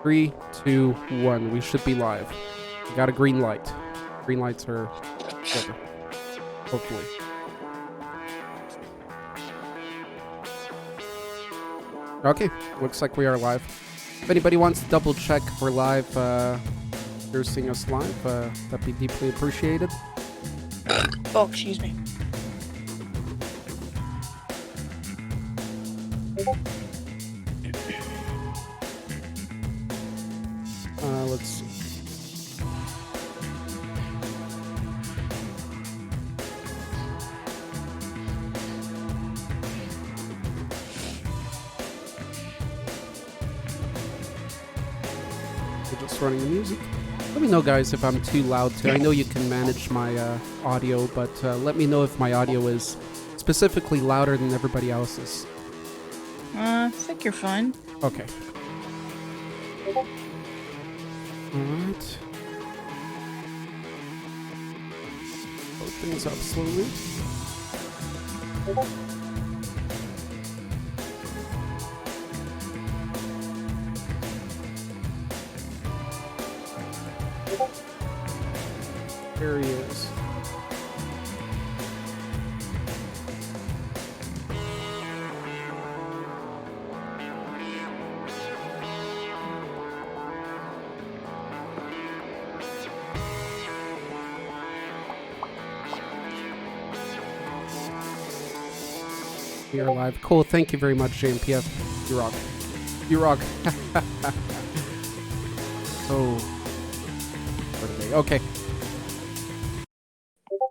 3, 2, 1. We should be live. We got a green light. Green lights are good. Hopefully. Okay, looks like we are live. If anybody wants to double check we're live, you're seeing us live, that'd be deeply appreciated. Oh, excuse me. Let's see. We're just running the music. Let me know, guys, if I'm too loud too. I know you can manage my audio, but let me know if my audio is specifically louder than everybody else's. I think you're fine. Okay. Alright. Load things up slowly. There he is. We are live. Cool. Thank you very much, JMPF. You rock. You rock. Oh. Where are they? Okay.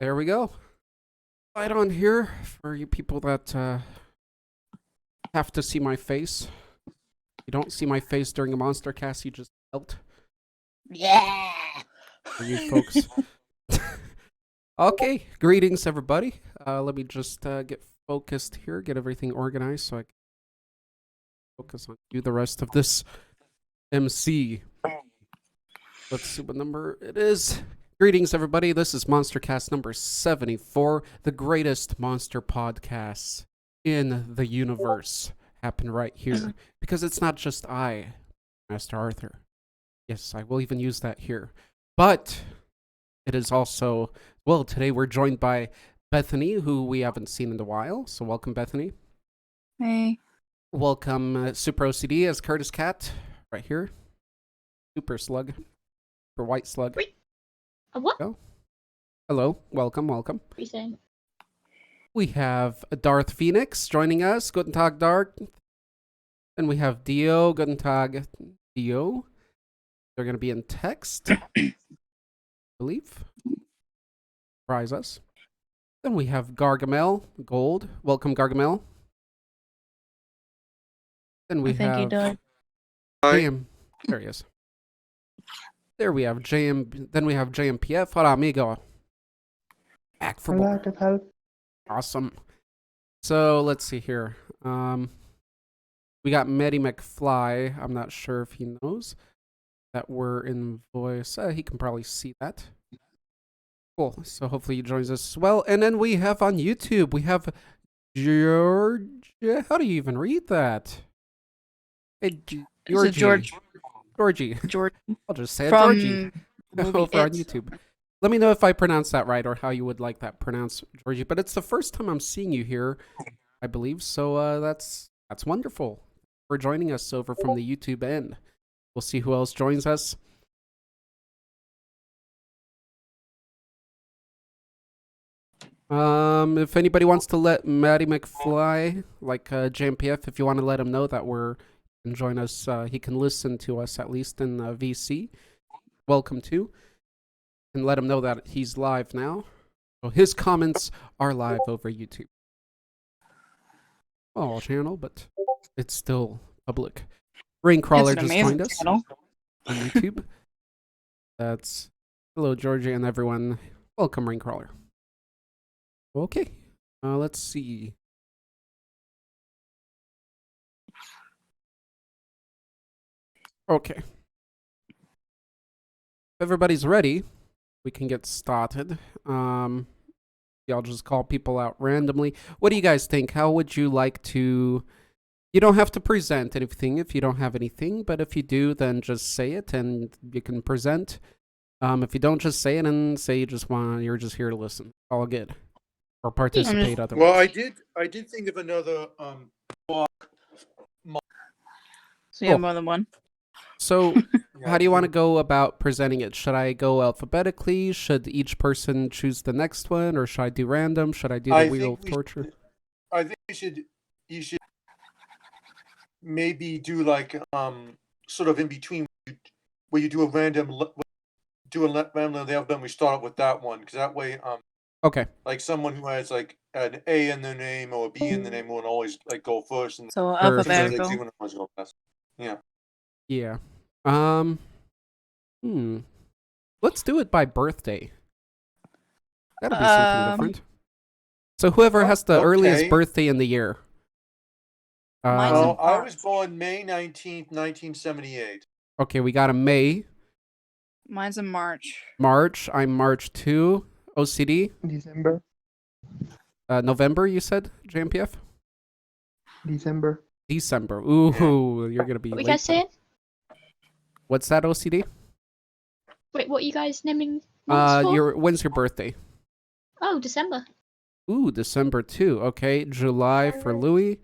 There we go. Light on here for you people that have to see my face. You don't see my face during a Monstercast, you just felt. Yeah. For you folks. Okay. Greetings, everybody. Let me just get focused here, get everything organized so I can focus on you the rest of this MC. Let's see what number it is. Greetings, everybody. This is Monstercast number 74, the greatest monster podcasts in the universe happen right here. Because it's not just I, Master Arthur. Yes, I will even use that here. But it is also, well, today we're joined by Bethany, who we haven't seen in a while. So welcome, Bethany. Hey. Welcome, Super OCD as Curtis Cat, right here. Super Slug. Super White Slug. Wait. What? Oh. Hello. Welcome, welcome. What are you saying? We have Darth Phoenix joining us. Guten Tag, Darth. And we have Dio. Guten Tag, Dio. They're going to be in text, I believe. Surprise us. Then we have Gargamel, Gold. Welcome, Gargamel. Then we I think he have died. JM. There he is. There we have JM. Then we have JMPF. Hola, amigo. Back for more. Awesome. So let's see here. We got Maddie McFly. I'm not sure if he knows that we're in voice. He can probably see that. Cool. So hopefully he joins us as well. And then we have on YouTube, we have George. How do you even read that? Hey, Georgie. George. Georgie. George. I'll just say it, From Georgie. movie Over on It. YouTube. Let me know if I pronounce that right or how you would like that pronounced, Georgie. But it's the first time I'm seeing you here, I believe. So that's wonderful for joining us over from the YouTube end. We'll see who else joins us. If anybody wants to let Maddie McFly, like JMPF, if you want to let him know that we're and join us, he can listen to us at least in VC. Welcome to, and let him know that he's live now. So his comments are live over YouTube. Small channel, but it's still public. Raincrawler It's an just joined amazing us channel. on YouTube. That's hello, Georgia, and everyone. Welcome, Raincrawler. Okay, let's see. Okay. If everybody's ready, we can get started. I'll just call people out randomly. What do you guys think? How would you like to You don't have to present anything if you don't have anything, but if you do, then just say it and you can present. If you don't, just say it and say you're just here to listen. All good. Or participate otherwise. Well, I did think of another block. So you have Cool. more than one? So, how do you want to go about presenting it? Should I go alphabetically? Should each person choose the next one? Or should I do random? Should I do the wheel of torture? I think you should maybe do like sort of in between where you do a random alphabet. We start with that one because that way Okay. like someone who has like an A in their name or a B in their name will always like go first, and So Sure. alphabetical. go last. Yeah. Yeah. Let's do it by birthday. Gotta be something different. So whoever has the earliest okay. birthday in the year. Mine's Well, in I was March. born May 19th, 1978. Okay, we got a May. Mine's in March. March. I'm March 2. OCD. December. November, you said, JMPF? December. December. Ooh, you're gonna be What you late guys then. saying? What's that, OCD? Wait, what are you guys naming months for? When's your birthday? Oh, December. Ooh, December 2. Okay, July for Louis.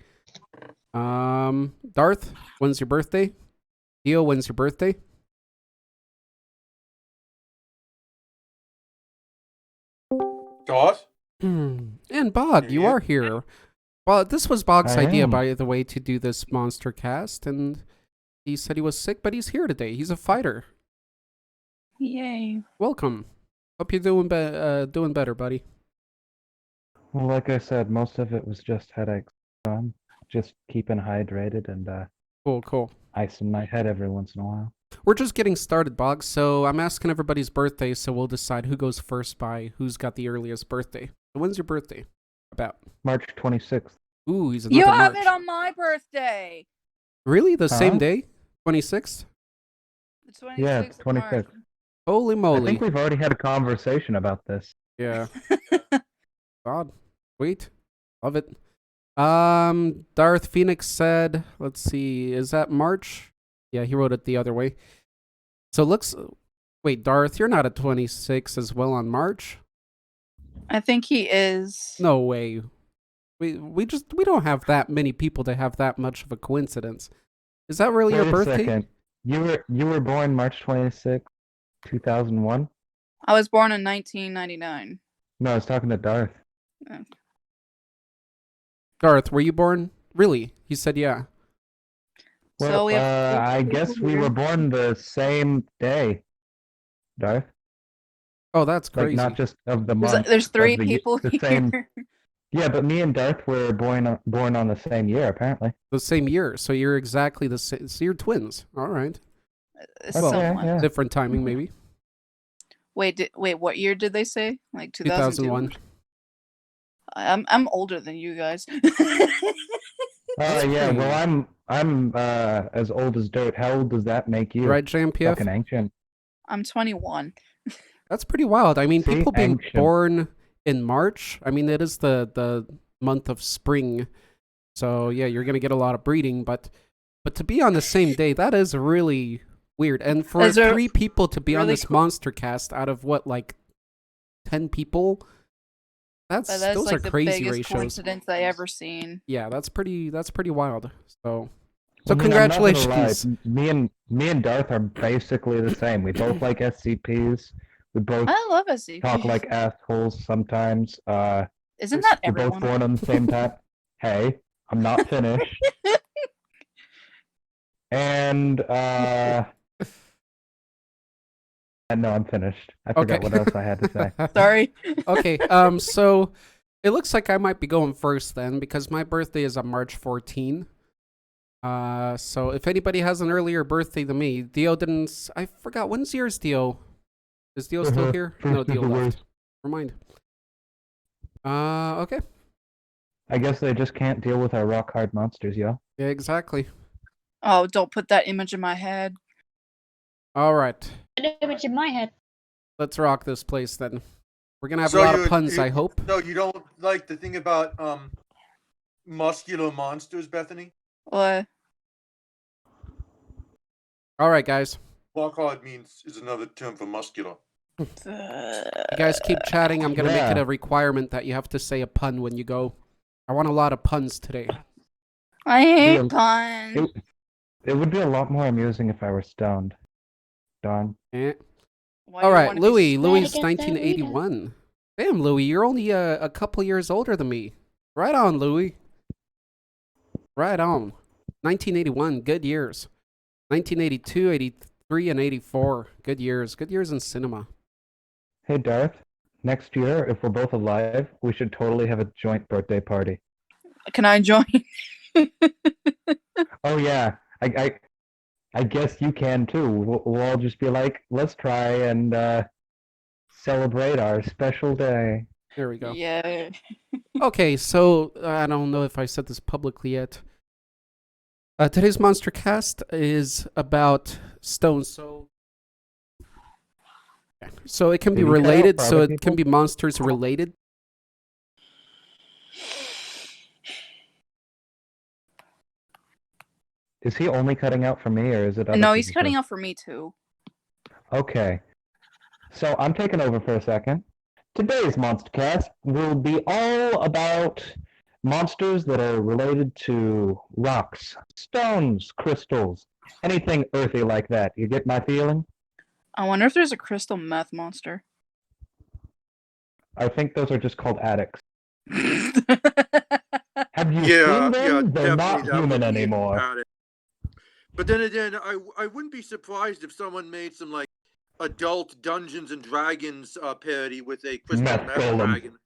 Darth, when's your birthday? Dio, when's your birthday? Dot? And Bog, you Yeah. are here. Well, this was Bog's I idea, am. by the way, to do this monster cast, and he said he was sick, but he's here today. He's a fighter. Yay. Welcome. Hope you're doing better, buddy. Well, like I said, most of it was just headaches. Just keeping hydrated and Cool. icing my head every once in a while. We're just getting started, Bog, so I'm asking everybody's birthday, so we'll decide who goes first by who's got the earliest birthday. So when's your birthday? About? March 26th. Ooh, he's another You March. have it on my birthday. Really? The same Huh? day? 26th? The 26th Yeah, of 26th. March. Holy I moly. think we've already had a conversation about this. Yeah. God. Sweet. Love it. Darth Phoenix said, let's see, is that March? Yeah, he wrote it the other way. So wait, Darth, you're not a 26 as well on March? I think he is. No way. We don't have that many people to have that much of a coincidence. Is that really your Wait a birthday? second. You were born March 26th, 2001? I was born in 1999. No, I was talking to Darth. Darth, were you born? Really? He said yeah. Well, So we have I guess we were born the same day, Darth. Oh, that's Like, crazy. not just of the month. There's three of the, people the here. same. Yeah, but me and Darth were born on the same year, apparently. The same year. So you're exactly the same. So you're twins. All right. Well, Somewhat. yeah. Different timing, maybe. Wait, what year did they say? Like 2002? 2001. I'm older than you guys. That's Yeah. pretty- Well, I'm as old as dirt. How old does that make you? Right, JMPF? Fucking ancient. I'm 21. That's pretty wild. I mean, See? people being Ancient. born in March, I mean, it is the month of spring. So, yeah, you're going to get a lot of breeding. But to be on the same day, that is really weird. And for Is there 3 people to be on really this cool- monster cast out of what, like 10 people? But that's Those like are the crazy biggest ratios. coincidence I ever seen. Yeah, that's pretty wild. So I mean, I'm not gonna lie, congratulations. Me and Darth are basically the same. We both like SCPs. We both I love SCP. talk like assholes sometimes. Isn't that We're both everyone? born on the same time. Hey, I'm not finished. And no, I'm finished. I forgot what else I had to say. Sorry. Okay, so it looks like I might be going first then because my birthday is on March 14. So if anybody has an earlier birthday than me, Dio didn't. I forgot when's yours, Dio. Is Dio still here? First No, is Dio the left. worst. Never mind. Okay. I guess they just can't deal with our rock hard monsters, yo. Yeah, exactly. Oh, don't put that image in my head. All right, An image in my head. let's rock this place then. We're gonna have So a lot of you- puns, you- I hope. No, you don't like the thing about muscular monsters, Bethany? What? All right, guys. Block-hard is another term for muscular. You guys keep chatting. I'm gonna make it Yeah. a requirement that you have to say a pun when you go. I want a lot of puns today. I hate Real- puns. It would be a lot more amusing if I were stoned. Darn. Eh. Why All do you right, wanna be Louis. s- Louis Right is against that 1981. Damn, Louis, you're only a couple years older than me. Right on, Louis. Right on. 1981, good years. 1982, 83, and 84, good years. Good years in cinema. Hey, Darth. Next year, if we're both alive, we should totally have a joint birthday party. Can I join? Oh yeah, I guess you can too. We'll all just be like, let's try and celebrate our special day. There we go. Yeah. Okay, so I don't know if I said this publicly yet. Today's Monstercast is about stones. So it can be Did you cut out related. for So other it can people? be monsters related. Is he only cutting out for me, or is it other No, he's people cutting too? out for me too. Okay. So I'm taking over for a second. Today's Monstercast will be all about monsters that are related to rocks, stones, crystals, anything earthy like that. You get my feeling? I wonder if there's a crystal meth monster. I think those are just called addicts. Have you Yeah, seen them? They're definitely not that would human be anymore. addict. But then again, I wouldn't be surprised if someone made some like adult Dungeons and Dragons parody with a crystal Meth meth golem. dragon.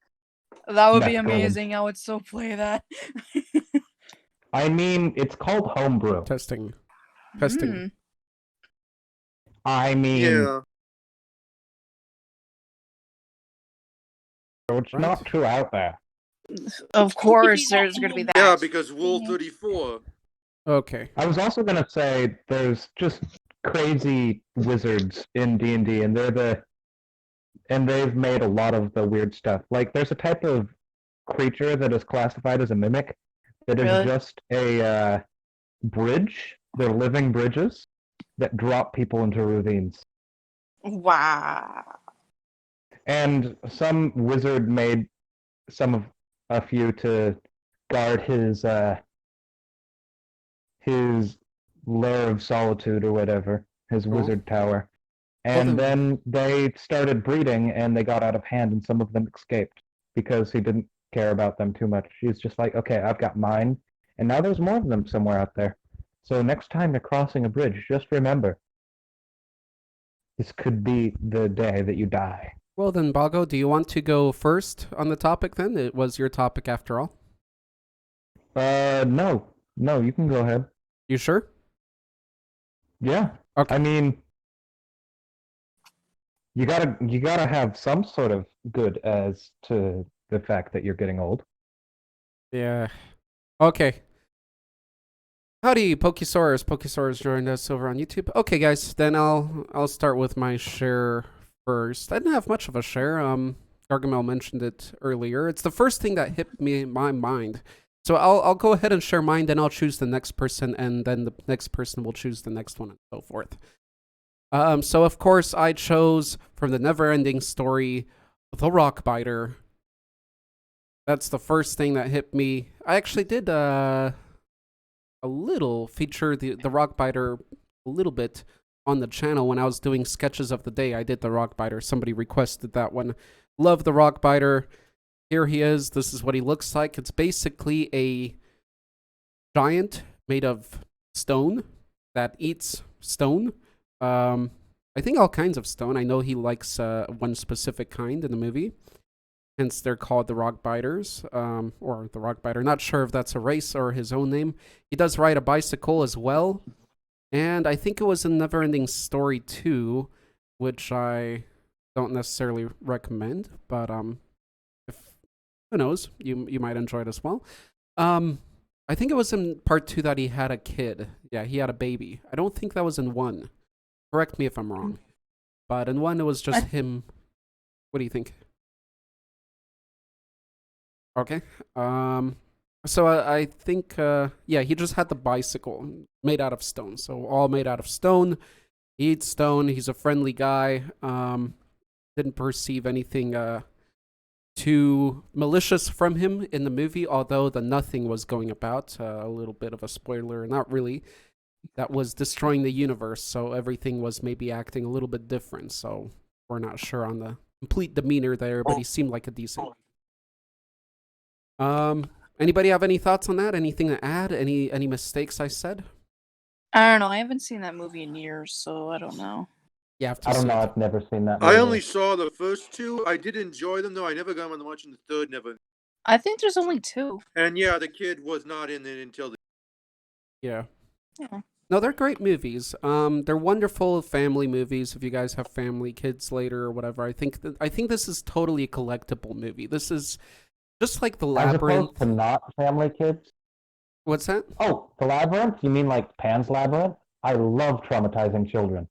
That would be Meth golem. amazing. I would so play that. I mean, it's called homebrew. Testing. Testing. Mm. I mean, Yeah. it's Right. not too out there. Of course, there's gonna be that. Yeah, because Rule 34. Okay. I was also gonna say there's just crazy wizards in D&D, and they've made a lot of the weird stuff. Like there's a type of creature that is classified as a mimic that is Really? just a bridge. They're living bridges that drop people into ravines. Wow. And some wizard made a few to guard his lair of solitude or whatever, his Cool. wizard tower. Well, And then- then they started breeding and they got out of hand and some of them escaped because he didn't care about them too much. He's just like, okay, I've got mine. And now there's more of them somewhere out there. So next time you're crossing a bridge, just remember, this could be the day that you die. Well then, Bago, do you want to go first on the topic then? It was your topic after all. No, you can go ahead. You sure? Yeah. Okay. I mean, you gotta have some sort of good as to the fact that you're getting old. Yeah. Okay. Howdy, Pokesaurus. Pokesaurus joined us over on YouTube. Okay, guys, then I'll start with my share first. I didn't have much of a share. Gargamel mentioned it earlier. It's the first thing that hit me in my mind. So I'll go ahead and share mine, then I'll choose the next person, and then the next person will choose the next one, and so forth. So of course I chose from the never-ending story, the Rockbiter. That's the first thing that hit me. I actually did a little feature the Rockbiter a little bit on the channel when I was doing sketches of the day. I did the Rockbiter. Somebody requested that one. Love the Rockbiter. Here he is. This is what he looks like. It's basically a giant made of stone that eats stone. I think all kinds of stone. I know he likes one specific kind in the movie. Hence, they're called the Rockbiters, or the Rockbiter. Not sure if that's a race or his own name. He does ride a bicycle as well. And I think it was in Neverending Story 2, which I don't necessarily recommend. But if who knows, you might enjoy it as well. I think it was in part 2 that he had a kid. Yeah, he had a baby. I don't think that was in 1. Correct me if I'm wrong. But in 1, it was just him. What do you think? Okay. So I think, yeah, he just had the bicycle made out of stone. So all made out of stone. He eats stone. He's a friendly guy. Didn't perceive anything too malicious from him in the movie, although the nothing was going about. A little bit of a spoiler, not really. That was destroying the universe, so everything was maybe acting a little bit different. So we're not sure on the complete demeanor there, but he seemed like a decent. Anybody have any thoughts on that? Anything to add? Any mistakes I said? I don't know. I haven't seen that movie in years, so I don't know. You have to I don't see know. it. I've never seen that. I movie. only saw the first two. I did enjoy them though. I never got around to watching the third. Never. I think there's only 2. And yeah, the kid was not in it until the. Yeah. Yeah. No, they're great movies. They're wonderful family movies. If you guys have family, kids later or whatever, I think this is totally a collectible movie. This is just like the As Labyrinth. opposed to not family kids. What's that? Oh, the Labyrinth? You mean like Pan's Labyrinth? I love traumatizing children.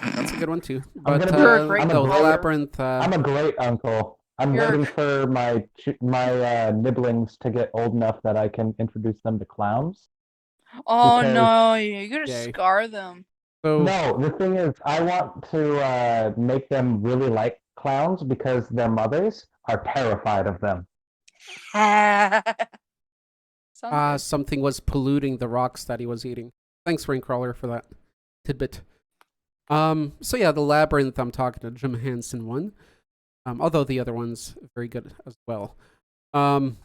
That's a good one too. I'm But gonna be- You're a great no, the father. Labyrinth. I'm a great uncle. I'm You're- waiting for my nibblings to get old enough that I can introduce them to clowns. Oh Because- no, you're gonna Yay. scar them. So No, the thing is, I want to make them really like clowns because their mothers are terrified of them. Sounds something was polluting the rocks that he was eating. Thanks, Raincrawler, for that tidbit. So yeah, the Labyrinth. I'm talking to Jim Henson one. Although the other one's very good as well. And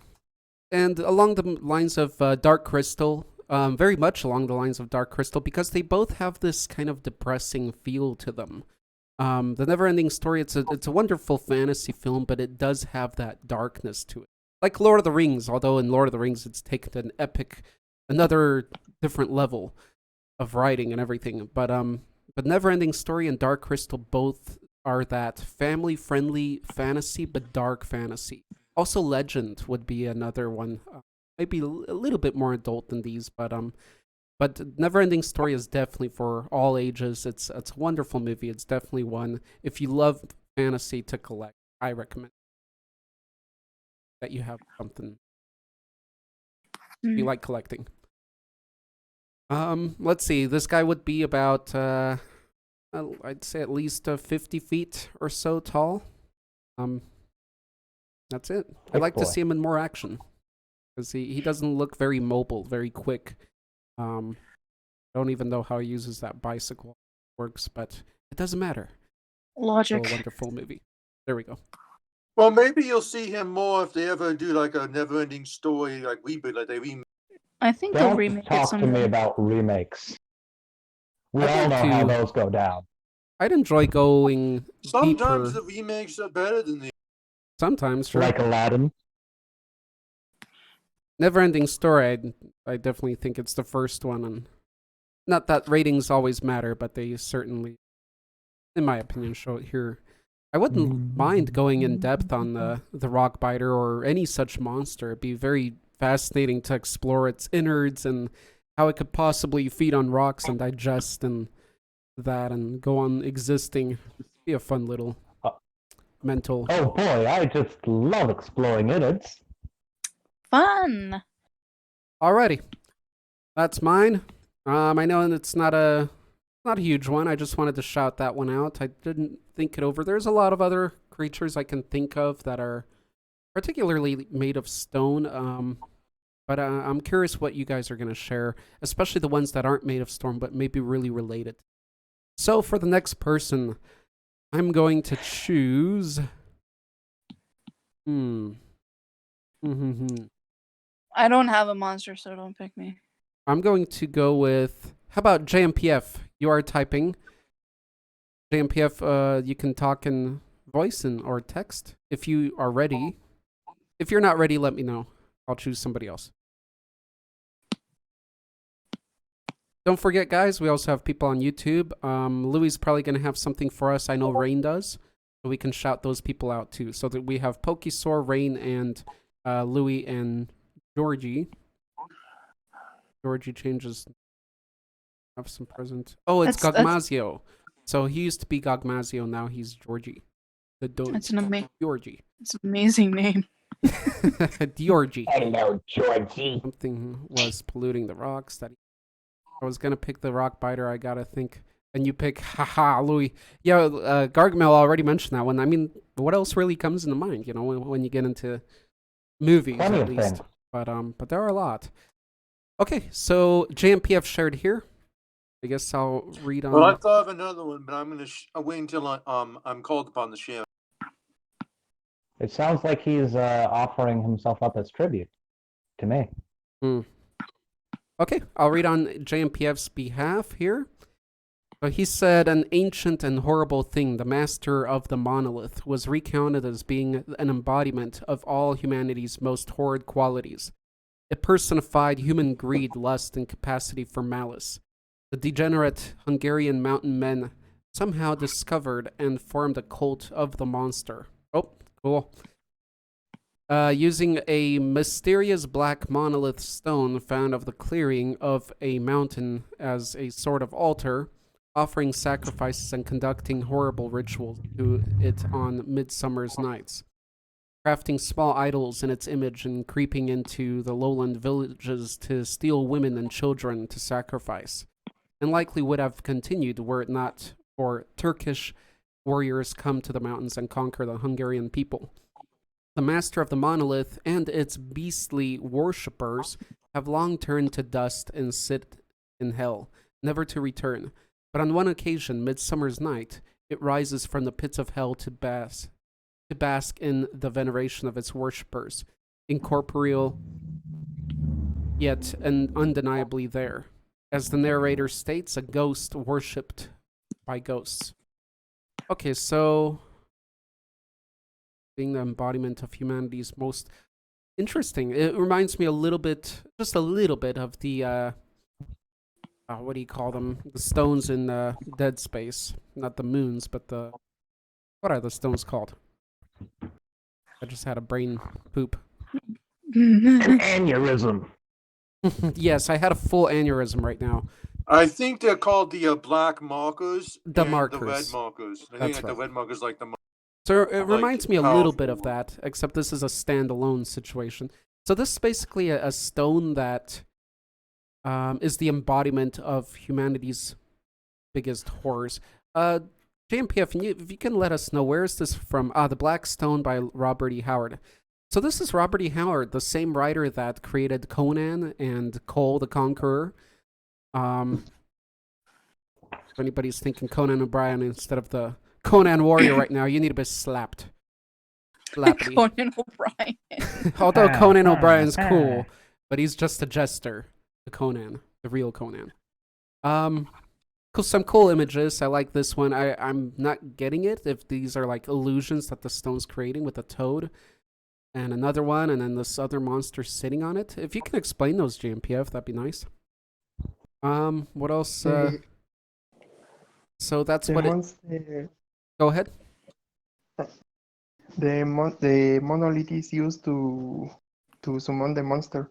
along the lines of Dark Crystal, very much along the lines of Dark Crystal, because they both have this kind of depressing feel to them. The Neverending Story, it's a wonderful fantasy film, but it does have that darkness to it. Like Lord of the Rings, although in Lord of the Rings it's taken to an epic, another different level of writing and everything. But Neverending Story and Dark Crystal both are that family-friendly fantasy, but dark fantasy. Also, Legend would be another one, maybe a little bit more adult than these, but Neverending Story is definitely for all ages. It's a wonderful movie. It's definitely one, if you love fantasy to collect, I recommend that you have something you like collecting. Let's see. This guy would be about, I'd say at least 50 feet or so tall. That's it. I'd Big like to boy. see him in more action because he doesn't look very mobile, very quick. Don't even know how he uses that bicycle works, but it doesn't matter. logic. A wonderful movie. There we go. Well, maybe you'll see him more if they ever do like a never-ending story, like reboot, like they remake. I think they'll Don't remake it talk to me someday. about remakes. We I'd all like know how to- those go down. I'd enjoy going Sometimes deeper. the remakes are better than the. Sometimes, sure. Like Aladdin. Neverending Story, I definitely think it's the first one, and not that ratings always matter, but they certainly, in my opinion, show it here. I wouldn't mind going in depth on the rock biter or any such monster. It'd be very fascinating to explore its innards and how it could possibly feed on rocks and digest and that and go on existing. Be a fun little mental. Oh boy, I just love exploring innards. Fun. Alrighty, that's mine. I know it's not a huge one. I just wanted to shout that one out. I didn't think it over. There's a lot of other creatures I can think of that are particularly made of stone. But I'm curious what you guys are going to share, especially the ones that aren't made of stone, but maybe really related. So for the next person, I'm going to choose. I don't have a monster, so don't pick me. I'm going to go with, how about JMPF? You are typing. JMPF, you can talk in voice or text if you are ready. If you're not ready, let me know. I'll choose somebody else. Don't forget, guys, we also have people on YouTube. Louis is probably going to have something for us. I know Rain does. So we can shout those people out too. So that we have Pokesaur, Rain, and Louis and Georgie. Georgie changes. Have some present. Oh, it's That's- Gogmazio. So he used to be Gogmazio. Now he's Georgie. The It's an Georgie. it's an amazing name. The orgy. Hello, Georgie. Something was polluting the rocks. I was gonna pick the rock biter. I gotta think. And you pick, haha, Louis. Yeah, Gargamel already mentioned that one. I mean, what else really comes into mind? You know, when you get into movies, Plenty at of least. things. But there are a lot. Okay, so JMPF shared here. I guess I'll read on. Well, I thought of another one, but I'm gonna wait until I'm called upon to share. It sounds like he's offering himself up as tribute to me. Okay, I'll read on JMPF's behalf here. So he said, an ancient and horrible thing, the master of the monolith, was recounted as being an embodiment of all humanity's most horrid qualities. It personified human greed, lust, and capacity for malice. The degenerate Hungarian mountain men somehow discovered and formed a cult of the monster. Oh, cool. Using a mysterious black monolith stone found of the clearing of a mountain as a sort of altar, offering sacrifices and conducting horrible rituals to it on midsummer's nights. Crafting small idols in its image and creeping into the lowland villages to steal women and children to sacrifice. And likely would have continued were it not for Turkish warriors come to the mountains and conquer the Hungarian people. The master of the monolith and its beastly worshippers have long turned to dust and sit in hell, never to return. But on one occasion, midsummer's night, it rises from the pits of hell to bask in the veneration of its worshippers, incorporeal yet undeniably there. As the narrator states, a ghost worshipped by ghosts. Okay, so being the embodiment of humanity's most interesting. It reminds me a little bit, just a little bit, of the what do you call them? The stones in Dead Space. Not the moons, but the... What are the stones called? I just had a brain poop. An aneurysm. Yes, I had a full aneurysm right now. I think they're called the black markers. The and markers. The red markers. I That's think like right. the red markers like the. So it reminds me a little bit of powerful. that, except this is a standalone situation. So this is basically a stone that is the embodiment of humanity's biggest horrors. JMPF, if you can let us know, where is this from? The Black Stone by Robert E. Howard. So this is Robert E. Howard, the same writer that created Conan and Cole the Conqueror. If anybody's thinking Conan O'Brien instead of the Conan Warrior right now, you need to be slapped. Slappity. Conan O'Brien. Although Conan O'Brien's cool, but he's just a jester. The Conan, the real Conan. Some cool images. I like this one. I'm not getting it if these are like illusions that the stone's creating with a toad and another one, and then this other monster sitting on it. If you can explain those, JMPF, that'd be nice. What else? So that's what it... Go ahead. The monolith is used to summon the monster.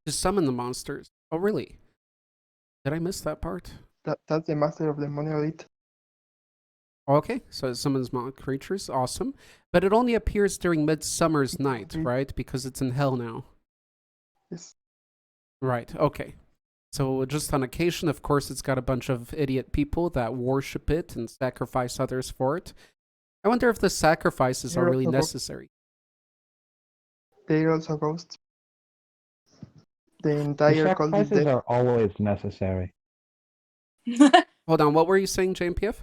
To summon the monsters. Oh, really? Did I miss that part? That's the master of the monolith. Okay, so it summons creatures. Awesome. But it only appears during Midsummer's Night, Mhm. right? Because it's in hell now. Yes. Right, okay. So just on occasion, of course, it's got a bunch of idiot people that worship it and sacrifice others for it. I wonder if the sacrifices are They're really also necessary. They're also ghosts. The The entire cult is sacrifices dead. are always necessary. Hold on, what were you saying, JMPF?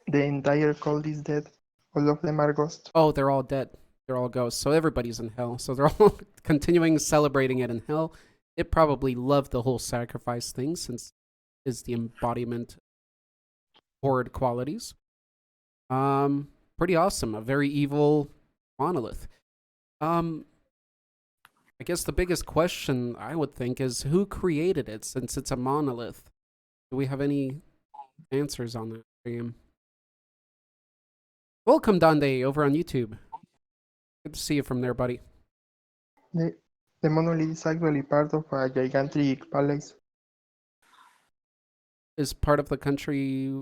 The entire cult is dead. All of them are ghosts. Oh, they're all dead. They're all ghosts. So everybody's in hell. So they're all continuing celebrating it in hell. It probably loved the whole sacrifice thing since it's the embodiment of horrid qualities. Pretty awesome. A very evil monolith. I guess the biggest question I would think is who created it since it's a monolith? Do we have any answers on that, Graham? Welcome, Dande, over on YouTube. Good to see you from there, buddy. The monolith is actually part of a gigantic palace. Is part of the country...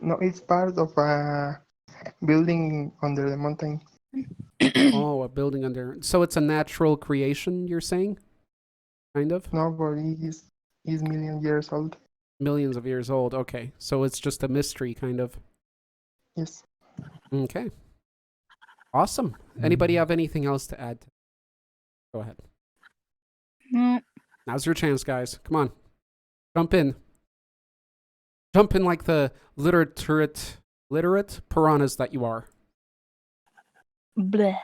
No, it's part of a building under the mountain. Oh, a building under. So it's a natural creation, you're saying? Kind of? No, but he's million years old. Millions of years old. Okay. So it's just a mystery, kind of. Yes. Okay. Awesome. Anybody have anything else to add? Go ahead. No. Now's your chance, guys. Come on. Jump in. Jump in like the literate piranhas that you are. Bleh.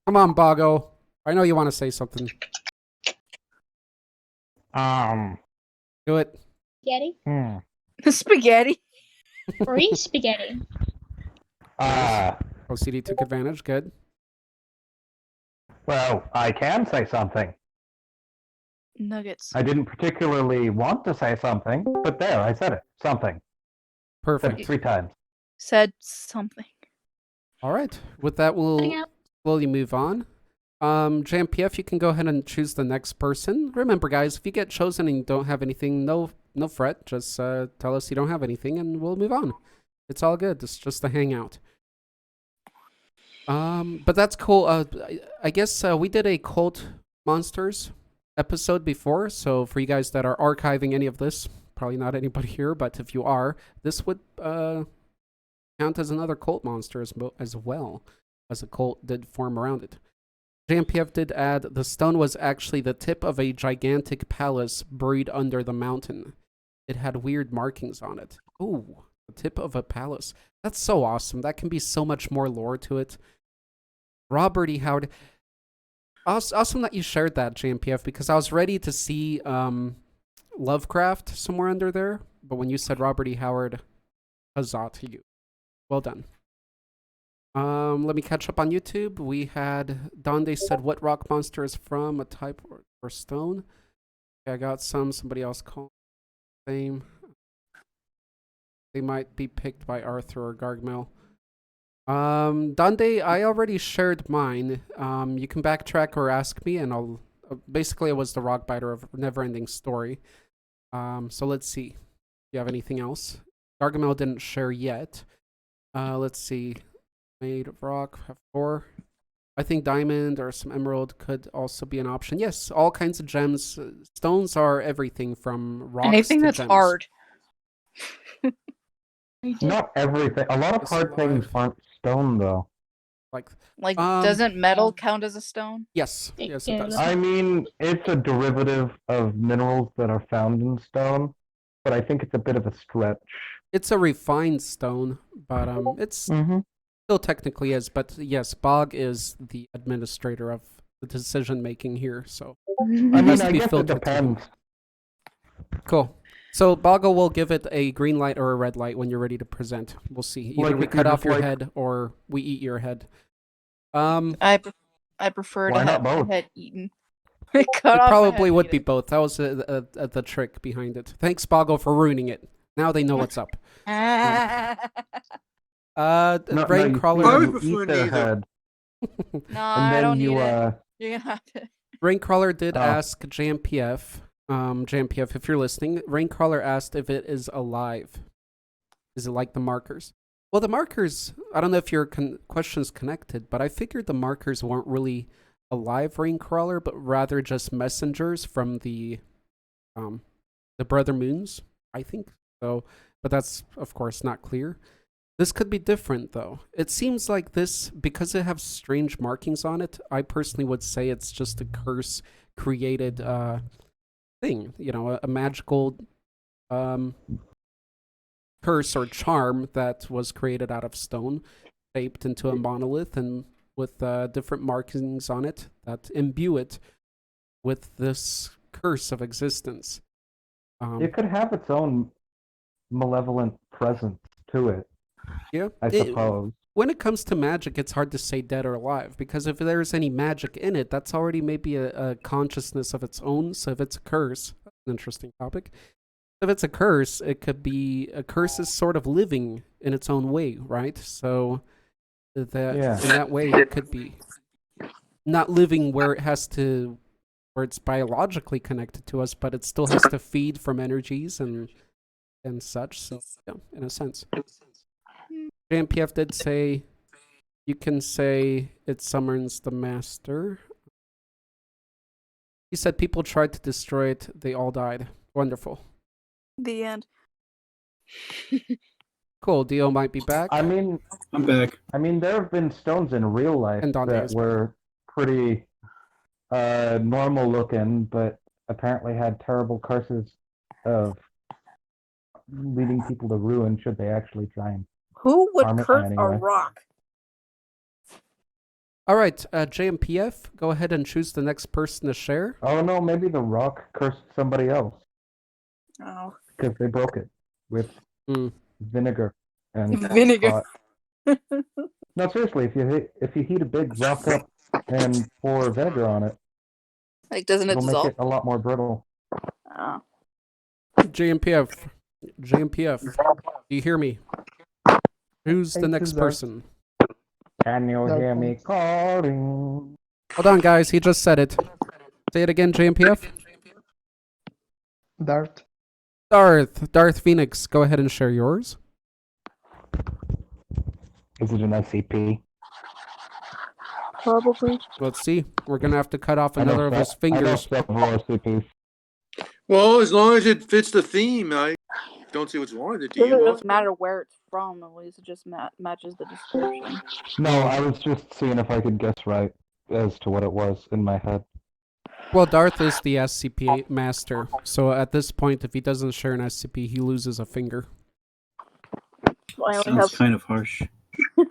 Come on, Bago. I know you want to say something. Do it. Spaghetti? Spaghetti. Free spaghetti. OCD took advantage. Good. Well, I can say something. Nuggets. I didn't particularly want to say something, but there, I said it. Something. Said it Perfect. 3 times. Said something. All right. With that, Cutting we'll out. slowly move on. JMPF, you can go ahead and choose the next person. Remember, guys, if you get chosen and you don't have anything, no fret. Just tell us you don't have anything, and we'll move on. It's all good. It's just a hangout. But that's cool. I guess we did a Cult Monsters episode before, so for you guys that are archiving any of this, probably not anybody here, but if you are, this would count as another cult monster as well, as a cult did form around it. JMPF did add, the stone was actually the tip of a gigantic palace buried under the mountain. It had weird markings on it. Ooh, the tip of a palace. That's so awesome. That can be so much more lore to it. Robert E. Howard. Awesome that you shared that, JMPF, because I was ready to see Lovecraft somewhere under there, but when you said Robert E. Howard, huzzah to you. Well done. Let me catch up on YouTube. We had Donde said what rock monster is from, a type or stone. Okay, I got somebody else called same. They might be picked by Arthur or Gargamel. Donde, I already shared mine. You can backtrack or ask me, and I'll basically it was the rock biter of Neverending Story. So let's see. Do you have anything else? Gargamel didn't share yet. Let's see. Made of rock, have 4. I think diamond or some emerald could also be an option. Yes, all kinds of gems. Stones are everything from rocks Anything to that's gems. hard. Not everything. A lot of It's hard things alive. aren't stone, though. Like, Like, doesn't metal count as a stone? yes, yes, it does. I mean, it's a derivative of minerals that are found in stone, but I think it's a bit of a stretch. It's a refined stone, but it's Mm-hmm. still technically is. But yes, Bog is the administrator of the decision making here, so I has mean, to I be guess it filtered through him. depends. Cool. So Boggle will give it a green light or a red light when you're ready to present. We'll see. Either Like, we if you're cut off just your like- head or we eat your head. I prefer Why to not have my both? head eaten. It Cut off my probably head would be eaten. both. That was the trick behind it. Thanks, Boggle, for ruining it. Now they know what's up. No, Rain you, Crawler. I would you prefer eat their neither. head, No, and I then don't need you it. You're gonna have to. Raincrawler did Oh. ask JMPF, JMPF, if you're listening, Raincrawler asked if it is alive. Is it like the markers? Well, the markers, I don't know if your question's connected, but I figured the markers weren't really alive, Raincrawler, but rather just messengers from the Brother Moons, I think. So, but that's, of course, not clear. This could be different, though. It seems like this, because it has strange markings on it, I personally would say it's just a curse created thing. You know, a magical curse or charm that was created out of stone, shaped into a monolith, and with different markings on it that imbue it with this curse of existence. it could have its own malevolent presence to it, Yeah, I suppose. when it comes to magic, it's hard to say dead or alive, because if there's any magic in it, that's already maybe a consciousness of its own. So if it's a curse, that's an interesting topic. If it's a curse, it could be a curse is sort of living in its own way, right? So that Yeah. in that way, it could be not living where it has to, where it's biologically connected to us, but it still has to feed from energies and such. So yeah, in a sense. JMPF did say You can say it summons the master. He said people tried to destroy it. They all died. Wonderful. The end. Cool. Dio might be back. I mean, I'm back. there have been stones in real life And Dante that is back. were pretty normal looking, but apparently had terrible curses of leading people to ruin should they actually try and Who would harm it curse a anyway. rock? All right, JMPF, go ahead and choose the next person to share. Oh no, maybe the rock cursed somebody else Oh. because they broke it with Mm. vinegar and Vinegar. pot. No, seriously, if you heat a big rock up and pour vinegar on it, Like, doesn't it it'll make dissolve? it a lot more brittle. Oh. JMPF, do you hear me? Who's the Thank you, next Zach. person? Can you hear me calling? Hold on, guys. He just said it. Say it again, JMPF. Dart. Darth Phoenix, go ahead and share yours. Is it an SCP? Probably. Let's see. We're gonna have to cut off I know another of his fingers. I know several SCPs. Well, as long as it fits the theme, I don't see what's wrong with it. Do It you? doesn't matter where it's from, at least it just matches the description. No, I was just seeing if I could guess right as to what it was in my head. Well, Darth is the SCP master, so at this point, if he doesn't share an SCP, he loses a finger. I only Sounds have kind of harsh.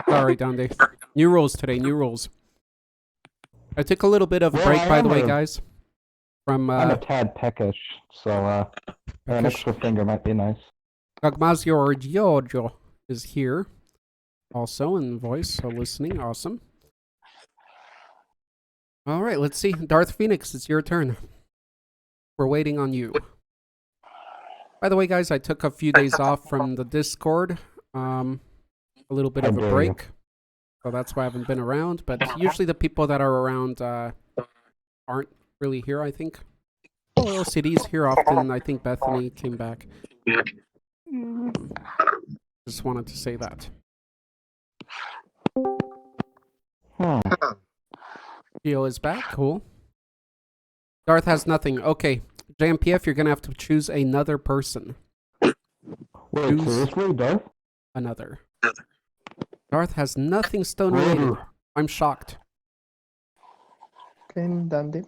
Sorry, Dande. New rules today, new rules. I took a little bit of a Well, break, I by the am way, a- guys. From I'm a tad peckish, so an Peckish. extra finger might be nice. Gagmazio Giorgio is here, also in voice, so listening, awesome. All right, let's see. Darth Phoenix, it's your turn. We're waiting on you. By the way, guys, I took a few days off from the Discord. A little bit How of a dare break. So that's why I haven't been around. But usually the people that are around aren't really here, I think. Oh, LCD's here often. I think Bethany came back. Mhm. Just wanted to say that. Geo is back. Cool. Darth has nothing. Okay. JMPF, you're going to have to choose another person. Wait, Who's- seriously, Darth? Another. Darth has nothing stone related. I'm shocked. Okay, Dandy.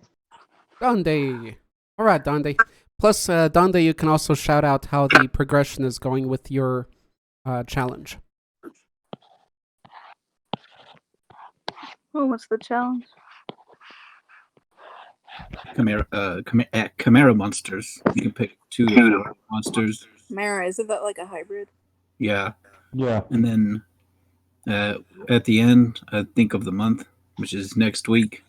Dande. All right, Dande. Plus, Dande, you can also shout out how the progression is going with your challenge. Oh, what's the challenge? Chimera monsters. You can pick 2 to 4 monsters. Mara, isn't that like a hybrid? Yeah. Yeah. And then at the end, I think of the month, which is next week,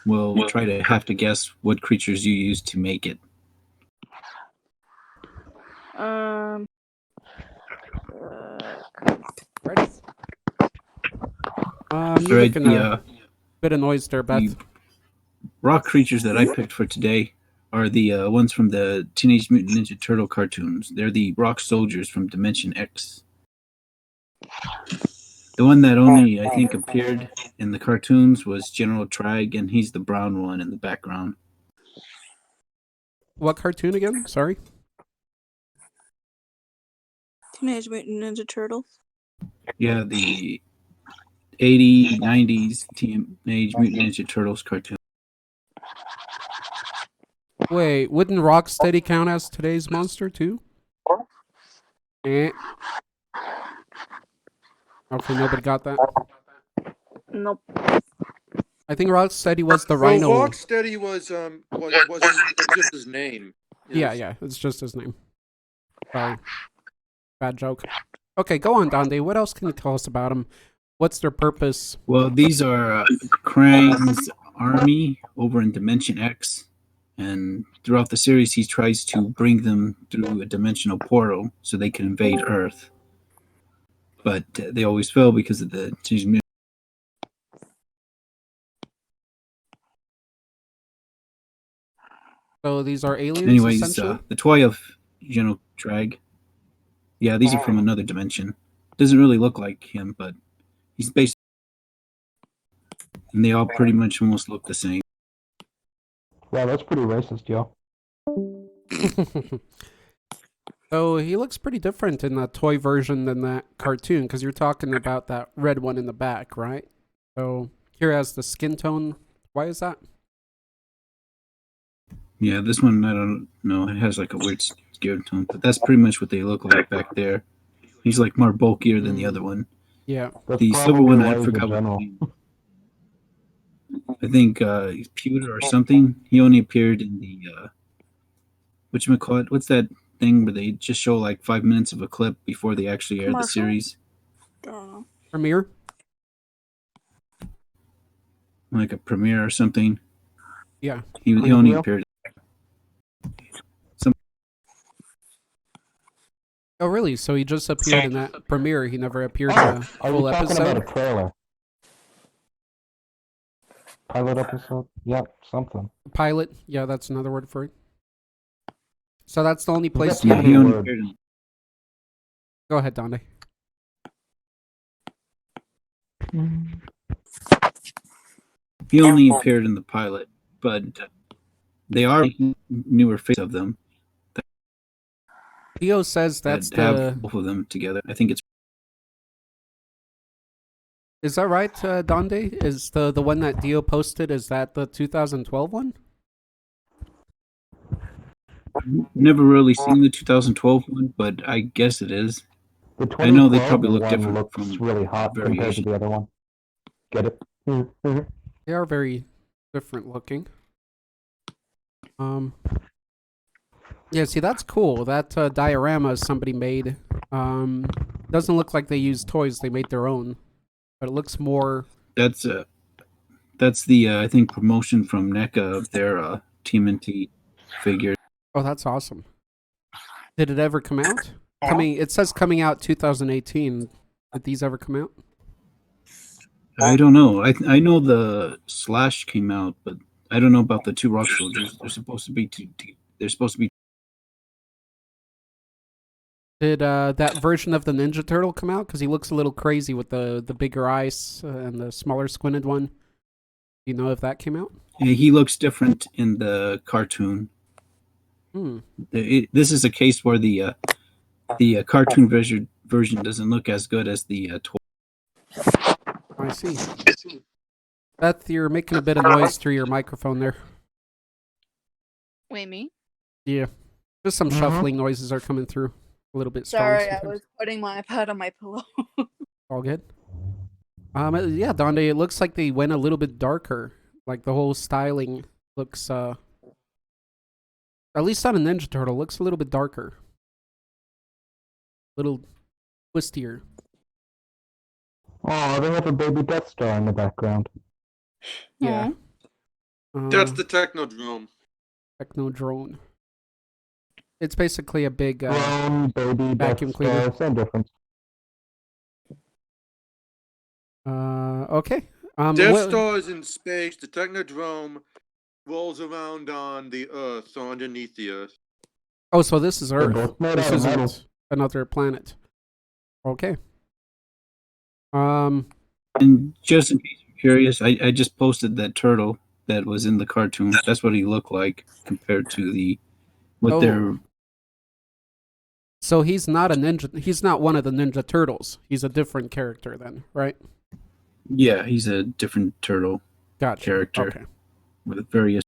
we'll try to have to guess what creatures you used to make it. Ready? You Alright, making a bit of noise there, Beth. the rock creatures that I picked for today are the ones from the Teenage Mutant Ninja Turtle cartoons. They're the rock soldiers from Dimension X. The one that only, I think, appeared in the cartoons was General Trag, and he's the brown one in the background. What cartoon again? Sorry. Teenage Mutant Ninja Turtles. Yeah, the 80s, 90s Teenage Mutant Ninja Turtles cartoon. Wait, wouldn't Rocksteady count as today's monster too? Eh. Okay, nobody got that. Nope. I think Rocksteady was the So Rhino. Rocksteady was just his name. Yeah, yeah, it's just his name. Sorry. Bad joke. Okay, go on, Dande. What else can you tell us about him? What's their purpose? Well, these are Krang's army over in Dimension X. And throughout the series, he tries to bring them through a dimensional portal so they can invade Earth. But they always fail because of the Teenage Mutant. So these are aliens, Anyways, essentially? the toy of General Trag. Yeah, these are from another dimension. Doesn't really look like him, but he's based and they all pretty much almost look the same. Wow, that's pretty racist, yo. So he looks pretty different in the toy version than that cartoon, because you're talking about that red one in the back, right? So here has the skin tone. Why is that? Yeah, this one I don't know. It has like a weird skin tone, but that's pretty much what they look like back there. He's like more bulkier than the other one. Yeah. That's The silver probably one, why I he's a forgot what general. his name was. I think he's Pewter or something. He only appeared in the whatchamacallit? What's that thing where they just show like 5 minutes of a clip before they actually air the Commercial? series? Premiere? Like a premiere or something. Yeah. He Preview? only appeared. Oh, really? So he just appeared in that premiere. He never appeared in Oh, a are you full talking about episode? a trailer? Pilot episode? Yep, something. Pilot? Yeah, that's another word for it. So that's the only place That's you... Yeah, he Another only word. appeared in. Go ahead, Donde. He only appeared in the pilot, but they are making newer faces of them Theo says that that's have the... both of them together. I think it's Is that right, Donde? Is the one that Dio posted, is that the 2012 one? never really seen the 2012 one, but I guess it is. The I know they 2012 probably look one different looks from really hot compared to variation. the other one. Get it? They are very different looking. Yeah, see, that's cool. That diorama somebody made. Doesn't look like they used toys. They made their own. But it looks more... That's the I think promotion from NECA of their TMNT figure. Oh, that's awesome. Did it ever come out? It says coming out 2018. Did these ever come out? I don't know. I know the Slash came out, but I don't know about the two Rock Soldiers. They're supposed to be they're supposed to be. Did that version of the Ninja Turtle come out? Because he looks a little crazy with the bigger eyes and the smaller squinted one. Do you know if that came out? He looks different in the cartoon. This is a case where the cartoon version doesn't look as good as the toy. I see. Beth, you're making a bit of noise through your microphone there. Wait, me? Yeah. Just some shuffling noises are coming through. A little bit strong. Sorry, I sometimes. was putting my iPad on my pillow. All good. Yeah, Donde, it looks like they went a little bit darker. Like the whole styling looks, at least on a Ninja Turtle, looks a little bit darker. A little twistier. Oh, they have a baby Death Star in the background. Yeah. That's the Technodrome. Technodrone. It's basically a big Drone, baby vacuum Death cleaner. Star, same difference. Okay. Death Star is in space. The Technodrome rolls around on the Earth, so underneath the Earth. Oh, so this is They're Earth. both made This out of metal. isn't another planet. Okay. And just in case you're curious, I just posted that turtle that was in the cartoon. That's what he looked like compared to the what they're. So he's not a ninja. He's not one of the Ninja Turtles. He's a different character then, right? Yeah, he's a different turtle Gotcha. character Okay. with various.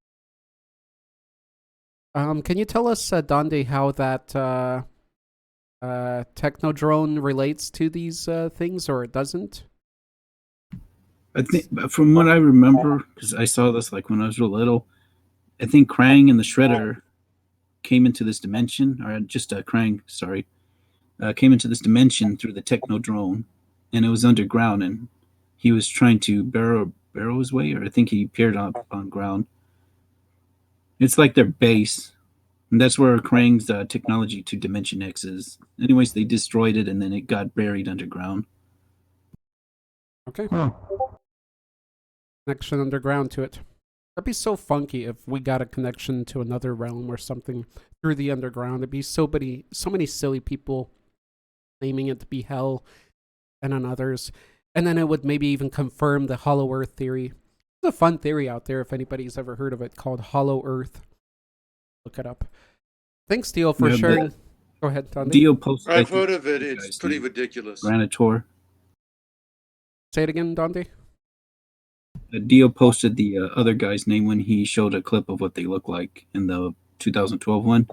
Can you tell us, Donde, how that Technodrone relates to these things, or it doesn't? I think from what I remember, because I saw this like when I was real little, I think Krang and the Shredder came into this dimension, or just Krang, sorry, came into this dimension through the Technodrome, and it was underground, and he was trying to barrow his way, or I think he appeared on ground. It's like their base, and that's where Krang's technology to Dimension X is. Anyways, they destroyed it, and then it got buried underground. Okay. Huh. Connection underground to it. That'd be so funky if we got a connection to another realm or something through the underground. It'd be so many silly people claiming it to be hell and on others. And then it would maybe even confirm the Hollow Earth theory. It's a fun theory out there if anybody's ever heard of it, called Hollow Earth. Look it up. Thanks, Steel, for Yeah, sharing. Go ahead, Tandy. Dio posted. I've heard of it. It's pretty ridiculous. Granitor. Say it again, Dante. Dio posted the other guy's name when he showed a clip of what they look like in the 2012 one.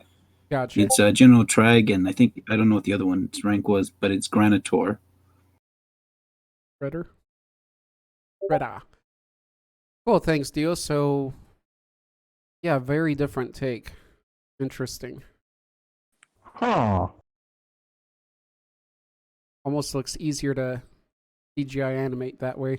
Gotcha. It's General Trag, and I don't know what the other one's rank was, but it's Granitor. Redder. Cool, thanks, Dio. So, yeah, very different take. Interesting. Huh. Almost looks easier to CGI animate that way.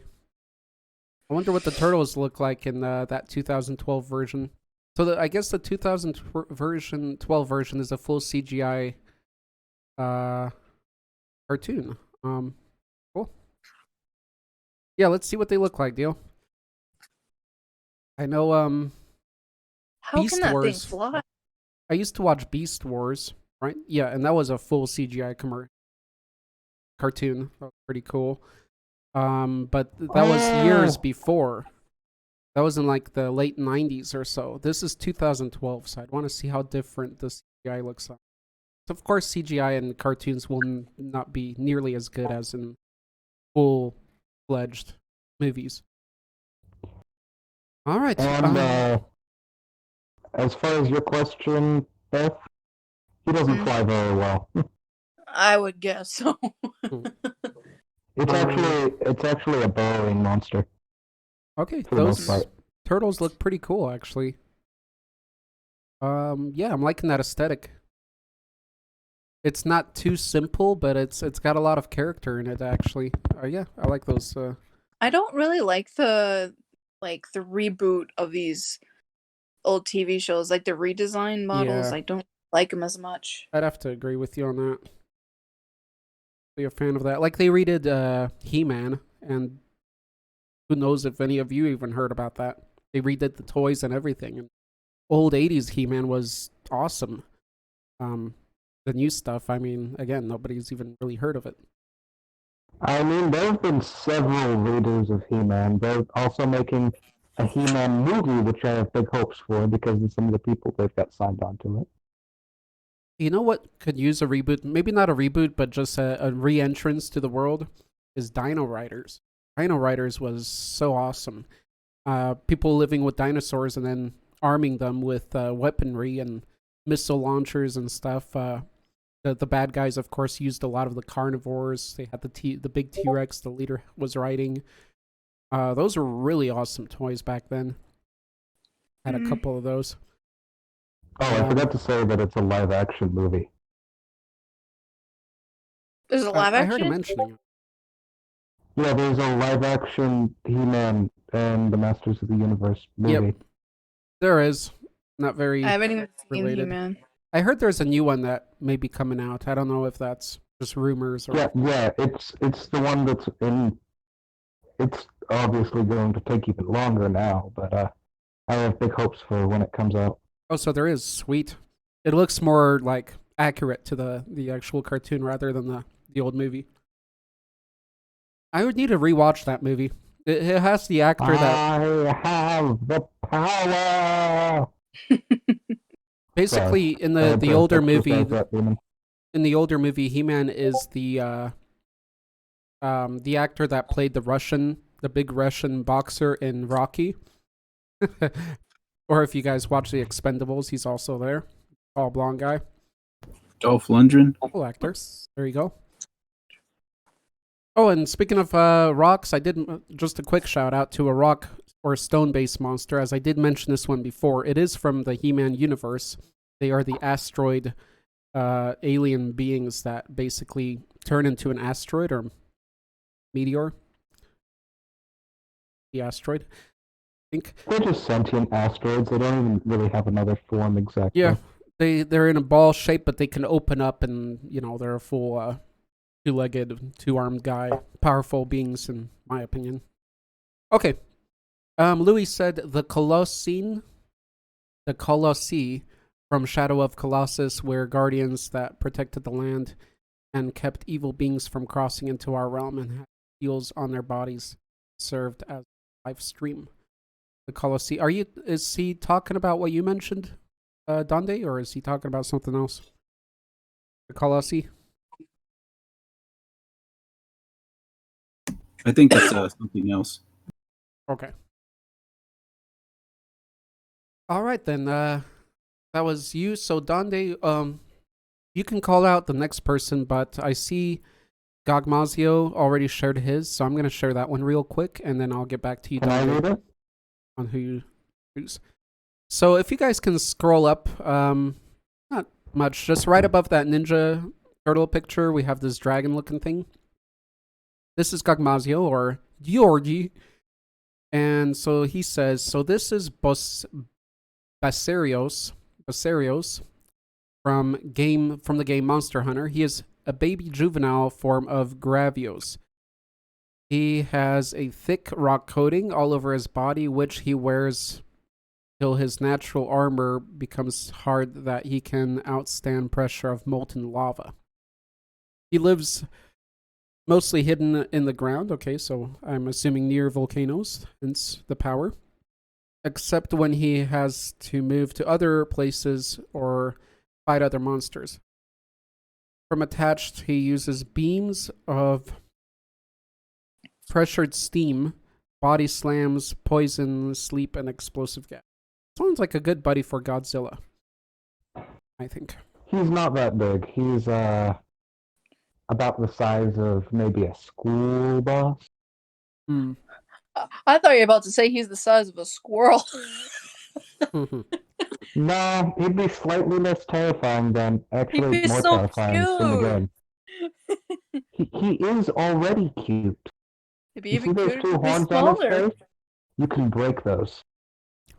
I wonder what the turtles look like in that 2012 version. So I guess the 2012 version is a full CGI cartoon. Cool. Yeah, let's see what they look like, Dio. I know How Beast can that Wars. thing fly? I used to watch Beast Wars, right? Yeah, and that was a full CGI cartoon. That was pretty cool. But that was years before. That was in like the late 90s or so. This is 2012, so I'd want to see how different the CGI looks like. So of course, CGI in cartoons will not be nearly as good as in full-fledged movies. All right. And as far as your question, Beth, he doesn't fly very well. I would guess so. It's actually a burrowing monster. Okay, For the most those part. turtles look pretty cool, actually. Yeah, I'm liking that aesthetic. It's not too simple, but it's got a lot of character in it, actually. Yeah, I like those. I don't really like the reboot of these old TV shows, like the redesign models. Yeah. I don't like them as much. I'd have to agree with you on that. Be a fan of that. Like they redid He-Man, and who knows if any of you even heard about that. They redid the toys and everything. And old 80s He-Man was awesome. The new stuff, I mean, again, nobody's even really heard of it. I mean, there have been several readers of He-Man. They're also making a He-Man movie, which I have big hopes for because of some of the people they've got signed onto it. You know what could use a reboot? Maybe not a reboot, but just a re-entrance to the world is Dino Riders. Dino Riders was so awesome. People living with dinosaurs and then arming them with weaponry and missile launchers and stuff. The bad guys, of course, used a lot of the carnivores. They had the big T-Rex the leader was riding. Those were really awesome toys back then. Had a couple of those. Oh, I forgot to say that it's a live-action movie. There's a live I heard him action. mentioning it. Yeah, there's a live-action He-Man and the Masters of the Universe movie. Yep. There is. Not very I haven't even seen related. He-Man. I heard there's a new one that may be coming out. I don't know if that's just rumors or... Yeah, it's the one that's in... It's obviously going to take even longer now, but I have big hopes for when it comes out. Oh, so there is. Sweet. It looks more like accurate to the actual cartoon rather than the old movie. I would need to rewatch that movie. It has the actor that... I have the power! Basically, in the older movie, He-Man is the actor that played the big Russian boxer in Rocky. Or if you guys watch The Expendables, he's also there. Tall blonde guy. Dolph Lundgren. Cool actor. There you go. Oh, and speaking of rocks, I did just a quick shout out to a rock or stone-based monster, as I did mention this one before. It is from the He-Man universe. They are the asteroid alien beings that basically turn into an asteroid or meteor. The asteroid, I think. They're just sentient asteroids. They don't even really have another form exactly. Yeah, they're in a ball shape, but they can open up, and they're a full two-legged, two-armed guy. Powerful beings, in my opinion. Okay. Louis said the Colossi from Shadow of Colossus were guardians that protected the land and kept evil beings from crossing into our realm, and had seals on their bodies served as live stream. The Colosseum. Is he talking about what you mentioned, Dande, or is he talking about something else? The Colosseum? I think that's something else. Okay. All right then. That was you. So Dande, you can call out the next person, but I see Gogmazio already shared his, so I'm gonna share that one real quick, and then I'll get back to you, Can I Dande, read it? on who you choose. So if you guys can scroll up, not much, just right above that Ninja Turtle picture, we have this dragon-looking thing. This is Gogmazio, or Georgi. And so he says, so this is Basarios from the game Monster Hunter. He is a baby juvenile form of Gravios. He has a thick rock coating all over his body, which he wears till his natural armor becomes hard that he can outstand pressure of molten lava. He lives mostly hidden in the ground, okay, so I'm assuming near volcanoes, hence the power. Except when he has to move to other places or fight other monsters. From attached, he uses beams of pressured steam, body slams, poison, sleep, and explosive gas. Sounds like a good buddy for Godzilla, I think. He's not that big. He's about the size of maybe a school bus. Hmm. I thought you were about to say he's the size of a squirrel. No, he'd be slightly less terrifying than actually He'd be more so terrifying in the cute. game. He is already cute. He'd be You see even those cuter two if he'd be horns on his smaller. face? You can break those.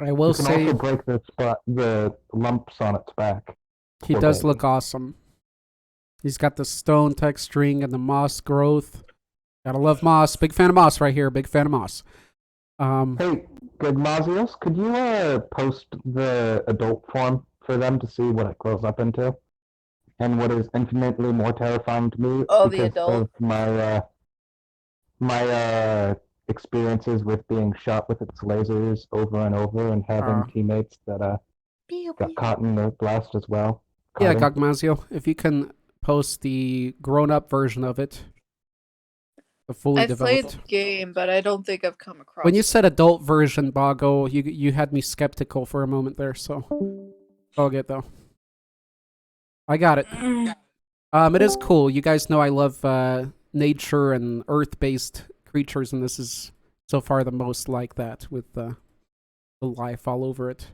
I will You can say also break the lumps on its back. he Poor does baby. look awesome. He's got the stone texturing and the moss growth. Gotta love moss. Big fan of moss right here. Big fan of moss. Hey, Gagmazios, could you post the adult form for them to see what it grows up into? And what is infinitely more terrifying to me Oh, the because adult. of my experiences with being shot with its lasers over and over and having teammates that got caught in the blast as well. Yeah, Caught him. Gogmazio, if you can post the grown-up version of it, the fully I've played developed. the game, but I don't think I've come across When you it. said adult version, Bago, you had me skeptical for a moment there. So, all good though. I got it. It is cool. You guys know I love nature and earth-based creatures, and this is so far the most like that with the life all over it.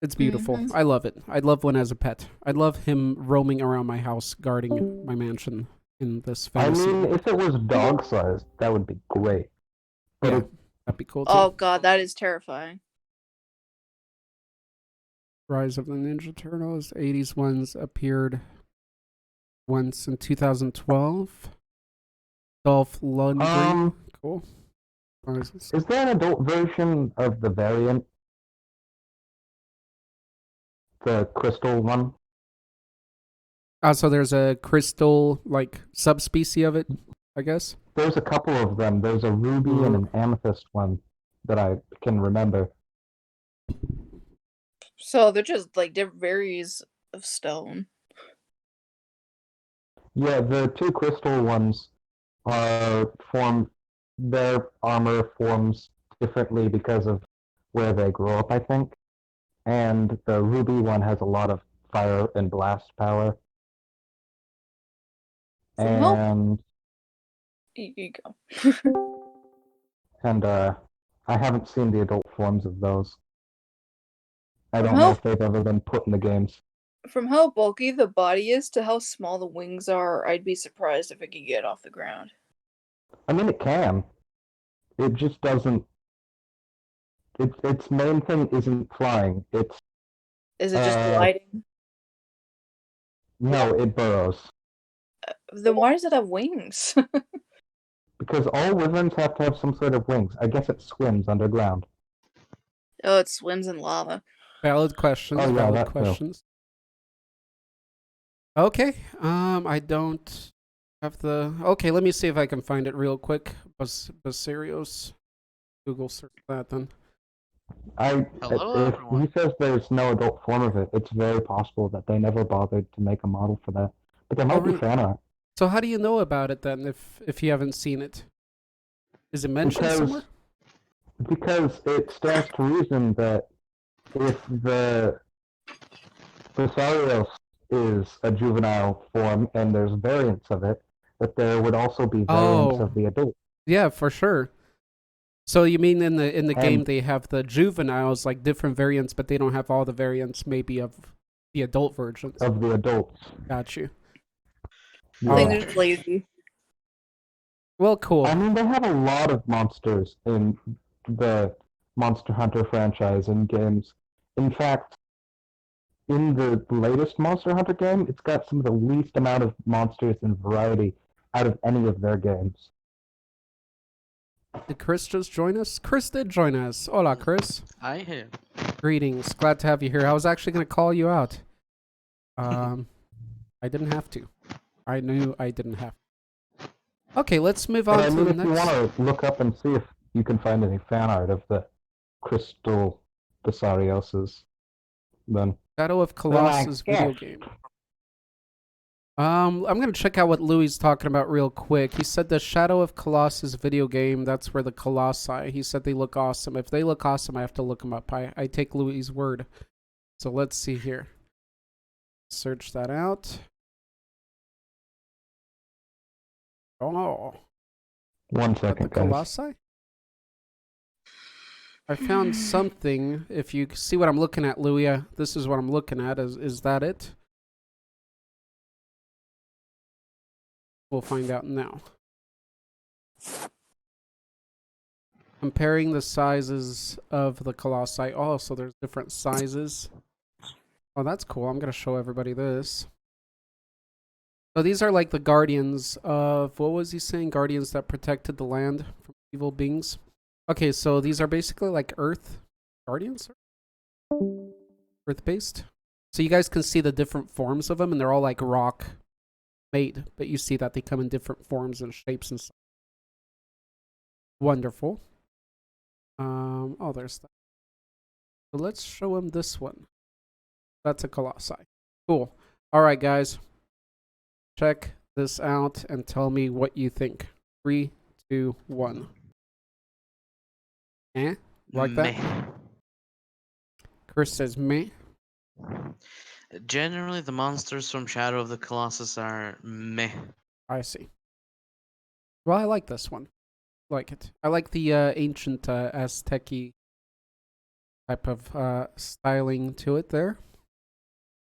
It's beautiful. Mhm. I love it. I'd love one as a pet. I'd love him roaming around my house, guarding my mansion in this I fantasy. mean, if it was dog-sized, that would be great. But Yeah, it, that'd be cool too. Oh god, that is terrifying. Rise of the Ninja Turtles, 80s ones appeared once in 2012. Dolph Lundgren. Cool. is there an adult version of the variant? The crystal one? So there's a crystal, like, subspecies of it, I guess. There's a couple of them. There's a ruby and an amethyst one that I can remember. So they're just like different varieties of stone. Yeah, the two crystal ones are formed. Their armor forms differently because of where they grow up, I think. And the ruby one has a lot of fire and blast power. From Hope. And You go. I haven't seen the adult forms of those. I From don't know Hope. if they've ever been put in the games. From how bulky the body is to how small the wings are, I'd be surprised if it could get off the ground. I mean, it can. It just doesn't. Its main thing isn't flying. It's Is it just gliding? no, it burrows. Then why does it have wings? Because all wyverns have to have some sort of wings. I guess it swims underground. Oh, it swims in lava. Valid questions. Oh, yeah, valid that too. questions. Okay. I don't have the. Okay, let me see if I can find it real quick. Basarios. Google search that then. Hello, If everyone. he says there's no adult form of it, it's very possible that they never bothered to make a model for that. But there might be really? fan art. So how do you know about it then if you haven't seen it? Is it mentioned somewhere? Because it stands to reason that if the Thessarios is a juvenile form and there's variants of it, that there would also be variants Oh. of the adult. Yeah, for sure. So you mean in the game And- they have the juveniles, like different variants, but they don't have all the variants maybe of the adult versions. Of the adults. Got you. I think Oh. they're just lazy. Well, cool. I mean, they have a lot of monsters in the Monster Hunter franchise and games. In fact, in the latest Monster Hunter game, it's got some of the least amount of monsters and variety out of any of their games. Did Chris just join us? Chris did join us. Hola, Chris. I here. Greetings. Glad to have you here. I was actually going to call you out. I didn't have to. I knew I didn't have to. Okay, let's move on But I to mean, the if you next. want to look up and see if you can find any fan art of the Crystal Thessarioses, then Shadow of I Colossus video guess. game. I'm gonna check out what Louis talking about real quick. He said the Shadow of Colossus video game. That's where the Colossi. He said they look awesome. If they look awesome, I have to look them up. I take Louis' word. So let's see here. Search that out. Oh, 1 got the second, guys. Colossi. I found something. If you see what I'm looking at, Louis, this is what I'm looking at. Is that it? We'll find out now. Comparing the sizes of the Colossi. Oh, so there's different sizes. Oh, that's cool. I'm going to show everybody this. So these are like the guardians of, what was he saying? Guardians that protected the land from evil beings. Okay, so these are basically like Earth guardians? Earth-based. So you guys can see the different forms of them, and they're all like rock made, but you see that they come in different forms and shapes and stuff. Wonderful. Oh, there's that. So let's show him this one. That's a Colossi. Cool. All right, guys. Check this out and tell me what you think. 3, 2, 1. Like that? Meh. Chris says meh. Generally, the monsters from Shadow of the Colossus are meh. I see. Well, I like this one. Like it. I like the ancient Aztec-y type of styling to it there.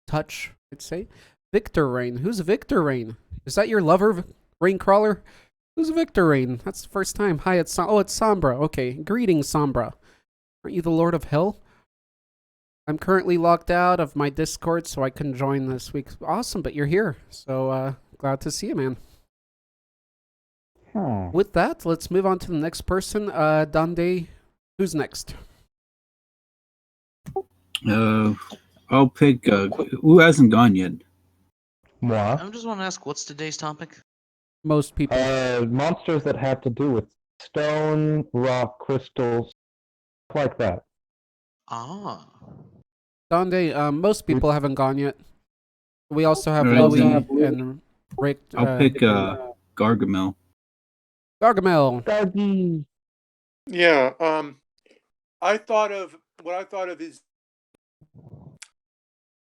Touch, I'd say. Victor Rain. Who's Victor Rain? Is that your lover, Raincrawler? Who's Victor Rain? That's the first time. Hi, it's it's Sombra. Okay, greetings, Sombra. Aren't you the Lord of Hell? I'm currently locked out of my Discord, so I couldn't join this week. Awesome, but you're here, so glad to see you, man. With that, let's move on to the next person. Dande, who's next? I'll pick who hasn't gone yet. Moi. I just want to ask, what's today's topic? Most people. Monsters that have to do with stone, rock, crystals, like that. Ah. Dande, most people haven't gone yet. We also have Alright, Louis then. and Rick. I'll pick Gargamel. Gargamel. Doggy. Yeah. I thought of is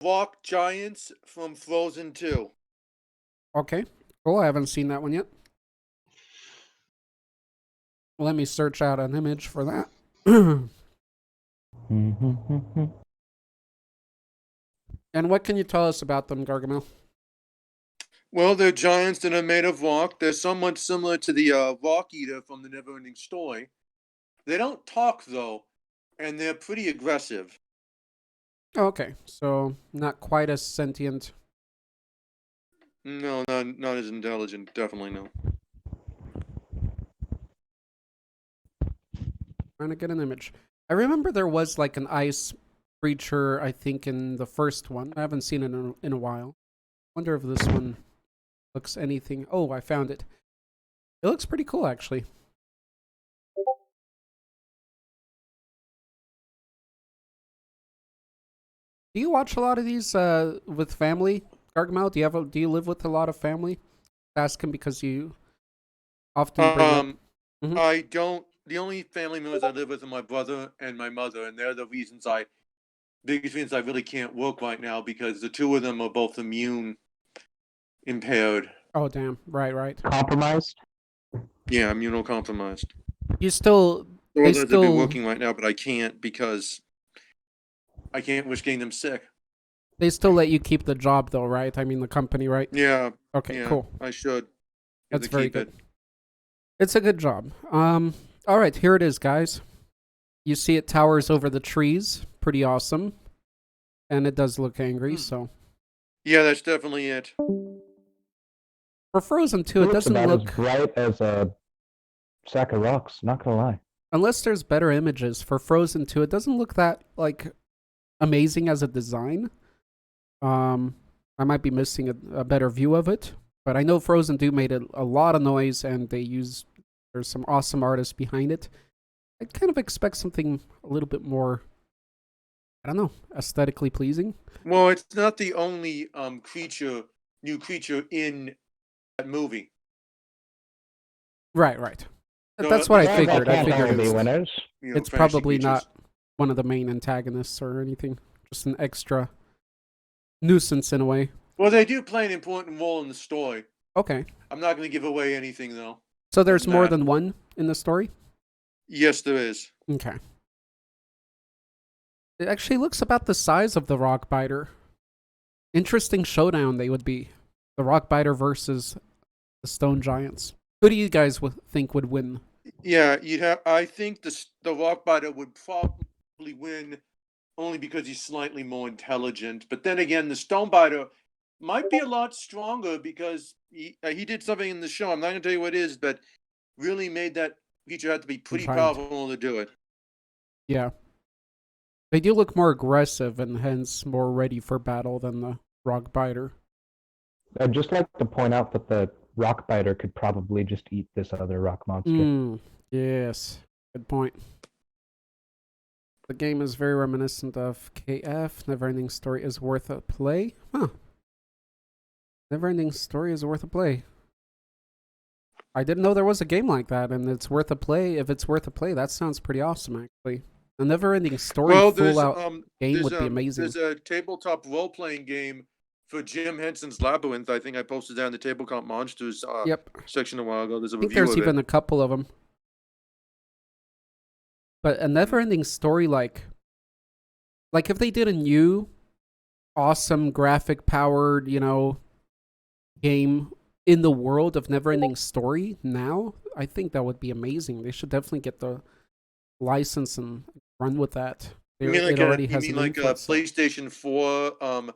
rock giants from Frozen 2. Okay, cool. I haven't seen that one yet. Let me search out an image for that. And what can you tell us about them, Gargamel? Well, they're giants that are made of rock. They're somewhat similar to the Rock Eater from the Neverending Story. They don't talk, though, and they're pretty aggressive. Okay, so not quite as sentient. No, not as intelligent. Definitely no. Trying to get an image. I remember there was like an ice creature, I think, in the first one. I haven't seen it in a while. Wonder if this one looks anything. Oh, I found it. It looks pretty cool, actually. Do you watch a lot of these with family, Gargamel? Do you live with a lot of family? Asking because you often bring up. Mhm. I don't. The only family members I live with are my brother and my mother, and they're the biggest reasons I really can't work right now because the two of them are both immune impaired. Oh damn! Right. Compromised? Yeah, immunocompromised. You still So they otherwise I'd be still working right now, but I can't because I can't risk getting them sick. they still let you keep the job though, right? I mean the company, right? Yeah. Okay, Yeah, cool. I should. That's To very keep good. it. It's a good job. All right, here it is, guys. You see it towers over the trees. Pretty awesome. And it does look angry, so. Yeah, that's definitely it. For Frozen 2, it looks doesn't about look... as bright as a sack of rocks, not gonna lie. Unless there's better images, for Frozen 2, it doesn't look that, like, amazing as a design. I might be missing a better view of it. But I know Frozen 2 made a lot of noise, and there's some awesome artists behind it. I kind of expect something a little bit more, I don't know, aesthetically pleasing. Well, it's not the only new creature in that movie. Right. So That's what I that figured. I can't figured all be it's, winners. it's fantasy probably creatures. not one of the main antagonists or anything. Just an extra nuisance in a way. Well, they do play an important role in the story. Okay. I'm not going to give away anything though. So there's more Nah. than one in the story? Yes, there is. Okay. It actually looks about the size of the Rockbiter. Interesting showdown they would be. The Rockbiter versus the Stone Giants. Who do you guys think would win? Yeah, I think the Rockbiter would probably win only because he's slightly more intelligent. But then again, the Stonebiter might be a lot stronger because he did something in the show. I'm not going to tell you what it is, but really made that creature have to be pretty Confined. powerful to do it. Yeah. They do look more aggressive and hence more ready for battle than the Rockbiter. I'd just like to point out that the Rockbiter could probably just eat this other rock monster. Yes. Good point. The game is very reminiscent of KF. Neverending Story is worth a play. Huh. Neverending Story is worth a play. I didn't know there was a game like that, and it's worth a play. If it's worth a play, that sounds pretty awesome, actually. A Neverending Story full-out game would be amazing. There's a tabletop role-playing game for Jim Henson's Labyrinth. I think I posted that in the Tabletop Monsters section a while ago. There's a I think review there's of even it. a couple of them. But a Neverending Story, like if they did a new, awesome graphic-powered, game in the world of Neverending Story now, I think that would be amazing. They should definitely get the license and run with that. You mean like already a has an input, so- PlayStation 4,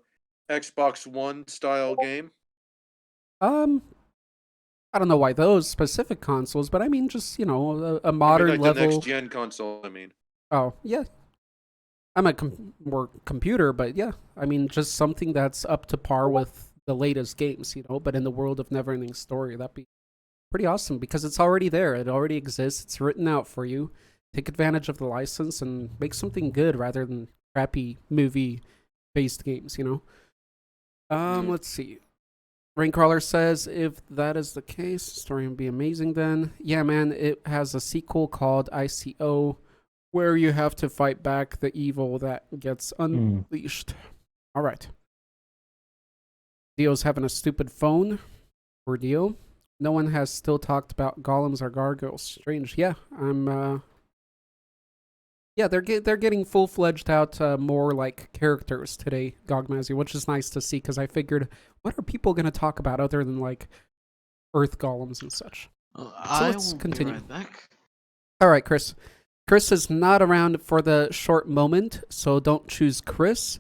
Xbox One style game? I don't know why those specific consoles, but I mean just, a I modern mean, like level. the next gen console, I mean. Oh, yeah. I'm a more computer, but yeah. I mean, just something that's up to par with the latest games, but in the world of Neverending Story, that'd be pretty awesome because it's already there. It already exists. It's written out for you. Take advantage of the license and make something good rather than crappy movie-based games, Let's see. Raincrawler says, if that is the case, the story would be amazing then. Yeah, man, it has a sequel called ICO where you have to fight back the evil that gets unleashed. All right. Dio's having a stupid phone. Poor Dio. No one has still talked about golems or gargoyles. Strange. Yeah, yeah, they're getting full-fledged out more like characters today, Gogmazi, which is nice to see because I figured, what are people going to talk about other than like earth golems and such? Let's continue. Be right back. All right, Chris. Chris is not around for the short moment, so don't choose Chris.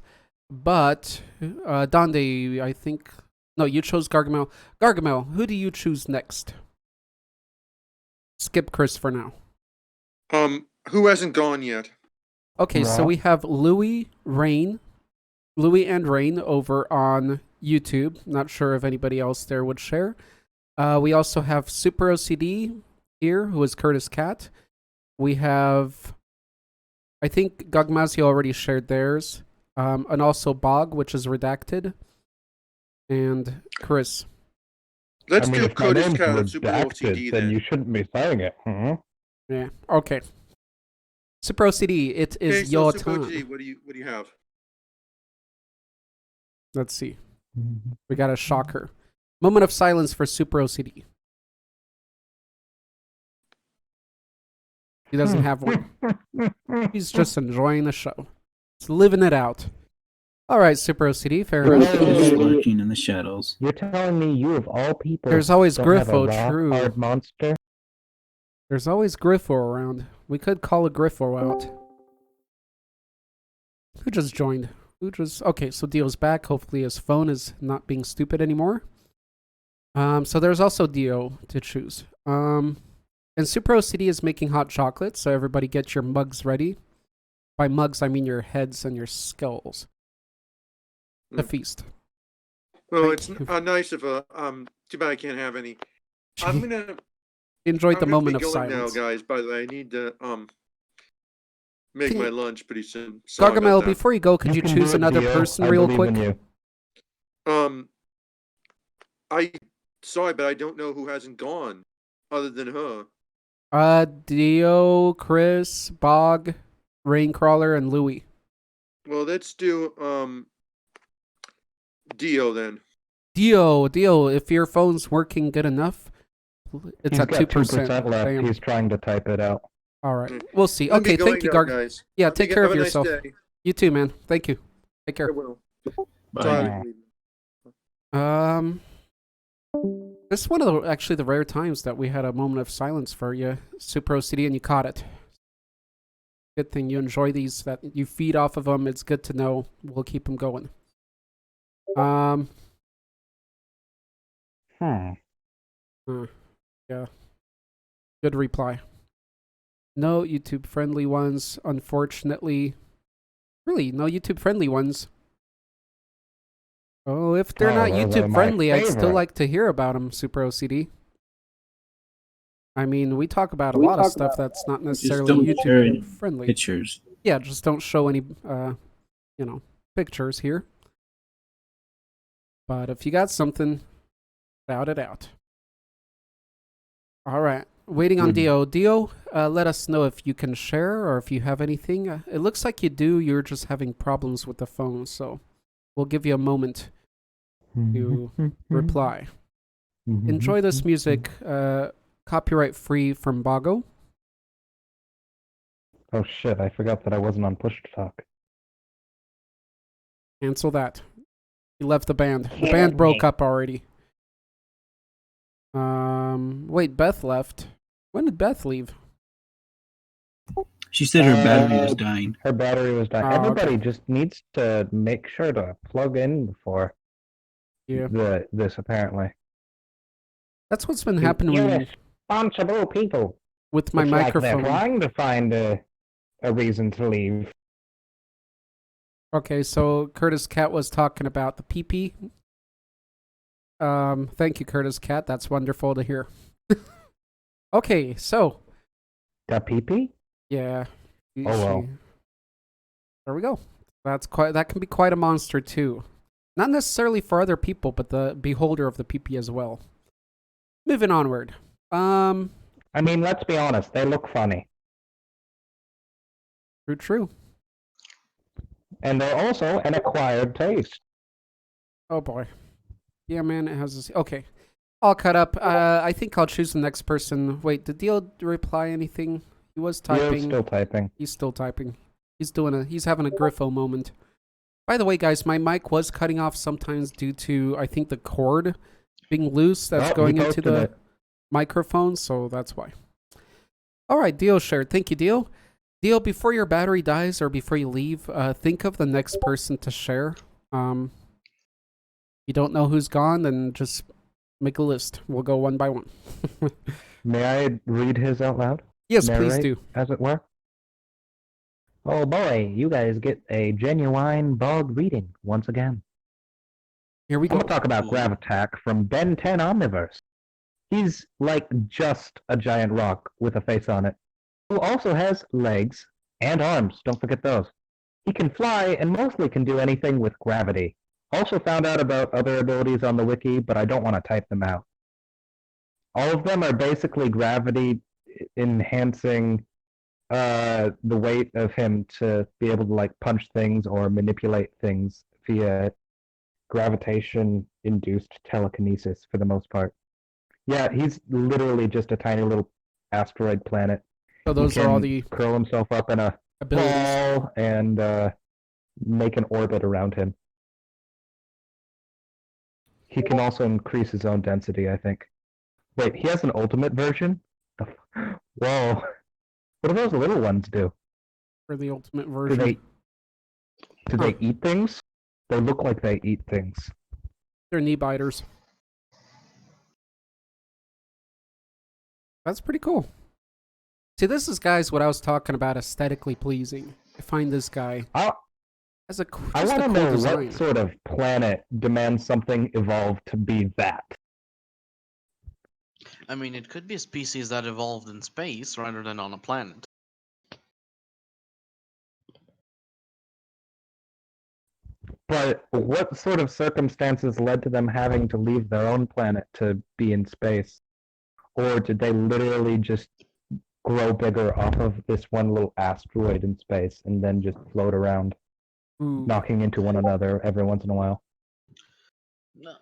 But Donde, I think. No, you chose Gargamel. Gargamel, who do you choose next? Skip Chris for now. Who hasn't gone yet? Okay, so we have Louis and Rain over on YouTube. Not sure if anybody else there would share. We also have Super OCD here, who is Curtis Cat. We have, I think Gogmazio already shared theirs. And also Bog, which is redacted, and Chris. Let's I mean, do if my Curtis name's Cat Super Bowl redacted, CD then then. you shouldn't be saying it. Yeah. Okay. Super OCD, it is Okay, so your Super turn. OCD, what do you have? Let's see. We got a shocker. Moment of silence for Super OCD. He doesn't have one. He's just enjoying the show. He's living it out. All right, Super OCD, fair enough. Just lurking in the shadows. You're telling me you, of all people, There's always don't have a Griffo, rock true. hard monster? There's always Griffo around. We could call a Griffo out. Who just joined? Okay, so Dio's back. Hopefully his phone is not being stupid anymore. So there's also Dio to choose. And Super OCD is making hot chocolate, so everybody get your mugs ready. By mugs, I mean your heads and your skulls. The feast. Well, Thank it's you. nice of too bad I can't have any. I'm gonna Enjoy the I'm gonna moment be of going silence. now, guys. By the way, I need to make my lunch pretty soon. Sorry about Gargamel, that. before you go, could you can choose do it, another Dio. person I real believe in quick? you. I sorry, but I don't know who hasn't gone other than her. Dio, Chris, Bog, Raincrawler, and Louie. Well, let's do Dio then. Dio, if your phone's working good enough, it's He's at got 2%. 2% left. Damn. He's trying to type it out. All right, we'll see. I'm gonna Okay, be thank going you, now, Garg. guys. Yeah, take care Have of a yourself. Nice day. You too, man. Thank you. Take care. I will. Bye. Sorry. This is one of the rare times that we had a moment of silence for you, Super OCD, and you caught it. Good thing you enjoy these, that you feed off of them. It's good to know. We'll keep them going. Yeah. Good reply. No YouTube friendly ones, unfortunately. Really, no YouTube friendly ones. Oh, if they're not those are YouTube my friendly, I'd still favorite. like to hear about them, Super OCD. I mean, we talk about a lot of stuff that's not Just necessarily don't share YouTube any friendly. pictures. Yeah, just don't show any, pictures here. But if you got something, shout it out. All right, waiting on Dio. Dio, let us know if you can share or if you have anything. It looks like you do. You're just having problems with the phone, so we'll give you a moment to reply. Enjoy this music, copyright free from Bago. Oh shit, I forgot that I wasn't on push to talk. Cancel that. He left the band. The band broke up already. Wait, Beth left. When did Beth leave? She said her battery was dying. Her battery was dying. Oh, Everybody okay. just needs to make sure to plug in before Yeah. this, apparently. That's what's been happening Responsible people. with my Looks like microphone. they're trying to find a reason to leave. Okay, so Curtis Cat was talking about the PP. Thank you, Curtis Cat. That's wonderful to hear. Okay, so The pee-pee? yeah. Oh, well. There we go. That can be quite a monster too. Not necessarily for other people, but the beholder of the PP as well. Moving onward. I mean, let's be honest. They look funny. True. And they're also an acquired taste. Oh boy. Yeah, man, it has this. Okay. All cut up. I think I'll choose the next person. Wait, did Dio reply anything? He was typing. You're still typing. He's still typing. He's having a Griffo moment. By the way, guys, my mic was cutting off sometimes due to, I think, the cord being loose that's Oh, he going into posted the it. microphone, so that's why. All right, Dio shared. Thank you, Dio. Dio, before your battery dies or before you leave, think of the next person to share. You don't know who's gone, then just make a list. We'll go one by one. May I read his out loud? Yes, please Narrate, do. as it were? Oh boy, you guys get a genuine bog reading once again. Here we I'm go. gonna talk about Gravitack from Ben 10 Omniverse. He's like just a giant rock with a face on it, who also has legs and arms. Don't forget those. He can fly and mostly can do anything with gravity. Also found out about other abilities on the wiki, but I don't want to type them out. All of them are basically gravity enhancing the weight of him to be able to like punch things or manipulate things via gravitation induced telekinesis for the most part. Yeah, he's literally just a tiny little asteroid planet. So He those are all can the curl himself up in a abilities. ball and make an orbit around him. He can also increase his own density, I think. Wait, he has an ultimate version? Whoa. What do those little ones do? For the ultimate Do version. they Huh. they eat things? They look like they eat things. They're knee biters. That's pretty cool. See, this is, guys, what I was talking about aesthetically pleasing. I find this guy I as a I just want a to cool know design. what sort of planet demands something evolved to be that. I mean, it could be a species that evolved in space rather than on a planet. But what sort of circumstances led to them having to leave their own planet to be in space? Or did they literally just grow bigger off of this one little asteroid in space and then just float around, Ooh. knocking into one another every once in a while?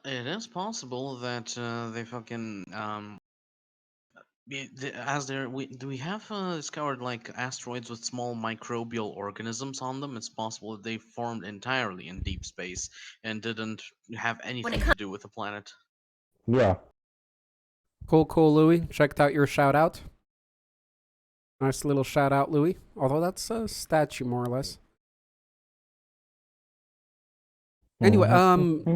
It is possible that they fucking as there we have discovered like asteroids with small microbial organisms on them. It's possible that they formed entirely in deep space and didn't have anything to do with the planet. Yeah. Cool, Louis. Checked out your shout out. Nice little shout out, Louis. Although that's a statue, more or less. Anyway,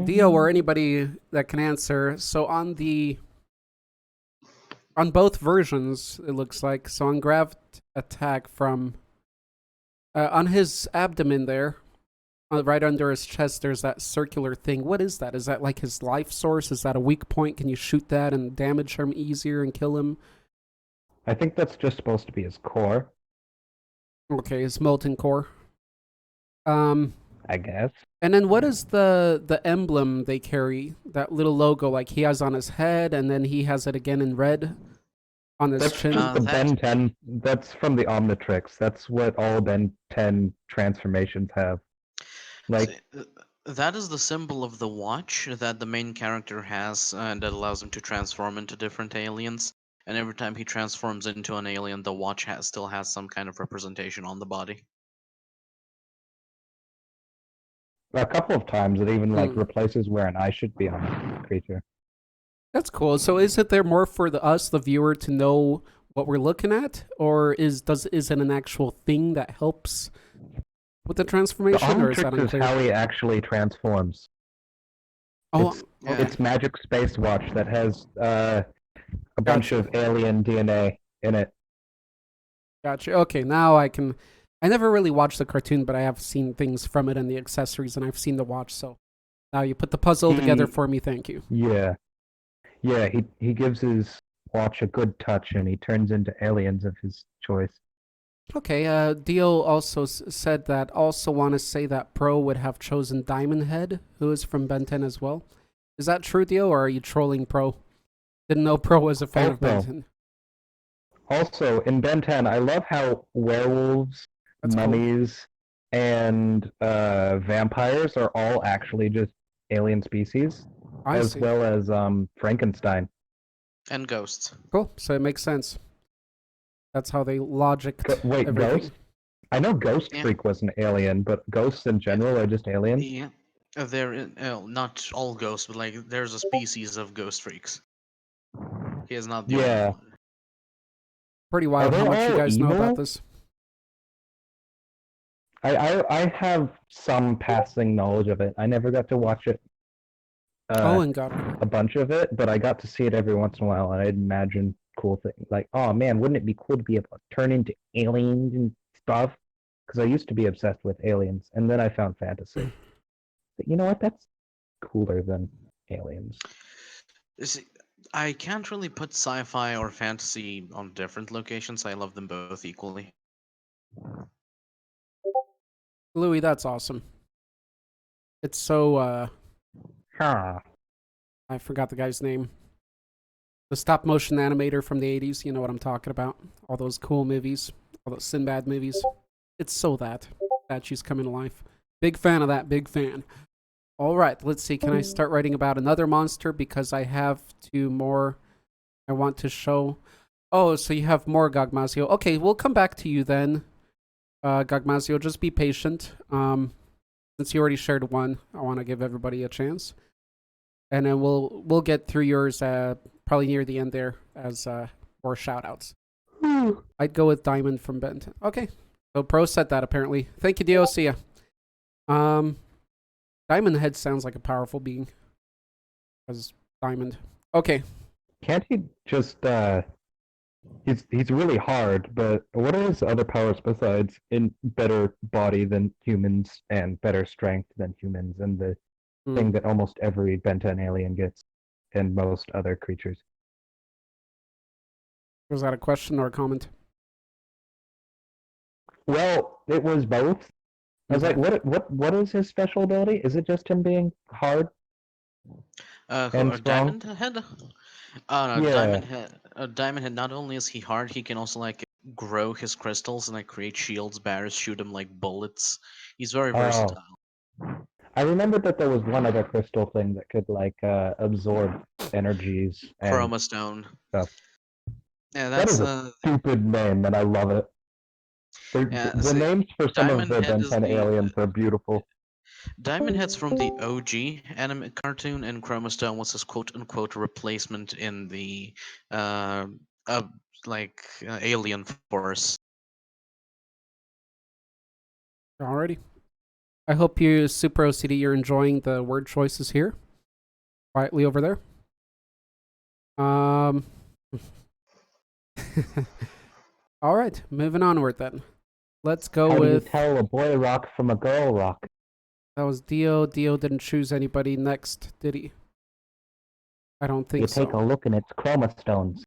Dio or anybody that can answer. So on both versions, it looks like. So on Grav Attack from on his abdomen there, right under his chest, there's that circular thing. What is that? Is that like his life source? Is that a weak point? Can you shoot that and damage him easier and kill him? I think that's just supposed to be his core, Okay, his molten core. I guess. And then what is the emblem they carry? That little logo, like he has on his head, and then he has it again in red on his That's chin. just the that- Ben 10. That's from the Omnitrix. That's what all Ben 10 transformations have. Like, That is the symbol of the watch that the main character has, and that allows him to transform into different aliens. And every time he transforms into an alien, the watch still has some kind of representation on the body. a couple of times it even like Hmm. replaces where an eye should be on a creature. That's cool. So is it there more for us, the viewer, to know what we're looking at, or is it an actual thing that helps with the The transformation, or is that Omnitrix is unclear? how he actually transforms. Oh, It's okay. it's magic space watch that has a bunch Gotcha. of alien DNA in it. Gotcha. Okay, now I can. I never really watched the cartoon, but I have seen things from it and the accessories, and I've seen the watch. So now you put the puzzle together He- for me. Thank you. Yeah. Yeah, he gives his watch a good touch and he turns into aliens of his choice. Okay. Dio also said that. Also, want to say that Pro would have chosen Diamond Head, who is from Ben 10 as well. Is that true, Dio, or are you trolling Pro? Didn't know Pro was a fan of Ben Also- 10. Also, in Ben 10, I love how werewolves, That's cool. mummies, and vampires are all actually just alien species, I as see. well as Frankenstein. And ghosts. Cool. So it makes sense. That's how they logicked Wait, everything. Ghost? I know Ghost Yeah. Freak was an alien, but ghosts in general are just aliens. Yeah. Not all ghosts, but like there's a species of ghost freaks. He is not the Yeah. only one. Pretty wild they how much you all guys know about evil? this. I have some passing knowledge of it. I never got to watch it Oh, and God. a bunch of it, but I got to see it every once in a while, and I'd imagine cool things like, oh man, wouldn't it be cool to be able to turn into aliens and stuff? Because I used to be obsessed with aliens, and then I found fantasy. But you know what? That's cooler than aliens. See, I can't really put sci-fi or fantasy on different locations. I love them both equally. Louis, that's awesome. It's so Huh. I forgot the guy's name. The stop motion animator from the 80s, you know what I'm talking about. All those cool movies, all those Sinbad movies. It's so that statues coming to life. Big fan of that, big fan. All right, let's see. Can I start writing about another monster because I have two more I want to show. Oh, so you have more Gogmazio. Okay, we'll come back to you then. Gogmazio, just be patient. Since you already shared one, I want to give everybody a chance. And then we'll get through yours probably near the end there as more shout outs. I'd go with Diamond from Benton. Okay. So Pro said that apparently. Thank you, Dio. See ya. Diamond Head sounds like a powerful being. As Diamond. Okay. Can't he just he's really hard, but what are his other powers besides in better body than humans and better strength than humans and the thing that almost every Benton alien gets and most other creatures? Was that a question or a comment? Well, it was both. I was like, what is his special ability? Is it just him being hard and strong? Diamond Head? Oh no, Yeah. Diamond Head. Not only is he hard, he can also like grow his crystals and like create shields, barriers, shoot him like bullets. He's very Oh, versatile. I remembered that there was one other crystal thing that could like absorb energies and Chroma Stone. stuff. Yeah, That that's is a stupid name, and I love it. yeah. The See, names for some of Diamond the Head is Benton the aliens are beautiful. Diamond Head's from the OG anime cartoon, and Chroma Stone was his quote unquote replacement in the uh, uh alien force. Alrighty. I hope you, Super OCD, you're enjoying the word choices here. Quietly over there. All right, moving onward then. Let's go How do you with. tell a boy rock from a girl rock? That was Dio. Dio didn't choose anybody next, did he? I don't think You so. take a look and it's chromostones.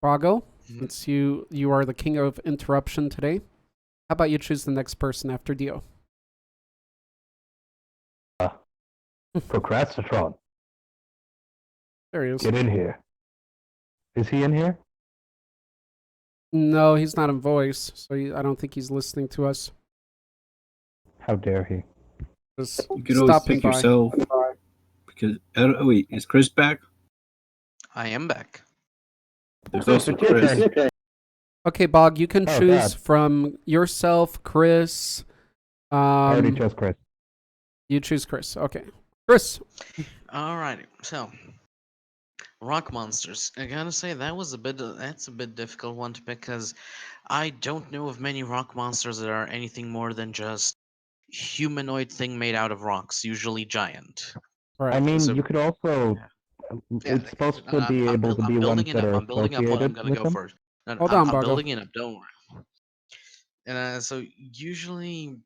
Brago, since you are the king of interruption today, how about you choose the next person after Dio? Procrastitron, There he is. get in here. Is he in here? No, he's not in voice, so I don't think he's listening to us. How dare he? Just You could always stopping pick by. yourself because wait, is Chris back? I am back. There's Chris, also it's your Chris. turn. Okay, Bog, you can Oh, choose God. from yourself, Chris. I already chose Chris. You choose Chris. Okay, Chris. Alrighty, so rock monsters. I gotta say that's a bit difficult one to pick because I don't know of many rock monsters that are anything more than just humanoid thing made out of rocks, usually giant. Right. I mean, So you could also. yeah, It's supposed to be able to I'm be ones building it that up. are I'm building up what I'm associated gonna with go them. for. No, Hold on, I'm Bago. building it up. Don't worry. And so usually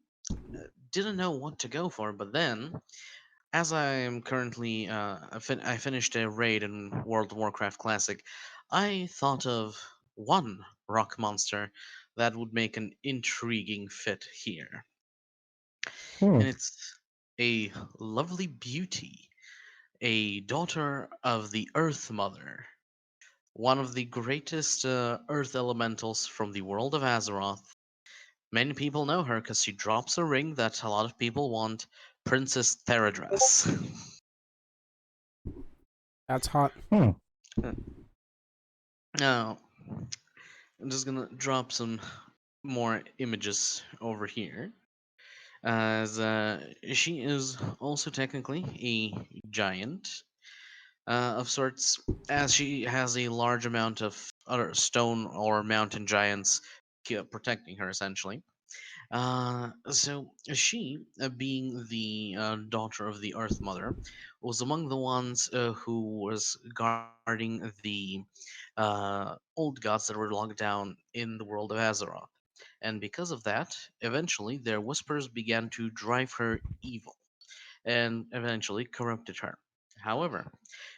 didn't know what to go for, but then as I am currently I finished a raid in World of Warcraft Classic, I thought of one rock monster that would make an intriguing fit here, Hmm. and it's a lovely beauty, a daughter of the Earth Mother, one of the greatest Earth elementals from the world of Azeroth. Many people know her because she drops a ring that a lot of people want, Princess Theradress. That's hot. Hmm. Now, I'm just gonna drop some more images over here, as she is also technically a giant of sorts, as she has a large amount of other stone or mountain giants protecting her essentially. So she, being the daughter of the Earth Mother, was among the ones who was guarding the old gods that were locked down in the world of Azeroth. And because of that, eventually their whispers began to drive her evil and eventually corrupted her. However,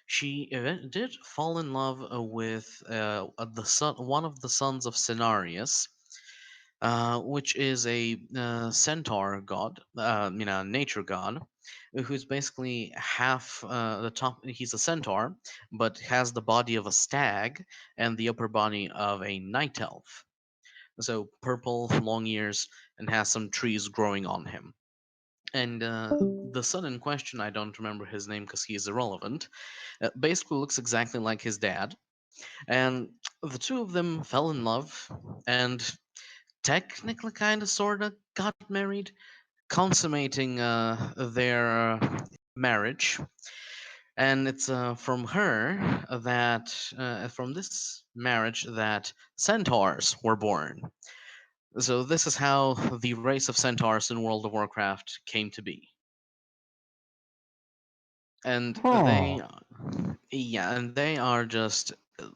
she did fall in love with the son, one of the sons of Cenarius, which is a centaur god, nature god, who's basically half the top. He's a centaur, but has the body of a stag and the upper body of a night elf. So purple, long ears, and has some trees growing on him. And the son in question, I don't remember his name because he is irrelevant, basically looks exactly like his dad. And the two of them fell in love and technically, kind of, sort of got married, consummating their marriage. And it's from this marriage that centaurs were born. So this is how the race of centaurs in World of Warcraft came to be. And Huh. they are just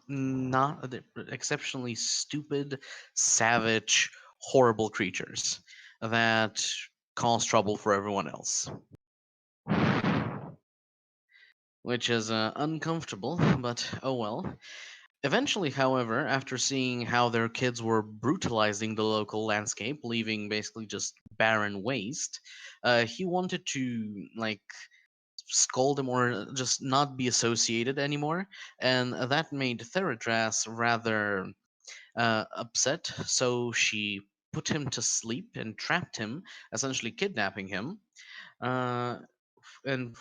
they're exceptionally stupid, savage, horrible creatures that cause trouble for everyone else. Which is uncomfortable, but oh well. Eventually, however, after seeing how their kids were brutalizing the local landscape, leaving basically just barren waste, he wanted to scold him or just not be associated anymore, and that made Theradras rather upset. So she put him to sleep and trapped him, essentially kidnapping him. Uh, and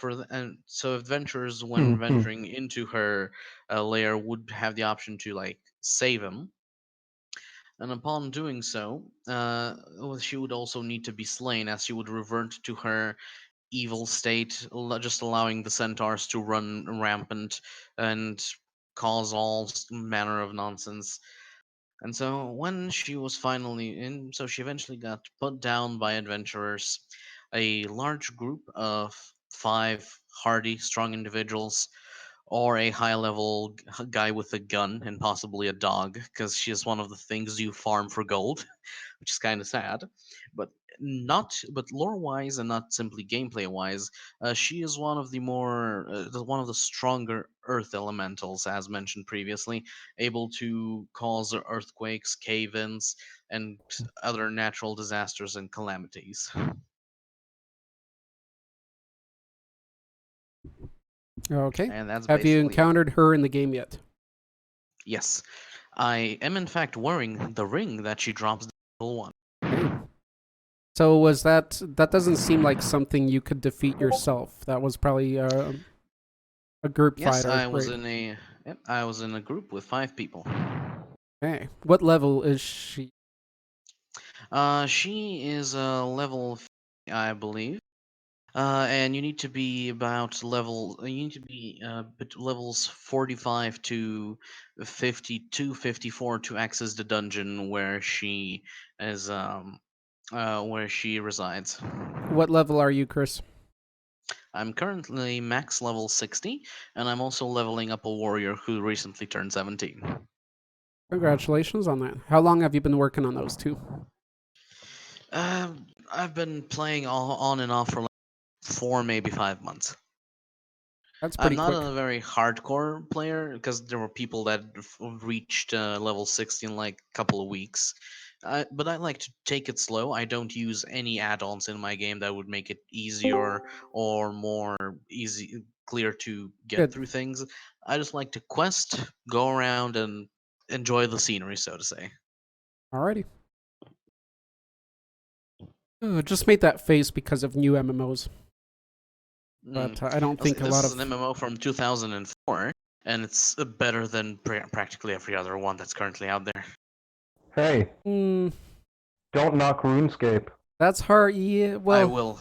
so adventurers, when Hmm. venturing into her lair, would have the option to save him. And upon doing so, she would also need to be slain, as she would revert to her evil state, just allowing the centaurs to run rampant and cause all manner of nonsense. And so when she was finally in, so she eventually got put down by adventurers, a large group of 5 hardy, strong individuals, or a high level guy with a gun and possibly a dog, because she is one of the things you farm for gold, which is kind of sad. But lore wise and not simply gameplay wise, she is one of the stronger earth elementals, as mentioned previously, able to cause earthquakes, cave-ins, and other natural disasters and calamities. Okay. And that's Have you basically it. encountered her in the game yet? Yes, I am in fact wearing the ring that she drops level 1. Okay. So was that doesn't seem like something you could defeat yourself. That was probably a group Yes, fighter, right? I was in a group with 5 people. Okay. What level is she? She is level 50, I believe. And you need to be levels 45 to 52, 54 to access the dungeon is where she resides. What level are you, Chris? I'm currently max level 60, and I'm also leveling up a warrior who recently turned 17. Congratulations on that. How long have you been working on those two? I've been playing on and off for 4, maybe 5 months. That's I'm pretty not quick. a very hardcore player because there were people that reached level 60 in a couple of weeks. But I like to take it slow. I don't use any add-ons in my game that would make it easier or more clear to get Good. through things. I just like to quest, go around, and enjoy the scenery, so to say. Alrighty. Just made that face because of new MMOs. But I don't think a This lot is an of. MMO from 2004, and it's better than practically every other one that's currently out there. Hey, Mm, don't knock RuneScape. that's hard. Yeah. I Well, will.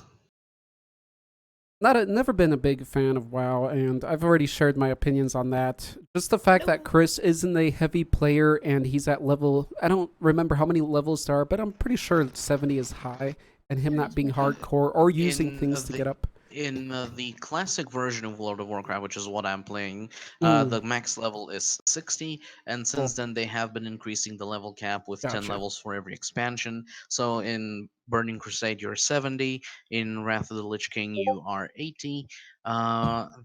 never been a big fan of WoW, and I've already shared my opinions on that. Just the fact that Chris isn't a heavy player and he's at level. I don't remember how many levels there are, but I'm pretty sure 70 is high, and him not being hardcore or using things to get up. In the classic version of World of Warcraft, which is what I'm playing, Mm, the max level is 60, and since cool. then they have been increasing the level cap with 10 Gotcha. levels for every expansion. So in Burning Crusade you're 70, in Wrath of the Lich King you are 80,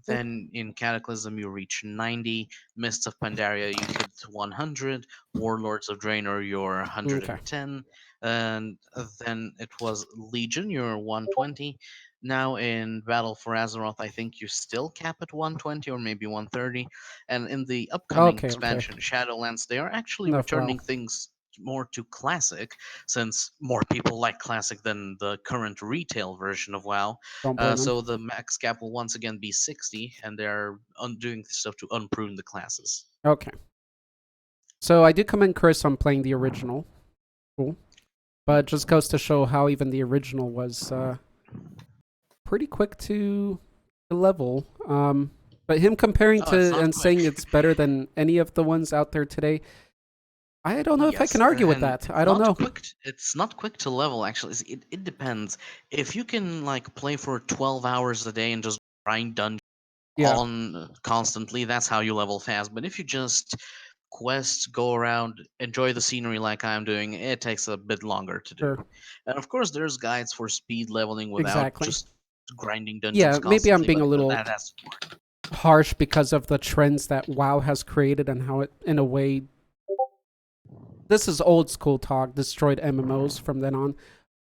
Then in Cataclysm you reach 90, Mists of Pandaria you hit 100, Warlords of Draenor you're 110, and then it was Legion you're 120. Now in Battle for Azeroth I think you still cap at 120 or maybe 130, and in the upcoming Okay, okay. expansion Shadowlands they are actually Enough, wow. returning things more to classic, since more people like classic than the current retail version of WoW. Don't blame him. So the max cap will once again be 60, and they're doing stuff to unprune the classes. Okay. So I do commend Chris on playing the original. Cool. But it just goes to show how even the original was pretty quick to level. But him comparing Oh, it's to not and saying quick. it's better than any of the ones out there today, I don't know if I Yes, can argue with and that. it's I don't not know. It's not quick to level, actually. It depends. If you can like play for 12 hours a day and just grind dungeons Yeah, on constantly, that's how you level fast. But if you just quest, go around, enjoy the scenery like I'm doing, it takes a bit longer to do. sure. And of course, there's guides for speed leveling without Exactly. just grinding dungeons Yeah, maybe I'm constantly. being a but little that has to work. harsh because of the trends that WoW has created and how it, in a way, this is old school talk, destroyed MMOs from then on.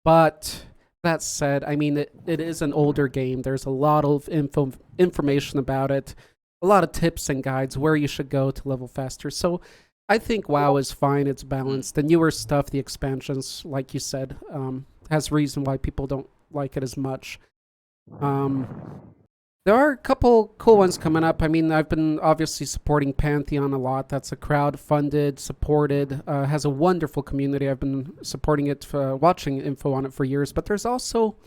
But that said, I mean, it is an older game. There's a lot of information about it, a lot of tips and guides where you should go to level faster. So I think WoW is fine. It's balanced. The newer stuff, the expansions, like you said, has reason why people don't like it as much. There are a couple cool ones coming up. I mean, I've been obviously supporting Pantheon a lot. That's a crowd-funded, supported, has a wonderful community. I've been supporting it, watching info on it for years. But there's also,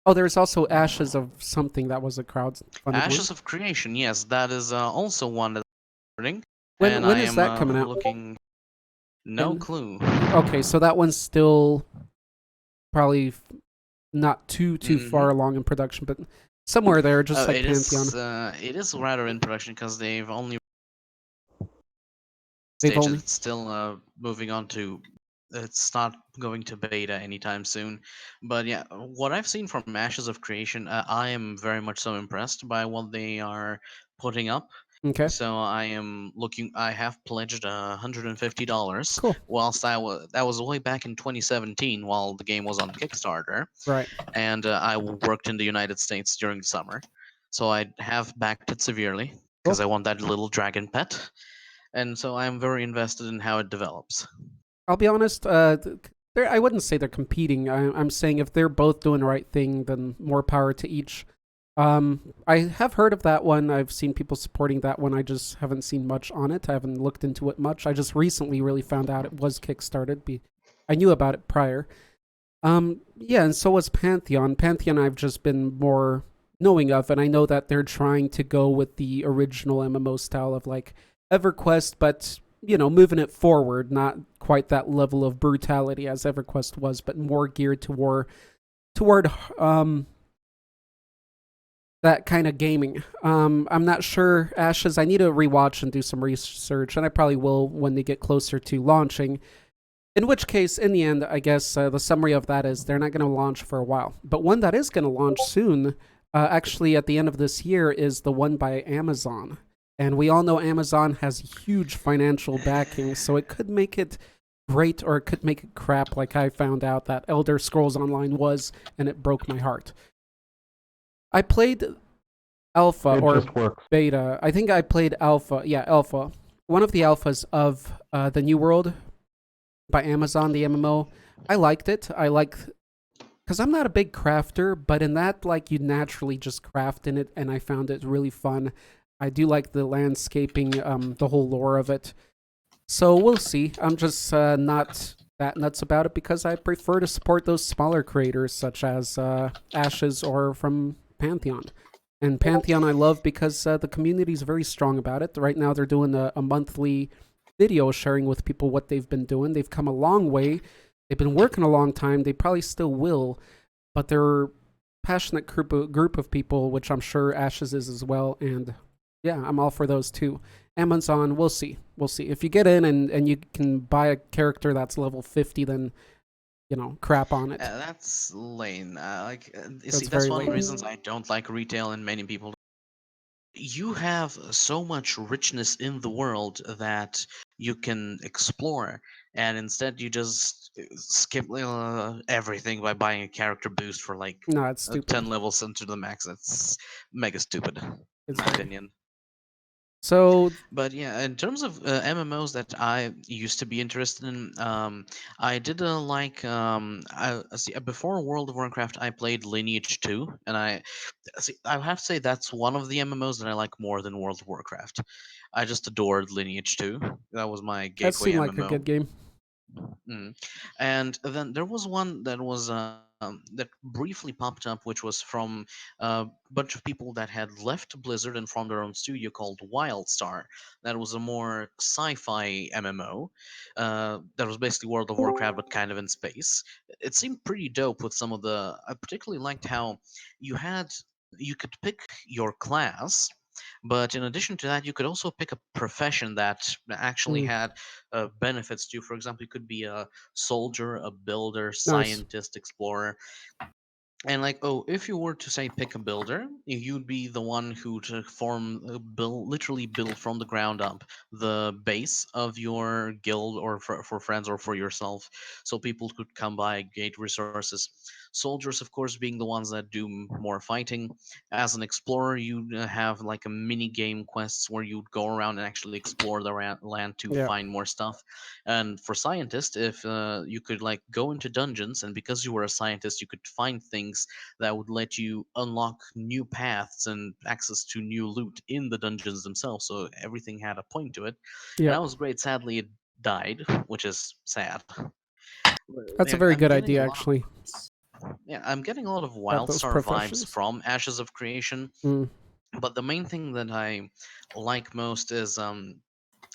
there's also Ashes of something that was a crowd-funded Ashes one. of Creation, yes, that is also one that's starting. When And when I is am that coming out? looking. No And- clue. Okay, so that one's still probably not too far along in production, but somewhere there, just like Pantheon. It is rather in production because they've only They've stage. only- It's still moving on to. It's not going to beta anytime soon, but yeah, what I've seen from Ashes of Creation, I am very much so impressed by what they are putting up. Okay, So I am looking. I have pledged $150. cool. Whilst that was way back in 2017, while the game was on Kickstarter, Right. and I worked in the United States during the summer, so I have backed it severely because Cool. I want that little dragon pet, and so I'm very invested in how it develops. I'll be honest. I wouldn't say they're competing. I'm saying if they're both doing the right thing, then more power to each. I have heard of that one. I've seen people supporting that one. I just haven't seen much on it. I haven't looked into it much. I just recently really found out it was kickstarted. I knew about it prior. Yeah, and so was Pantheon. Pantheon I've just been more knowing of, and I know that they're trying to go with the original MMO style of like EverQuest, but moving it forward, not quite that level of brutality as EverQuest was, but more geared toward that kind of gaming. I'm not sure, Ashes. I need to rewatch and do some research, and I probably will when they get closer to launching. In which case, in the end, I guess the summary of that is they're not going to launch for a while. But one that is going to launch soon, actually at the end of this year, is the one by Amazon. And we all know Amazon has huge financial backing, so it could make it great or it could make it crap, like I found out that Elder Scrolls Online was, and it broke my heart. I played alpha It or just works. beta. I think I played alpha. Yeah, alpha. One of the alphas of the New World by Amazon, the MMO. I liked it. Because I'm not a big crafter, but in that, like, you naturally just craft in it, and I found it really fun. I do like the landscaping, the whole lore of it. So we'll see. I'm just not that nuts about it because I prefer to support those smaller creators such as Ashes or from Pantheon. And Pantheon I love because the community is very strong about it. Right now they're doing a monthly video sharing with people what they've been doing. They've come a long way. They've been working a long time. They probably still will, but they're a passionate group of people, which I'm sure Ashes is as well. And yeah, I'm all for those too. Amazon, we'll see. We'll see. If you get in and you can buy a character that's level 50, then, crap on it. That's lame. You That's see, that's very one of the lame. reasons I don't like retail, and many people you have so much richness in the world that you can explore, and instead you just skip everything by buying a character boost for like No, it's stupid. 10 levels into the max. It's mega stupid, in It's my very. opinion. So But yeah, in terms of MMOs that I used to be interested in, I did before World of Warcraft, I played Lineage 2, and I have to say that's one of the MMOs that I like more than World of Warcraft. I just adored Lineage 2. That was my that gateway seemed like a MMO. good game. Mm. And then there was one that was that briefly popped up, which was from a bunch of people that had left Blizzard and formed their own studio called WildStar. That was a more sci-fi MMO. That was basically World of Warcraft, but kind of in space. It seemed pretty dope with some of the. I particularly liked how you had you could pick your class. But in addition to that, you could also pick a profession that actually Mm, had benefits to you. For example, you could be a soldier, a builder, nice. scientist, explorer. And like, oh, if you were to say pick a builder, you'd be the one who to form, build, literally build from the ground up the base of your guild, or for friends or for yourself, so people could come by, gate resources. Soldiers, of course, being the ones that do more fighting. As an explorer, you have like a mini game quests where you'd go around and actually explore the land to Yeah. find more stuff. And for scientists, if you could like go into dungeons, and because you were a scientist, you could find things that would let you unlock new paths and access to new loot in the dungeons themselves. So everything had a point to it, and Yeah. that was great. Sadly, it died, which is sad. That's a Yeah, very I'm good getting a idea, lot of actually. yeah, I'm getting a lot of About those Wildstar vibes professions. from Ashes of Creation. Mm, But the main thing that I like most is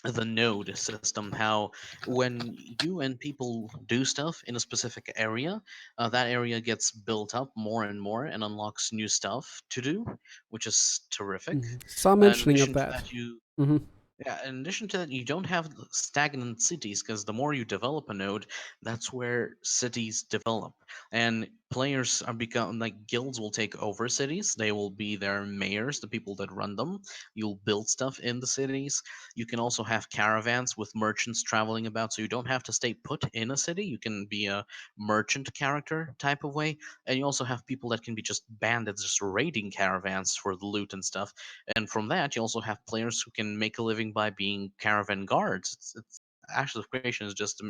the node system. How when you and people do stuff in a specific area, that area gets built up more and more and unlocks new stuff to do, which is terrific. Saw In mentioning of addition to that. that, you Hmm. yeah, in addition to that, you don't have stagnant cities, because the more you develop a node, that's where cities develop. And players are become like guilds will take over cities. They will be their mayors, the people that run them. You'll build stuff in the cities. You can also have caravans with merchants traveling about, so you don't have to stay put in a city. You can be a merchant character type of way. And you also have people that can be just bandits, just raiding caravans for the loot and stuff. And from that, you also have players who can make a living by being caravan guards. It's Ashes of Creation is just.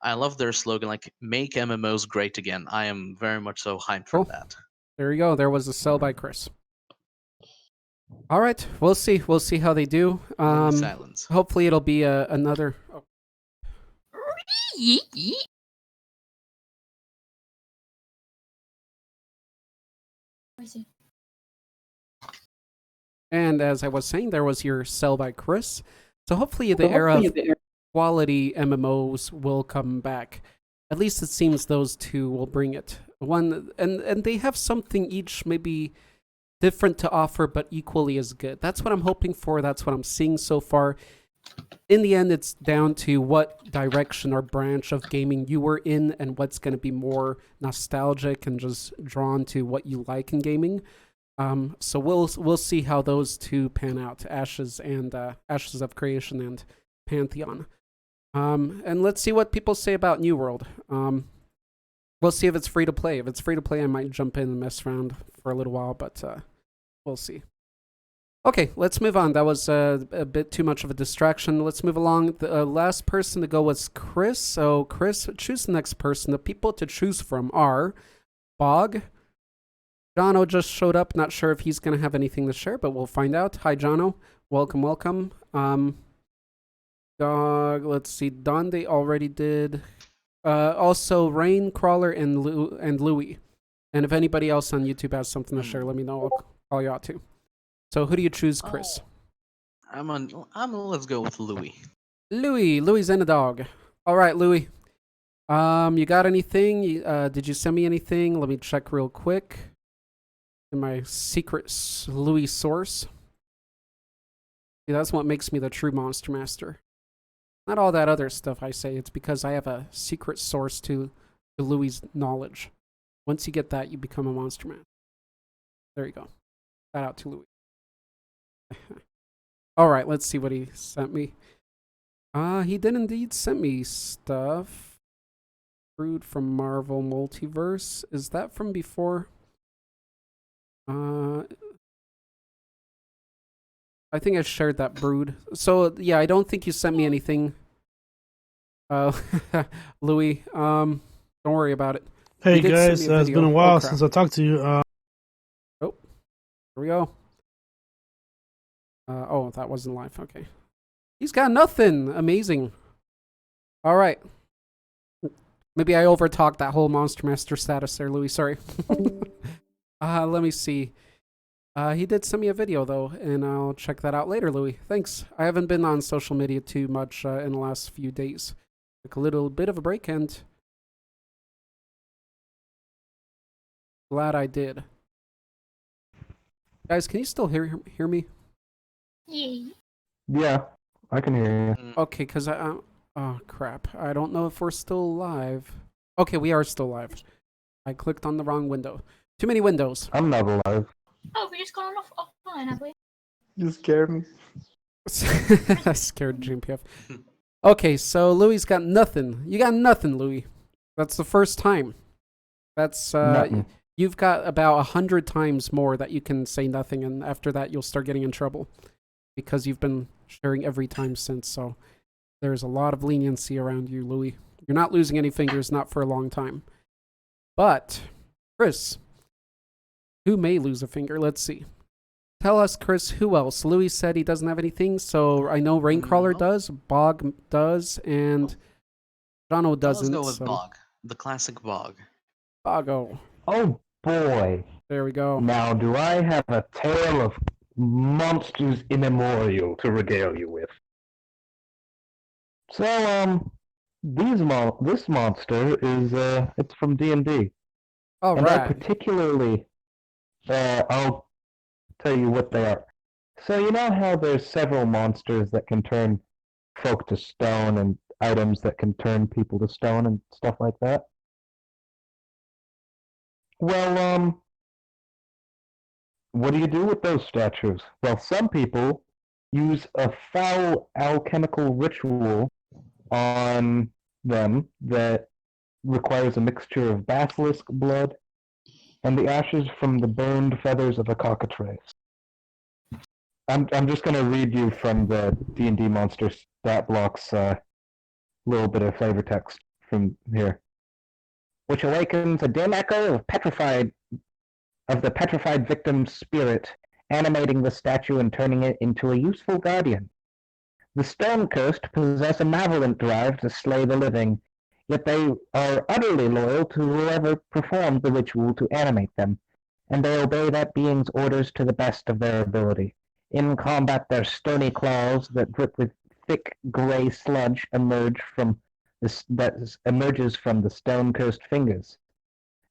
I love their slogan, like "Make MMOs great again." I am very much so hyped for Cool. that. There you go. There was a sell by Chris. All right, we'll see. We'll see how they do. Mini silence. Hopefully it'll be another. Oh. And as I was saying, there was your sell by Chris. So hopefully the era of quality MMOs will come back. At least it seems those two will bring it. One and they have something each maybe different to offer, but equally as good. That's what I'm hoping for. That's what I'm seeing so far. In the end, it's down to what direction or branch of gaming you were in and what's going to be more nostalgic and just drawn to what you like in gaming. So we'll see how those two pan out, Ashes of Creation and Pantheon. And let's see what people say about New World. We'll see if it's free to play. If it's free to play, I might jump in and mess around for a little while, but we'll see. Okay, let's move on. That was a bit too much of a distraction. Let's move along. The last person to go was Chris. So, Chris, choose the next person. The people to choose from are Bog. Jono just showed up. Not sure if he's going to have anything to share, but we'll find out. Hi, Jono. Welcome, welcome. Dog, let's see. Donde already did. Also, Rain, Crawler, and Louie. And if anybody else on YouTube has something to share, let me know. I'll call you out too. So who do you choose, Chris? Let's go with Louis. Louie's in a dog. All right, Louie. You got anything? Did you send me anything? Let me check real quick. In my secret Louis source. See, that's what makes me the true Monster Master. Not all that other stuff I say. It's because I have a secret source to Louis' knowledge. Once you get that, you become a Monster Man. There you go. Shout out to Louis. All right, let's see what he sent me. He did indeed send me stuff. Brood from Marvel Multiverse. Is that from before? I think I shared that Brood. So yeah, I don't think you sent me anything. Louis, don't worry about it. Hey You did send guys, me a it's been video. a while Oh, crap. since I talked to you. Here we go. Oh, that wasn't live. Okay. He's got nothing. Amazing. All right. Maybe I overtalked that whole Monster Master status there, Louis. Sorry. Let me see. He did send me a video, though, and I'll check that out later, Louis. Thanks. I haven't been on social media too much in the last few days. Took a little bit of a break, and glad I did. Guys, can you still hear me? Yeah. Yeah, I can hear you. Okay, because oh, crap. I don't know if we're still live. Okay, we are still live. I clicked on the wrong window. Too many windows. I'm not alive. Oh, we just gone offline, have we? You scared me. I scared GMPF. Okay, so Louis got nothing. You got nothing, Louis. That's the first time. That's Nothing. you've got about 100 times more that you can say nothing, and after that you'll start getting in trouble because you've been sharing every time since. So there's a lot of leniency around you, Louis. You're not losing any fingers, not for a long time. But Chris, who may lose a finger? Let's see. Tell us, Chris, who else? Louis said he doesn't have anything, so I know Raincrawler No. does, Bog does, and Jono doesn't. Let's go with so Bog. The classic Bog. Boggo. Oh boy. There we go. Now, do I have a tale of monsters immemorial to regale you with? So, this monster is, it's from D&D. All And I right. particularly, I'll tell you what they are. So you know how there's several monsters that can turn folk to stone and items that can turn people to stone and stuff like that? Well, what do you do with those statues? Well, some people use a foul alchemical ritual on them that requires a mixture of basilisk blood and the ashes from the burned feathers of a cockatrice. I'm just going to read you from the D&D Monster Stat Block's little bit of flavor text from here. Which awakens a dim echo of the petrified victim's spirit, animating the statue and turning it into a useful guardian. The stone-cursed possess a malevolent drive to slay the living, yet they are utterly loyal to whoever performed the ritual to animate them, and they obey that being's orders to the best of their ability. In combat, their stony claws that drip with thick gray sludge emerges from the stone-cursed fingers.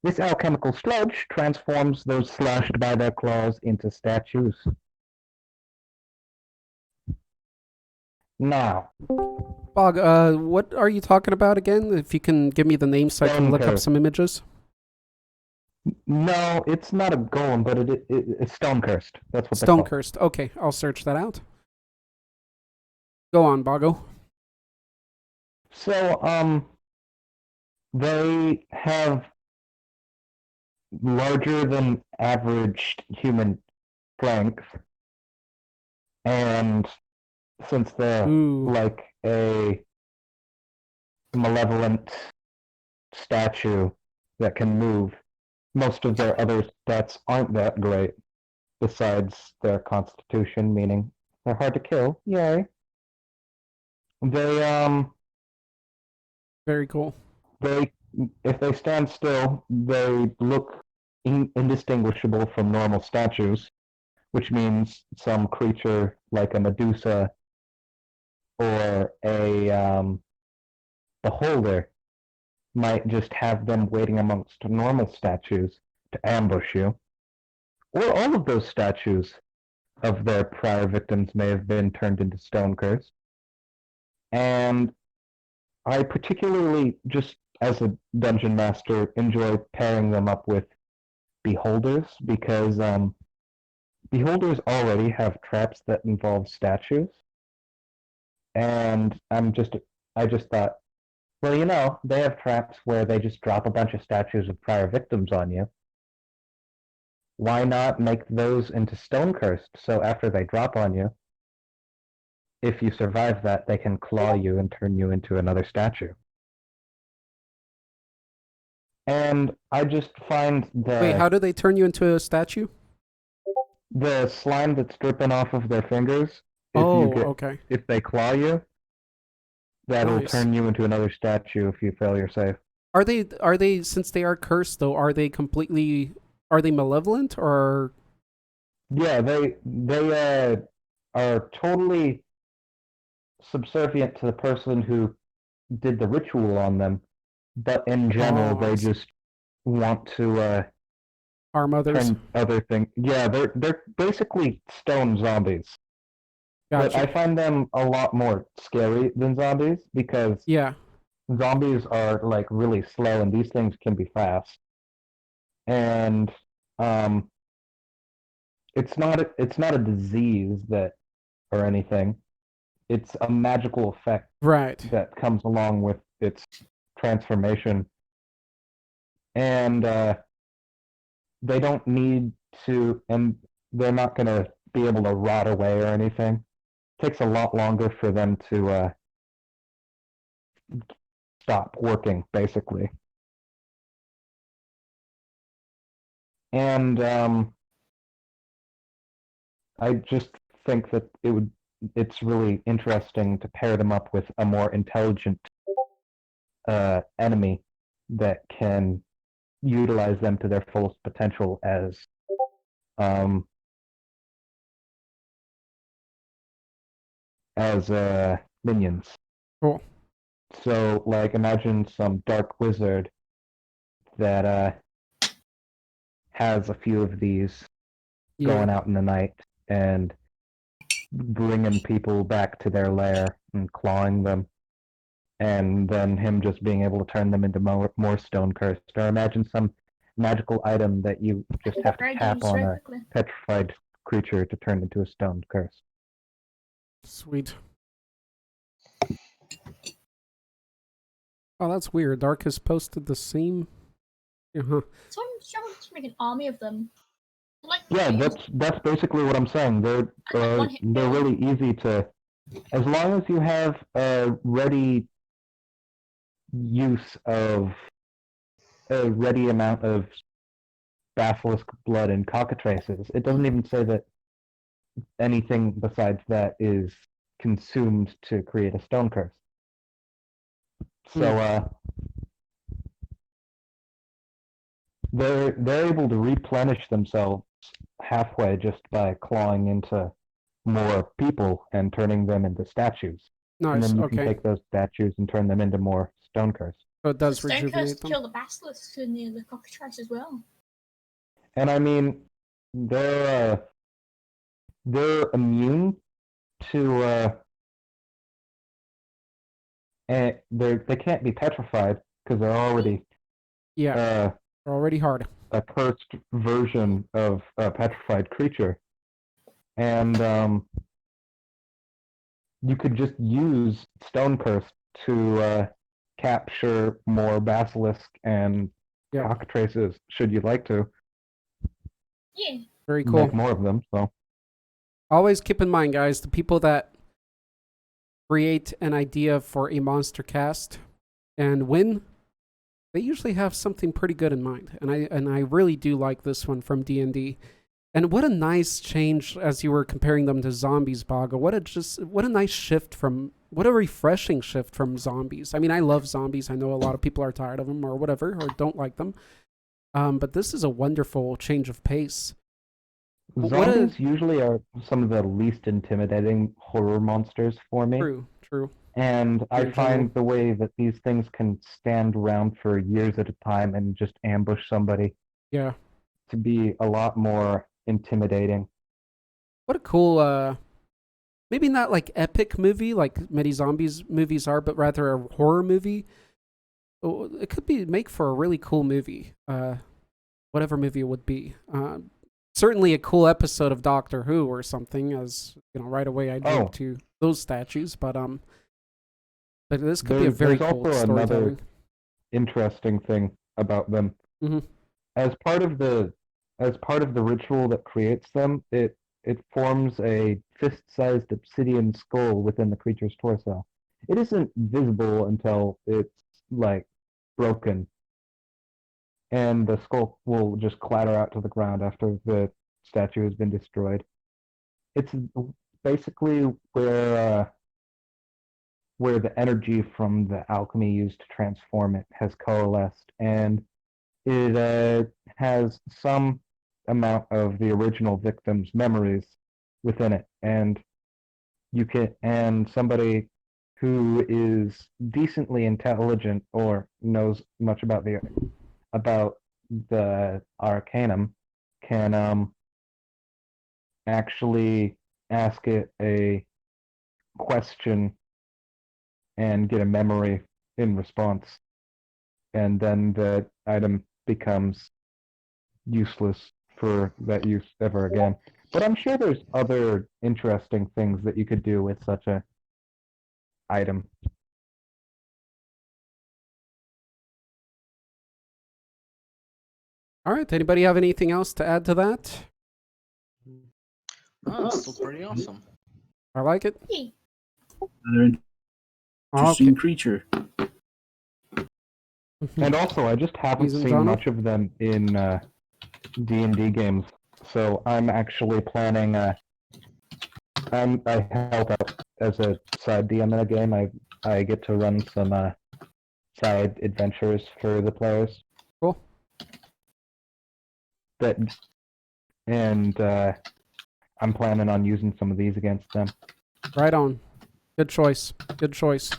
This alchemical sludge transforms those slashed by their claws into statues. Now, Bog, what are you talking about again? If you can give me the name so I can look up Stone-cursed. some images. no, it's not a golem, but it's stone-cursed. That's what Stone they call it. Cursed. Okay, I'll search that out. Go on, Boggo. So, they have larger than average human length, and since they're Ooh. like a malevolent statue that can move, most of their other stats aren't that great, besides their constitution, meaning they're hard to kill. Yay. Very cool. If they stand still, they look indistinguishable from normal statues, which means some creature like a Medusa or a beholder might just have them waiting amongst normal statues to ambush you. Or all of those statues of their prior victims may have been turned into stone curse. And I particularly, just as a dungeon master, enjoy pairing them up with beholders because beholders already have traps that involve statues, and I just thought, well, they have traps where they just drop a bunch of statues of prior victims on you. Why not make those into stone cursed? So after they drop on you, if you survive that, they can claw you and turn you into another statue. And I just find Wait, how do they turn you into a statue? the slime that's dripping off of their fingers, Okay. if they claw you, that'll Nice. turn you into another statue if you fail your save. Are they since they are cursed though, are they malevolent or Yeah, they are totally subservient to the person who did the ritual on them, but in general, I they see. just want to harm others? turn other things. Yeah, they're basically stone zombies, but I Gotcha. find them a lot more scary than zombies because Yeah. zombies are like really slow, and these things can be fast. And um, it's not a disease that or anything. It's a magical effect Right. that comes along with its transformation, and they don't need to, and they're not going to be able to rot away or anything. It takes a lot longer for them to stop working, basically. And I just think that it's really interesting to pair them up with a more intelligent enemy that can utilize them to their fullest potential um, as minions. Cool. So, like, imagine some dark wizard that has a few of these Yeah. going out in the night and bringing people back to their lair and clawing them, and then him just being able to turn them into more stone cursed. Or imagine some magical item that you just have to Greg, tap just on very a quickly. petrified creature to turn into a stone curse. Sweet. Oh, that's weird. Dark has posted the same. Uh-huh. So I'm struggling to make an army of them. Like, Yeah, confused. that's basically what I'm saying. One hit They're kill. really easy to, as long as you have a ready amount of basilisk blood and cockatrices. It doesn't even say that anything besides that is consumed to create a stone curse. So they're able to replenish themselves halfway just by clawing into more people and turning them into statues. And Nice. then you can Okay. take those statues and turn them into more stone curse. So it does Stone curse rejuvenate them. kill the basilisks and the cockatrice as well. And I mean, they're immune to and they can't be petrified because they're already Yeah. uh, They're already hard. a cursed version of a petrified creature, and you could just use stone curse to capture more basilisk and Yeah. cockatrices should you like to Yeah. Very cool. make more of them. So Always keep in mind, guys, the people that create an idea for a monster cast and win, they usually have something pretty good in mind. And I really do like this one from D&D. And what a nice change as you were comparing them to zombies, Baga. What a nice shift what a refreshing shift from zombies. I mean, I love zombies. I know a lot of people are tired of them or whatever, or don't like them. But this is a wonderful change of pace. zombies usually are some of the least intimidating horror monsters for me. True. And I In find general. the way that these things can stand around for years at a time and just ambush somebody Yeah. to be a lot more intimidating. What a cool, maybe not like epic movie like many zombies movies are, but rather a horror movie. It could make for a really cool movie. Whatever movie it would be. certainly a cool episode of Doctor Who or something. As you know, right away I jump Oh. to those statues, but this could be a very There's cool also storytelling. another interesting thing about them. Mhm. As part of the ritual that creates them, it forms a fist-sized obsidian skull within the creature's torso. It isn't visible until it's like broken, and the skull will just clatter out to the ground after the statue has been destroyed. It's basically where the energy from the alchemy used to transform it has coalesced, and it has some amount of the original victim's memories within it, and somebody who is decently intelligent or knows much about the arcanum can actually ask it a question and get a memory in response, and then the item becomes useless for that use ever again. But I'm sure there's other interesting things that you could do with such a item. All right. Anybody have anything else to add to that? Oh, it's still pretty awesome. I like it. Hey, Another interesting creature. And also, I just haven't Ladies and seen gentlemen. much of them in D&D games, so I'm actually planning. I help out as a side DM in a game. I get to run some side adventures for the players. Cool. And I'm planning on using some of these against them. Right on. Good choice. Good choice.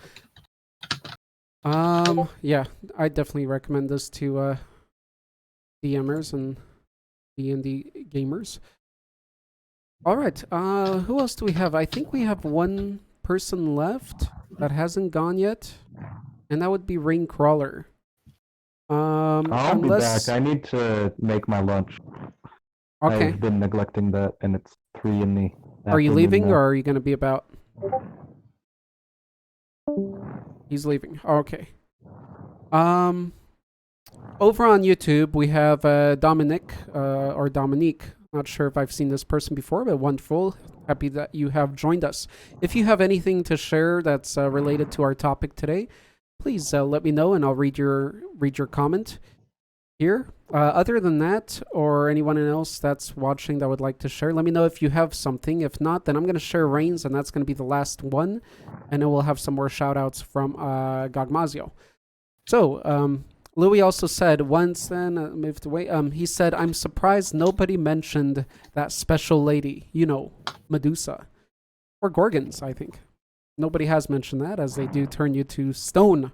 Yeah, I definitely recommend this to DMers and D&D gamers. All right. Who else do we have? I think we have one person left that hasn't gone yet, and that would be Raincrawler. I'll be back. I need to make my lunch. Okay. I've been neglecting that, and it's 3 in the Are you afternoon leaving, now. or are you going to be about? He's leaving. Okay. Over on YouTube, we have Dominic, or Dominique. Not sure if I've seen this person before, but wonderful. Happy that you have joined us. If you have anything to share that's related to our topic today, please let me know, and I'll read your comment here. Other than that, or anyone else that's watching that would like to share, let me know if you have something. If not, then I'm going to share Reigns, and that's going to be the last one. And then we'll have some more shout outs from Gogmazio. So, Louis also said once, then moved away. He said, I'm surprised nobody mentioned that special lady, you know, Medusa. Or Gorgons, I think. Nobody has mentioned that, as they do turn you to stone.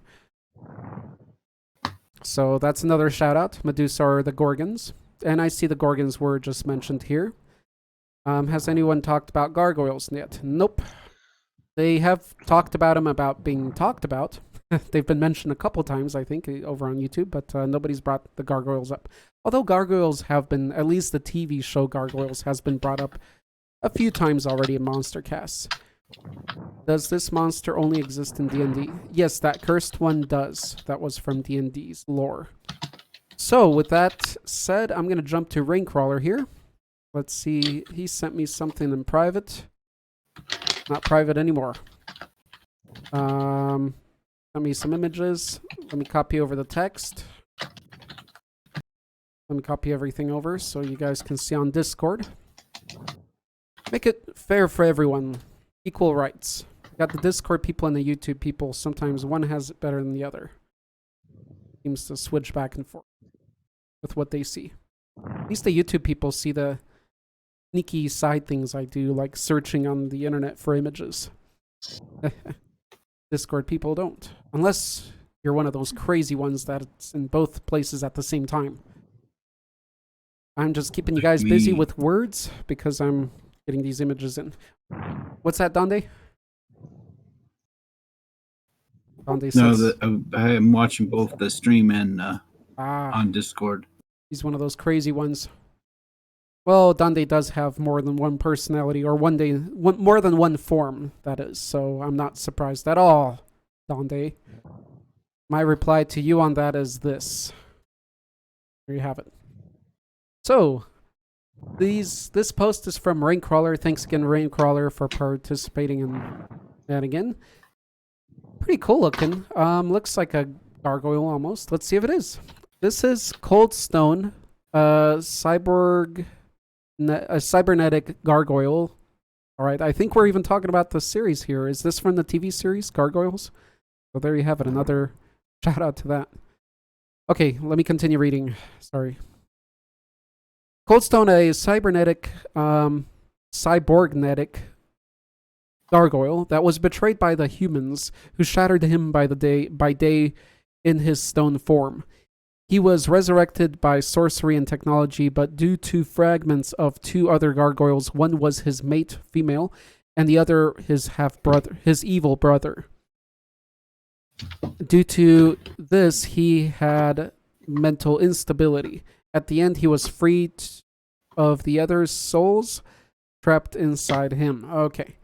So that's another shout out. Medusa or the Gorgons. And I see the Gorgons were just mentioned here. Has anyone talked about gargoyles yet? Nope. They have talked about them about being talked about. They've been mentioned a couple times, I think, over on YouTube, but nobody's brought the gargoyles up. Although gargoyles have been, at least the TV show Gargoyles has been brought up a few times already in Monstercasts. Does this monster only exist in D&D? Yes, that cursed one does. That was from D&D's lore. So, with that said, I'm going to jump to Raincrawler here. Let's see. He sent me something in private. Not private anymore. Send me some images. Let me copy over the text. Let me copy everything over so you guys can see on Discord. Make it fair for everyone. Equal rights. Got the Discord people and the YouTube people. Sometimes one has it better than the other. Seems to switch back and forth with what they see. At least the YouTube people see the sneaky side things I do, like searching on the internet for images. Discord people don't. Unless you're one of those crazy ones that's in both places at the same time. I'm just keeping you guys busy with words because I'm getting these images in. What's that, Donde? Donde says... I am watching both the stream and on Discord. He's one of those crazy ones. Well, Dande does have more than one personality, or more than one form, that is, so I'm not surprised at all, Dande. My reply to you on that is this. There you have it. So, this post is from Raincrawler. Thanks again, Raincrawler, for participating in that again. Pretty cool looking. Looks like a gargoyle almost. Let's see if it is. This is Cold Stone, a cybernetic gargoyle. All right, I think we're even talking about the series here. Is this from the TV series Gargoyles? So there you have it. Another shout out to that. Okay, let me continue reading. Sorry. Coldstone, a cyborgnetic gargoyle that was betrayed by the humans who shattered him by day in his stone form. He was resurrected by sorcery and technology, but due to fragments of two other gargoyles, one was his mate, female, and the other his evil brother. Due to this, he had mental instability. At the end, he was freed of the other's souls trapped inside him. Okay.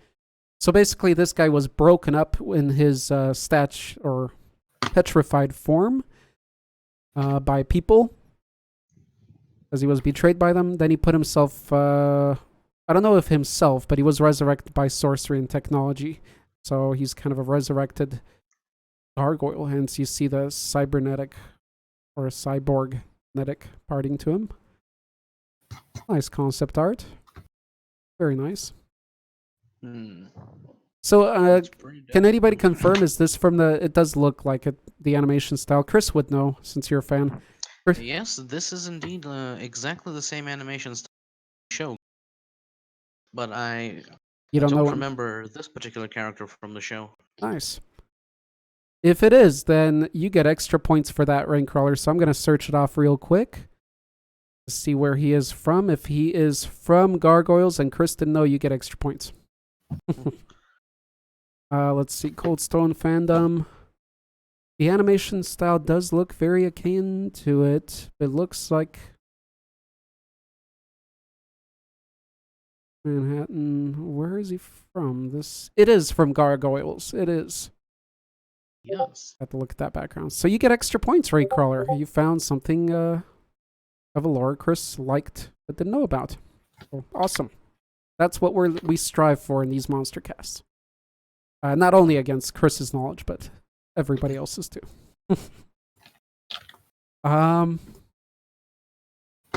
So basically, this guy was broken up in his or petrified form by people as he was betrayed by them. Then he put himself, I don't know if himself, but he was resurrected by sorcery and technology. So he's kind of a resurrected gargoyle. Hence, you see the cybernetic or cyborgnetic parting to him. Nice concept art. Very nice. So, can anybody confirm, is this from it does look like it, the animation style. Chris would know, since you're a fan. Yes, this is indeed exactly the same animation style show. But I don't know remember this particular character from the show. Nice. If it is, then you get extra points for that, Raincrawler. So I'm going to search it off real quick to see where he is from. If he is from Gargoyles and Chris didn't know, you get extra points. Let's see, Coldstone fandom. The animation style does look very akin to it. It looks like Manhattan. Where is he from? It is from Gargoyles. It is. Yes. Have to look at that background. So you get extra points, Raycrawler. You found something of a lore Chris liked but didn't know about. So, awesome. That's what we strive for in these Monstercasts. Not only against Chris's knowledge, but everybody else's too.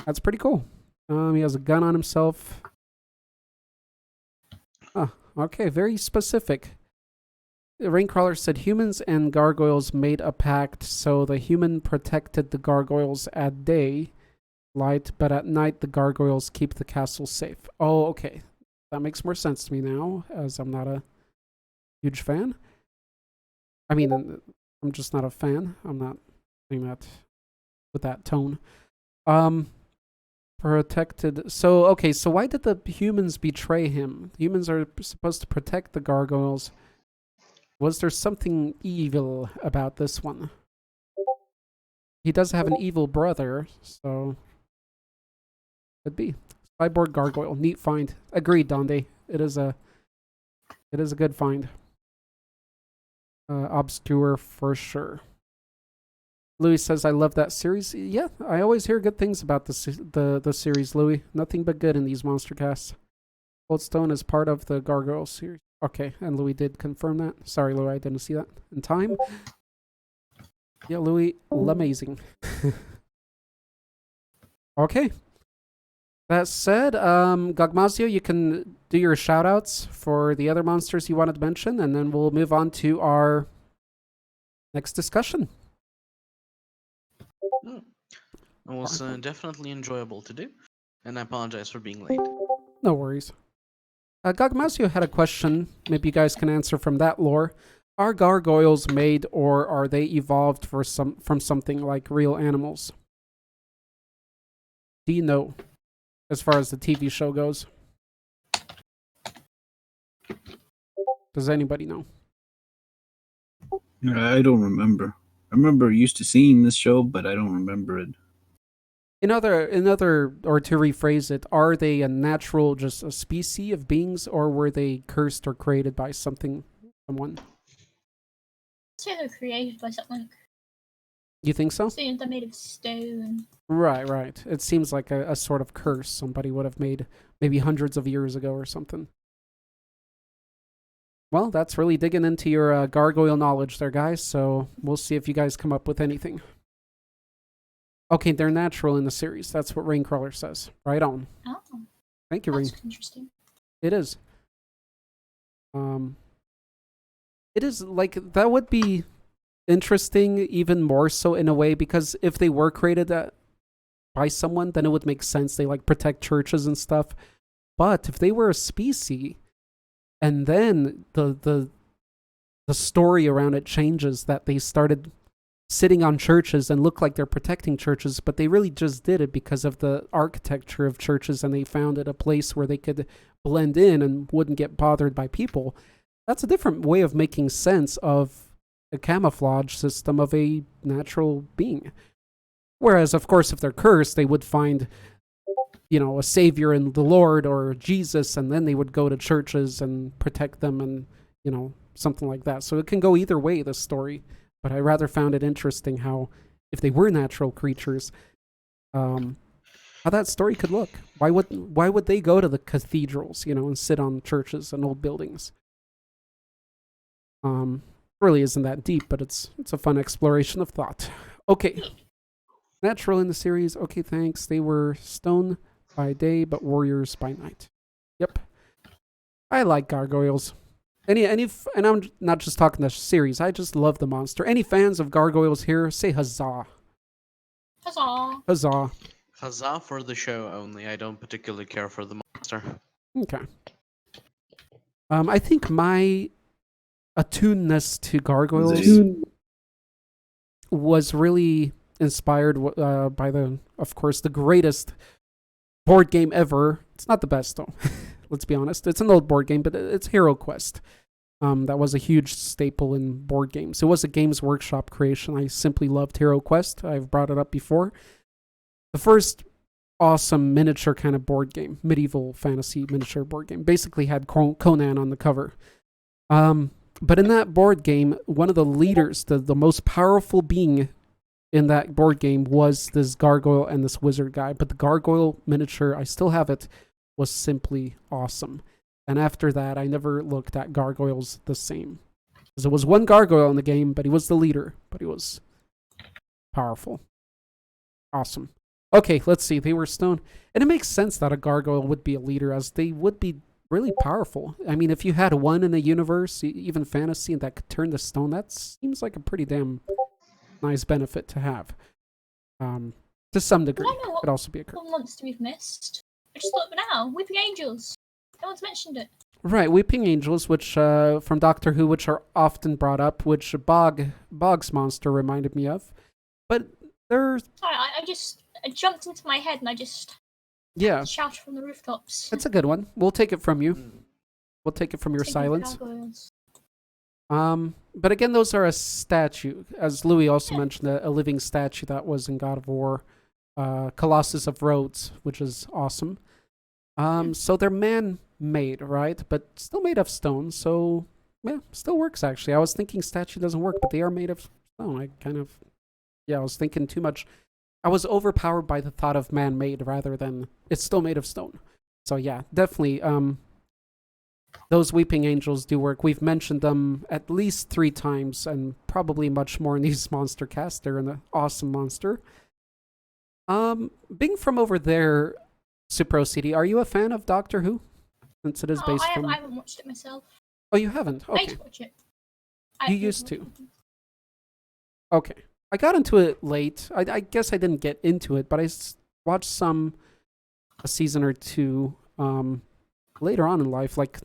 That's pretty cool. He has a gun on himself. Okay, very specific. Raincrawler said humans and gargoyles made a pact, so the human protected the gargoyles at day light, but at night the gargoyles keep the castle safe. Oh, okay. That makes more sense to me now, as I'm not a huge fan. I mean, I'm just not a fan. I'm not saying that with that tone. Protected. So, okay, so why did the humans betray him? Humans are supposed to protect the gargoyles. Was there something evil about this one? He does have an evil brother, so could be. Cyborg gargoyle, neat find. Agreed, Donde. It is a good find. Obscure for sure. Louis says, I love that series. Yeah, I always hear good things about the series, Louis. Nothing but good in these Monstercasts. Coldstone is part of the Gargoyle series. Okay, and Louis did confirm that. Sorry, Louis, I didn't see that in time. Yeah, Louis, amazing. Okay. That said, Gogmazio, you can do your shout-outs for the other monsters you wanted to mention, and then we'll move on to our next discussion. It was definitely enjoyable to do, and I apologize for being late. No worries. Gogmazio had a question. Maybe you guys can answer from that lore. Are gargoyles made, or are they evolved from something like real animals? Do you know, as far as the TV show goes? Does anybody know? I don't remember. I remember used to seeing this show, but I don't remember it. or to rephrase it, are they a natural, just a species of beings, or were they cursed or created by someone? Say they're created by something. You think so? Seeing they're made of stone. Right. It seems like a sort of curse somebody would have made maybe hundreds of years ago or something. Well, that's really digging into your gargoyle knowledge there, guys, so we'll see if you guys come up with anything. Okay, they're natural in the series. That's what Raincrawler says. Right on. Oh, Thank you, Rain. that's interesting. It is. It is, like, that would be interesting even more so in a way, because if they were created by someone, then it would make sense. They, like, protect churches and stuff. But if they were a species, and then the story around it changes, that they started sitting on churches and look like they're protecting churches, but they really just did it because of the architecture of churches, and they found it a place where they could blend in and wouldn't get bothered by people. That's a different way of making sense of a camouflage system of a natural being. Whereas, of course, if they're cursed, they would find, a savior in the Lord or Jesus, and then they would go to churches and protect them and, something like that. So it can go either way, this story. But I rather found it interesting how, if they were natural creatures, how that story could look. Why would they go to the cathedrals, and sit on churches and old buildings? Really isn't that deep, but it's a fun exploration of thought. Okay. Natural in the series. Okay, thanks. They were stone by day, but warriors by night. Yep. I like gargoyles. And I'm not just talking the series. I just love the monster. Any fans of gargoyles here? Say huzzah. Huzzah. Huzzah. Huzzah for the show only. I don't particularly care for the monster. Okay. I think my attuneness to gargoyles was really inspired by of course, the greatest board game ever. It's not the best, though. Let's be honest. It's an old board game, but it's Hero Quest. That was a huge staple in board games. It was a Games Workshop creation. I simply loved Hero Quest. I've brought it up before. The first awesome miniature kind of board game, medieval fantasy miniature board game, basically had Conan on the cover. But in that board game, one of the leaders, the most powerful being in that board game, was this gargoyle and this wizard guy. But the gargoyle miniature, I still have it, was simply awesome. And after that, I never looked at gargoyles the same. Because there was one gargoyle in the game, but he was the leader. But he was powerful. Awesome. Okay, let's see. They were stone. And it makes sense that a gargoyle would be a leader, as they would be really powerful. I mean, if you had one in a universe, even fantasy, that could turn to stone, that seems like a pretty damn nice benefit to have. To some degree. I know what Could also be a curse. one monster we've missed. I just thought of it now. Weeping Angels. No one's mentioned it. Right, Weeping Angels, which from Doctor Who, which are often brought up, which Bog's monster reminded me of. But they're... Sorry, I jumped into my head and I just shouted from the rooftops. It's a good one. We'll take it from you. We'll take it from your silence. But again, those are a statue. As Louis also mentioned, a living statue that was in God of War. Colossus of Rhodes, which is awesome. So they're man-made, right? But still made of stone, so yeah, still works actually. I was thinking statue doesn't work, but they are made of stone. I was thinking too much. I was overpowered by the thought of man-made rather than it's still made of stone. So yeah, definitely, those Weeping Angels do work. We've mentioned them at least 3 times, and probably much more in these Monstercasts. They're an awesome monster. Being from over there, Supro CD, are you a fan of Doctor Who? Since it is based from... I haven't watched it myself. Oh, you haven't? Okay. I used to watch it. You used to? Okay. I got into it late. I guess I didn't get into it, but I watched a season or 2 later on in life, like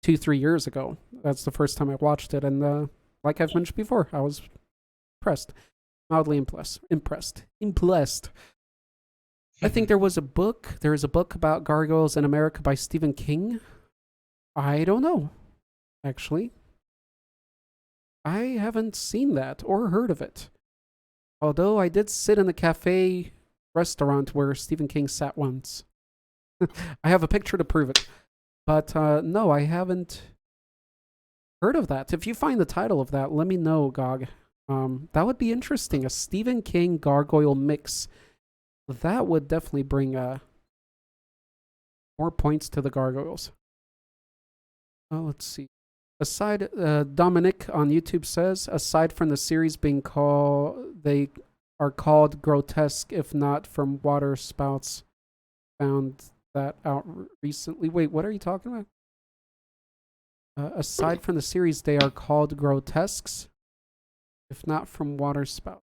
2-3 years ago. That's the first time I watched it, and like I've mentioned before, I was impressed. Mildly impressed. I think there is a book about gargoyles in America by Stephen King. I don't know, actually. I haven't seen that or heard of it. Although I did sit in the cafe restaurant where Stephen King sat once. I have a picture to prove it. But no, I haven't heard of that. If you find the title of that, let me know, Gog. That would be interesting. A Stephen King gargoyle mix. That would definitely bring more points to the gargoyles. Oh, let's see. Aside, Dominic on YouTube says, aside from the series being they are called grotesque, if not from water spouts. Found that out recently. Wait, what are you talking about? Aside from the series, they are called grotesques, if not from water spout.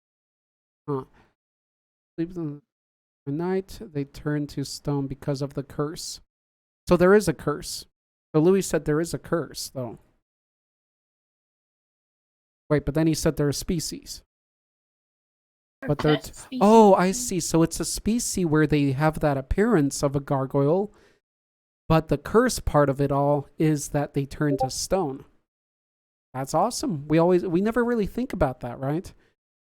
Sleep in the night, they turn to stone because of the curse. So there is a curse. So Louis said there is a curse, though. Wait, but then he said they're a species. But they're oh, I see. So it's a species where they have that appearance of a gargoyle, but the curse part of it all is that they turn to stone. That's awesome. We never really think about that, right?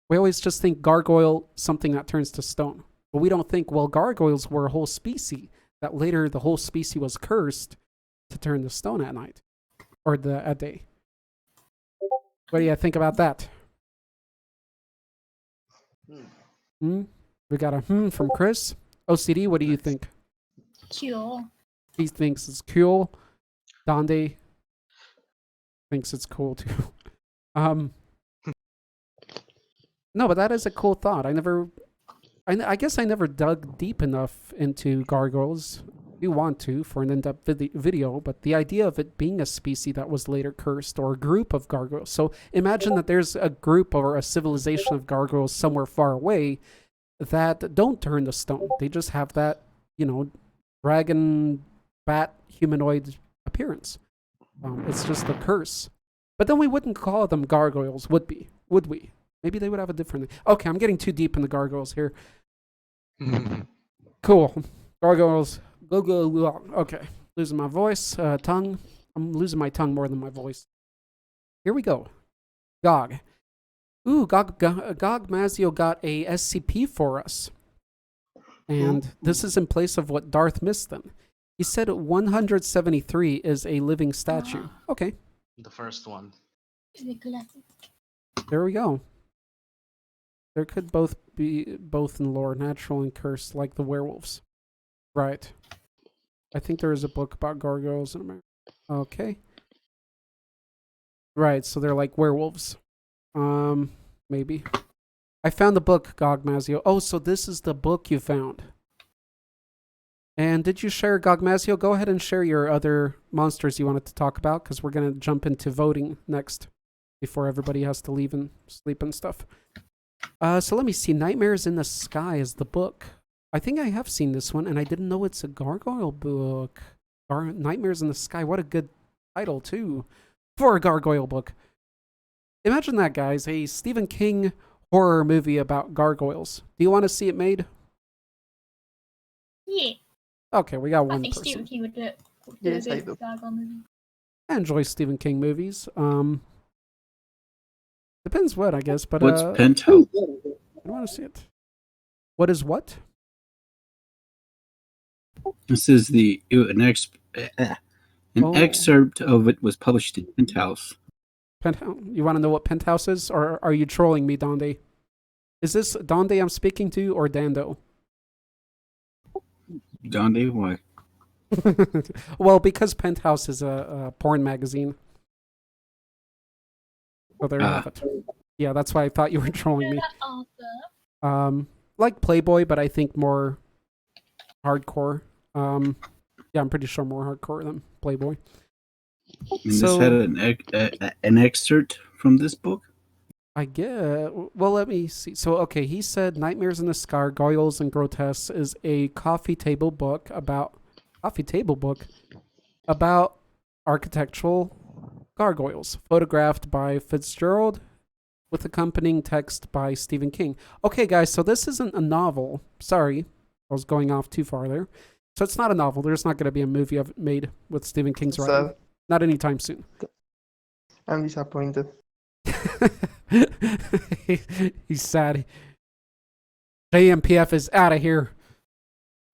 We always just think gargoyle, something that turns to stone. But we don't think, well, gargoyles were a whole species, that later the whole species was cursed to turn to stone at night. Or at day. What do you think about that? We got a from Chris. OCD, what do you think? Cool. He thinks it's cool. Donde thinks it's cool too. No, but that is a cool thought. I guess I never dug deep enough into gargoyles. We want to for an in-depth video, but the idea of it being a species that was later cursed or a group of gargoyles. So imagine that there's a group or a civilization of gargoyles somewhere far away that don't turn to stone. They just have that, dragon, bat, humanoid appearance. It's just a curse. But then we wouldn't call them gargoyles, would we? Maybe they would have a different name. Okay, I'm getting too deep in the gargoyles here. Cool. Gargoyles. Okay. Losing my voice. Tongue. I'm losing my tongue more than my voice. Here we go. Gog. Ooh, Gog Mazio got a SCP for us. And this is in place of what Darth missed then. He said 173 is a living statue. Okay. The first one. There we go. There could both be in lore, natural and cursed, like the werewolves. Right. I think there is a book about gargoyles in America. Okay. Right, so they're like werewolves. Maybe. I found the book, Gog Mazio. Oh, so this is the book you found. And did you share, Gog Mazio? Go ahead and share your other monsters you wanted to talk about, because we're going to jump into voting next before everybody has to leave and sleep and stuff. So let me see. Nightmares in the Sky is the book. I think I have seen this one, and I didn't know it's a gargoyle book. Nightmares in the Sky. What a good title, too, for a gargoyle book. Imagine that, guys. A Stephen King horror movie about gargoyles. Do you want to see it made? Yeah. Okay, we got one I think person. Stephen King would do it. Yes, I do. I enjoy Stephen King movies. Depends what, I guess, but What's Penthouse? I want to see it. What is what? This is an excerpt of it was published in Penthouse. Penthouse. You want to know what Penthouse is, or are you trolling me, Donde? Is this Donde I'm speaking to, or Dando? Donde, why? Well, because Penthouse is a porn magazine. So there you have it. Yeah, that's why I thought you were trolling me. Like Playboy, but I think more hardcore. Yeah, I'm pretty sure more hardcore than Playboy. And this had an excerpt from this book? I get. Well, let me see. So, okay, he said Nightmares in the Sky, Gargoyles and Grotesques is a coffee table book about architectural gargoyles, photographed by Fitzgerald, with accompanying text by Stephen King. Okay, guys, so this isn't a novel. Sorry, I was going off too far there. So it's not a novel. There's not going to be a movie made with Stephen King's writing. Sad. Not anytime soon. I'm disappointed. He's sad. JMPF is out of here.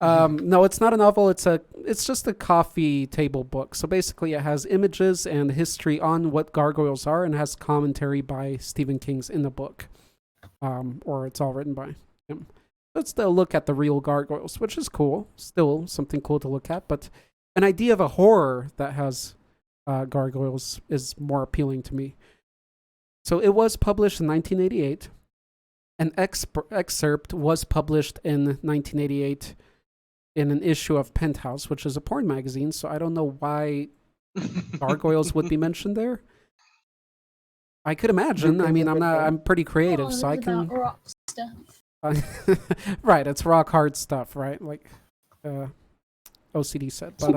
No, it's not a novel. It's just a coffee table book. So basically, it has images and history on what gargoyles are, and has commentary by Stephen King's in the book, or it's all written by him. Let's still look at the real gargoyles, which is cool. Still something cool to look at, but an idea of a horror that has gargoyles is more appealing to me. So it was published in 1988. An excerpt was published in 1988 in an issue of Penthouse, which is a porn magazine. So I don't know why gargoyles would be mentioned there. I could imagine. I mean, I'm pretty creative, so I can. Rock stuff. Right, it's rock hard stuff, right? Like OCD said. But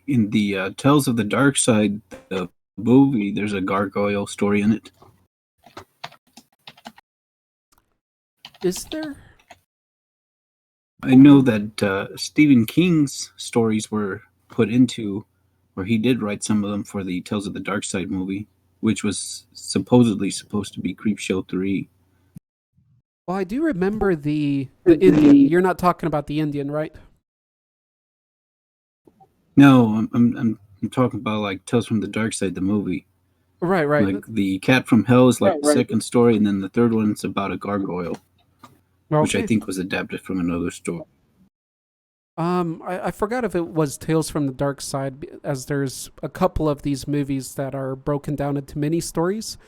in the Tales of the Dark Side movie, there's a gargoyle story in it. Is there? I know that Stephen King's stories were put into, or he did write some of them for the Tales of the Dark Side movie, which was supposedly supposed to be Creepshow 3. Well, I do remember the Indian. You're not talking about the Indian, right? No, I'm talking about like Tales from the Dark Side, the movie. Right. Like the Cat from Hell is like the second story, and then the third one's about a gargoyle, which I think was adapted from another story. I forgot if it was Tales from the Dark Side, as there's a couple of these movies that are broken down into mini stories,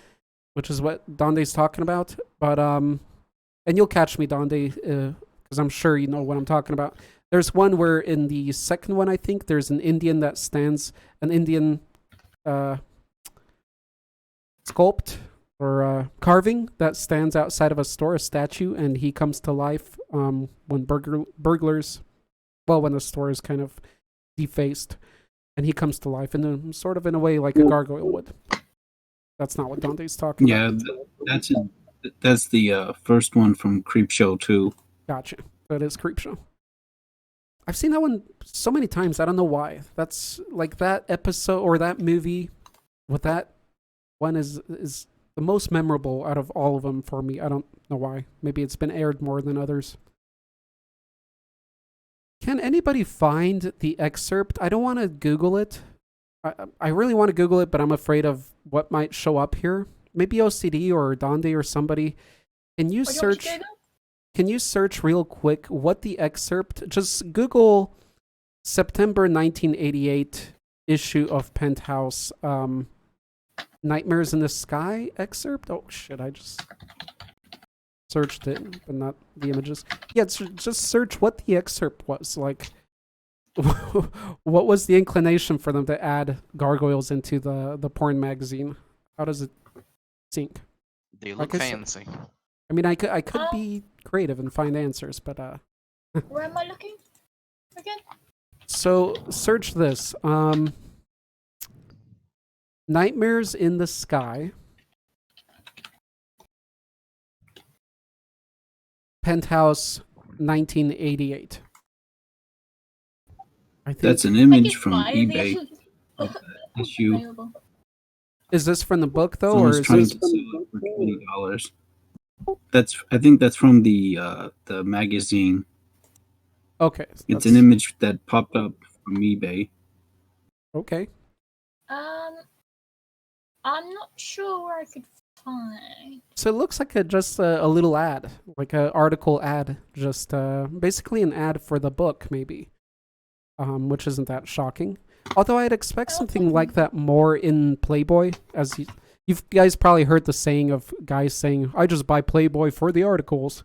which is what Donde's talking about. But and you'll catch me, Donde, because I'm sure you know what I'm talking about. There's one where in the second one, I think, there's an Indian that stands, an Indian sculpt or carving that stands outside of a store, a statue, and he comes to life when burglars, well, when the store is kind of defaced, and he comes to life, and sort of in a way like a gargoyle would. That's not what Dante's talking about. Yeah, that's the first one from Creepshow 2. Gotcha. That is Creepshow. I've seen that one so many times. I don't know why. That's like that episode or that movie with that one is the most memorable out of all of them for me. I don't know why. Maybe it's been aired more than others. Can anybody find the excerpt? I don't want to Google it. I really want to Google it, but I'm afraid of what might show up here. Maybe OCD or Donde or somebody. Can you search? Can you search real quick what the excerpt? Just Google September 1988 issue of Penthouse Nightmares in the Sky excerpt. Oh shit! I just searched it, but not the images. Yeah, just search what the excerpt was like. What was the inclination for them to add gargoyles into the porn magazine? How does it sync? They look fancy. I mean, I could be creative and find answers, but where am I looking again? So search this. Nightmares in the Sky. Penthouse 1988. I think that's an image from eBay. Issue. Is this from the book though, or is trying this to sell it for $20? I think that's from the magazine. Okay. It's an image that popped up from eBay. Okay. I'm not sure where I could find. So it looks like just a little ad, like an article ad, just basically an ad for the book, maybe, which isn't that shocking. Although I'd expect something like that more in Playboy, as you guys probably heard the saying of guys saying, "I just buy Playboy for the articles,"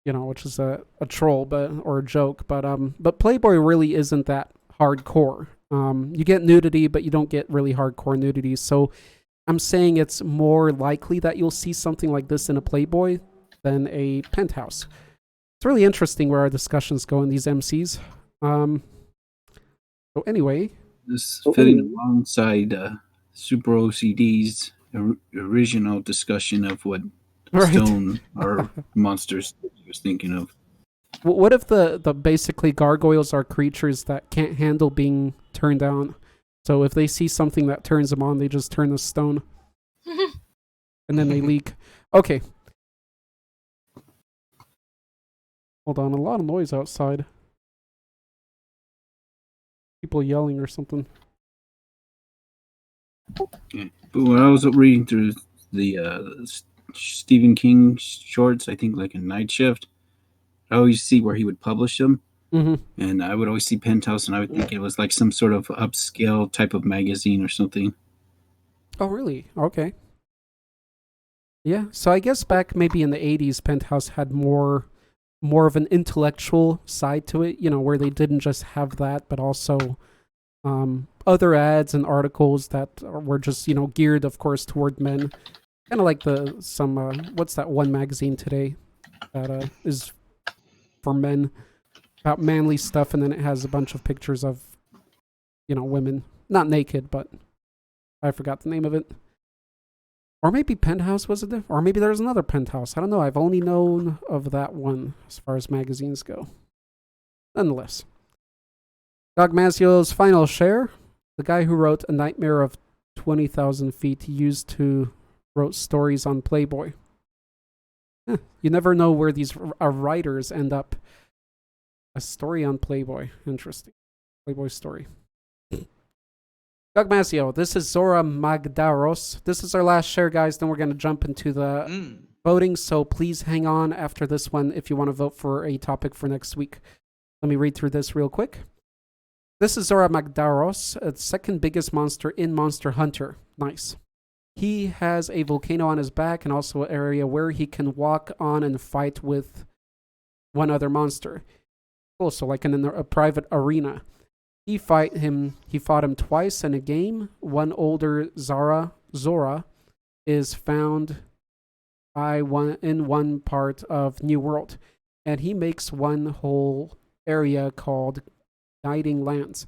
you know, which is a troll, or a joke. But Playboy really isn't that hardcore. You get nudity, but you don't get really hardcore nudity. So I'm saying it's more likely that you'll see something like this in a Playboy than a Penthouse. It's really interesting where our discussions go in these MCs. So anyway, this fitting alongside Super OCD's original discussion of what Stone or Monsters he was thinking of. What if the basically gargoyles are creatures that can't handle being turned on? So if they see something that turns them on, they just turn to stone. And then they leak. Okay. Hold on, a lot of noise outside. People yelling or something. Yeah. But when I was reading through the Stephen King shorts, I think like a Night Shift, I always see where he would publish them. Mm-hmm. And I would always see Penthouse, and I would think it was like some sort of upscale type of magazine or something. Oh, really? Okay. Yeah, so I guess back maybe in the 80s, Penthouse had more of an intellectual side to it, where they didn't just have that, but also other ads and articles that were just, geared, of course, toward men. Kind of like what's that one magazine today that is for men, about manly stuff, and then it has a bunch of pictures of, women. Not naked, but I forgot the name of it. Or maybe Penthouse was it there? Or maybe there's another Penthouse. I don't know. I've only known of that one as far as magazines go. Nonetheless. Dogmasio's final share. The guy who wrote A Nightmare of 20,000 Feet wrote stories on Playboy. You never know where these writers end up. A story on Playboy. Interesting. Playboy story. Dogmasio, this is Zora Magdaros. This is our last share, guys. Then we're going to jump into the voting. So please hang on after this one if you want to vote for a topic for next week. Let me read through this real quick. This is Zora Magdaros, the second biggest monster in Monster Hunter. Nice. He has a volcano on his back and also an area where he can walk on and fight with one other monster. Also, like in a private arena. He fought him twice in a game. One older Zora is found in one part of New World, and he makes one whole area called Guiding Lands.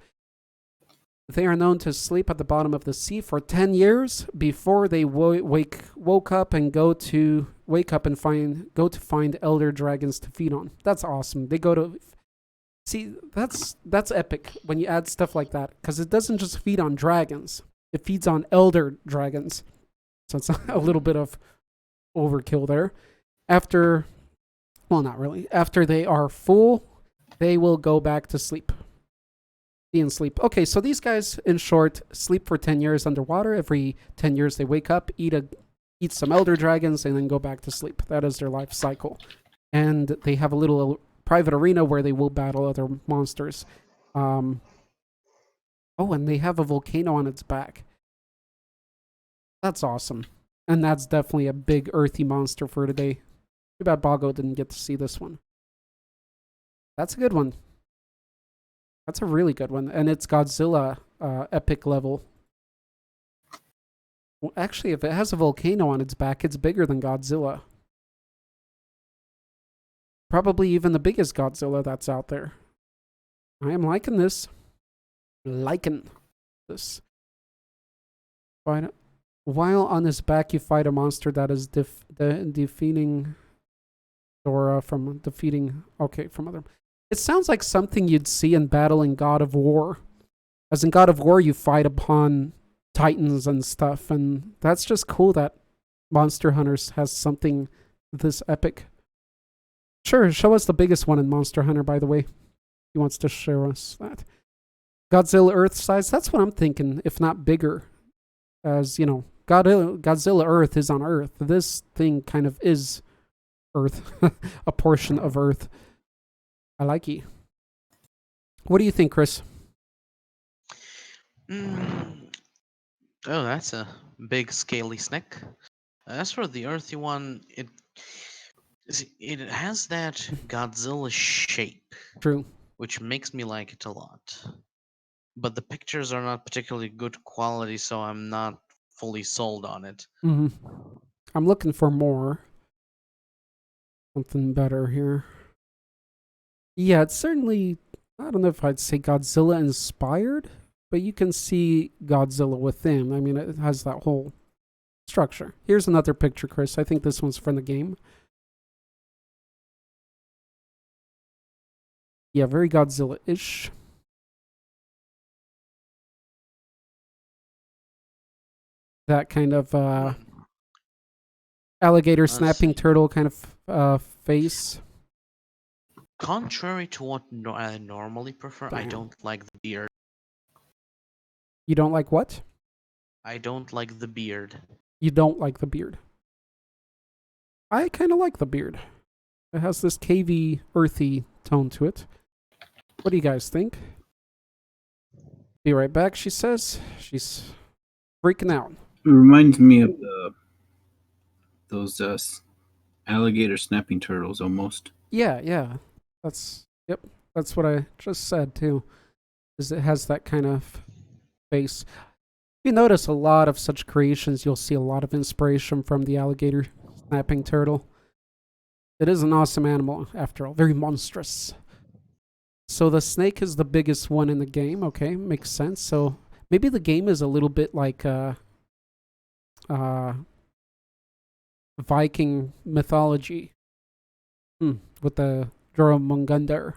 They are known to sleep at the bottom of the sea for 10 years before they wake up and find elder dragons to feed on. That's awesome. They go to See, that's epic when you add stuff like that, because it doesn't just feed on dragons. It feeds on elder dragons. So it's a little bit of overkill there. Not really. After they are full, they will go back to sleep. Be in sleep. Okay, so these guys, in short, sleep for 10 years underwater. Every 10 years they wake up, eat some elder dragons, and then go back to sleep. That is their life cycle. And they have a little private arena where they will battle other monsters. And they have a volcano on its back. That's awesome. And that's definitely a big earthy monster for today. Too bad Boggo didn't get to see this one. That's a good one. That's a really good one. And it's Godzilla epic level. Well, actually, if it has a volcano on its back, it's bigger than Godzilla. Probably even the biggest Godzilla that's out there. I am liking this. While on his back, you fight a monster that is defeating Dora from defeating... Okay, from other... It sounds like something you'd see in battle in God of War. As in God of War, you fight upon titans and stuff, and that's just cool that Monster Hunters has something this epic. Sure, show us the biggest one in Monster Hunter, by the way. He wants to show us that. Godzilla Earth size, that's what I'm thinking, if not bigger. As, Godzilla Earth is on Earth. This thing kind of is Earth, a portion of Earth. I like it. What do you think, Chris? Oh, that's a big scaly snake. As for the earthy one, it has that Godzilla shape. True. Which makes me like it a lot. But the pictures are not particularly good quality, so I'm not fully sold on it. Mm-hmm. I'm looking for more. Something better here. Yeah, it's certainly, I don't know if I'd say Godzilla inspired, but you can see Godzilla within. I mean, it has that whole structure. Here's another picture, Chris. I think this one's from the game. Yeah, very Godzilla-ish. That kind of alligator snapping turtle kind of face. Contrary to what I normally prefer, I Damn. don't like the beard. You don't like what? I don't like the beard. You don't like the beard. I kind of like the beard. It has this cavey, earthy tone to it. What do you guys think? Be right back, she says. She's freaking out. It reminds me of those alligator snapping turtles almost. Yeah. Yep. That's what I just said too. Is it has that kind of face. You notice a lot of such creations, you'll see a lot of inspiration from the alligator snapping turtle. It is an awesome animal, after all. Very monstrous. So the snake is the biggest one in the game. Okay, makes sense. So maybe the game is a little bit like Viking mythology. With the Jormungandr.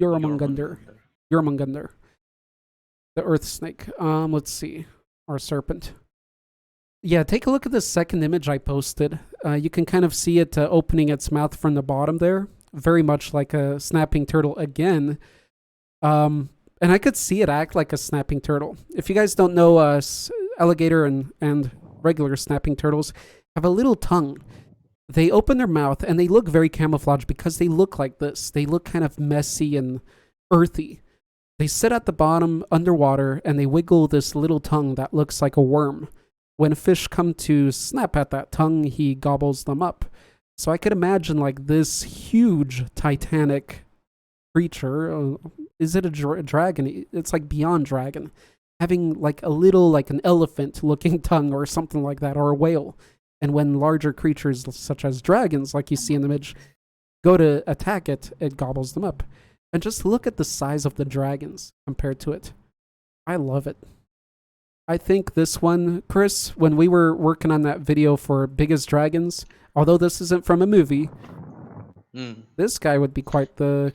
Jormungandr. The earth snake. Let's see. Or serpent. Yeah, take a look at the second image I posted. You can kind of see it opening its mouth from the bottom there. Very much like a snapping turtle again. And I could see it act like a snapping turtle. If you guys don't know, alligator and regular snapping turtles have a little tongue. They open their mouth and they look very camouflaged because they look like this. They look kind of messy and earthy. They sit at the bottom underwater and they wiggle this little tongue that looks like a worm. When a fish come to snap at that tongue, he gobbles them up. So I could imagine like this huge titanic creature. Is it a dragon? It's like beyond dragon. Having like a little, like an elephant looking tongue or something like that, or a whale. And when larger creatures such as dragons, like you see in the image, go to attack it, it gobbles them up. And just look at the size of the dragons compared to it. I love it. I think this one, Chris, when we were working on that video for Biggest Dragons, although this isn't from a movie, this guy would be quite the...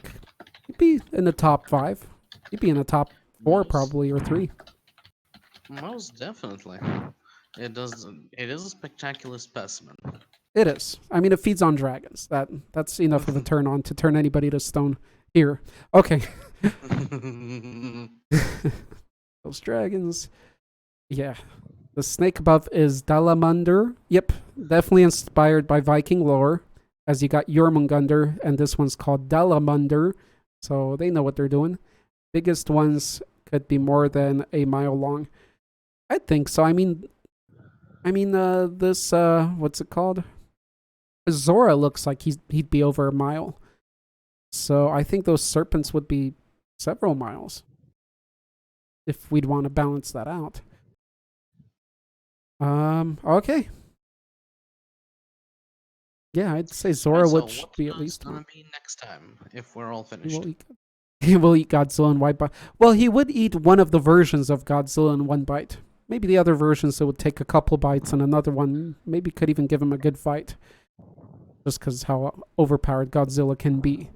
He'd be in the top 5. He'd be in the top 4 probably, or 3. Most definitely. It is a spectacular specimen. It is. I mean, it feeds on dragons. That's enough of a turn on to turn anybody to stone here. Okay. Those dragons. Yeah. The snake above is Dalamander. Yep. Definitely inspired by Viking lore. As you got Jormungandr, and this one's called Dalamander. So they know what they're doing. Biggest ones could be more than a mile long. I think so. I mean, this, what's it called? Zora looks like he'd be over a mile. So I think those serpents would be several miles. If we'd want to balance that out. Okay. Yeah, I'd say Zora So would what's be at yours least gonna one. be next time if we're all finished? He will eat Godzilla in one bite. Well, he would eat one of the versions of Godzilla in one bite. Maybe the other versions, it would take a couple bites, and another one maybe could even give him a good fight. Just because how overpowered Godzilla can be.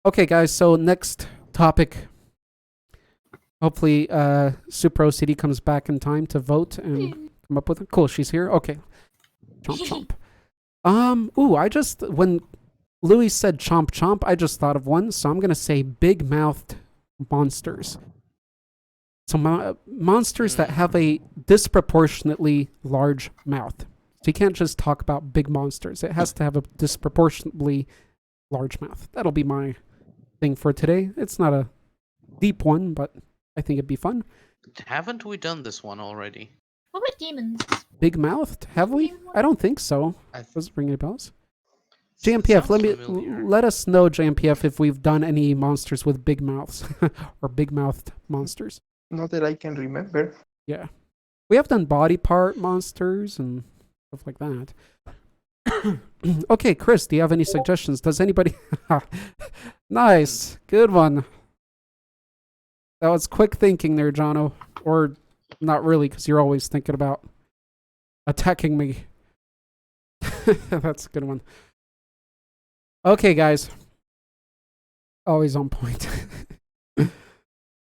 Okay, guys, so next topic. Hopefully, Super OCD comes back in time to vote and come up with it. Cool, she's here. Okay. Chomp, chomp. When Louis said chomp, chomp, I just thought of one, so I'm going to say big-mouthed monsters. So monsters that have a disproportionately large mouth. So you can't just talk about big monsters. It has to have a disproportionately large mouth. That'll be my thing for today. It's not a deep one, but I think it'd be fun. Haven't we done this one already? What about demons? Big mouthed? Have we? I don't think so. Does it ring any bells? JMPF, Sounds let us know, JMPF, if we've done any monsters with big mouths or big mouthed monsters. Not that I can remember. Yeah. We have done body part monsters and stuff like that. Okay, Chris, do you have any suggestions? Does anybody... Nice. Good one. That was quick thinking there, Jono. Or not really, because you're always thinking about attacking me. That's a good one. Okay, guys. Always on point.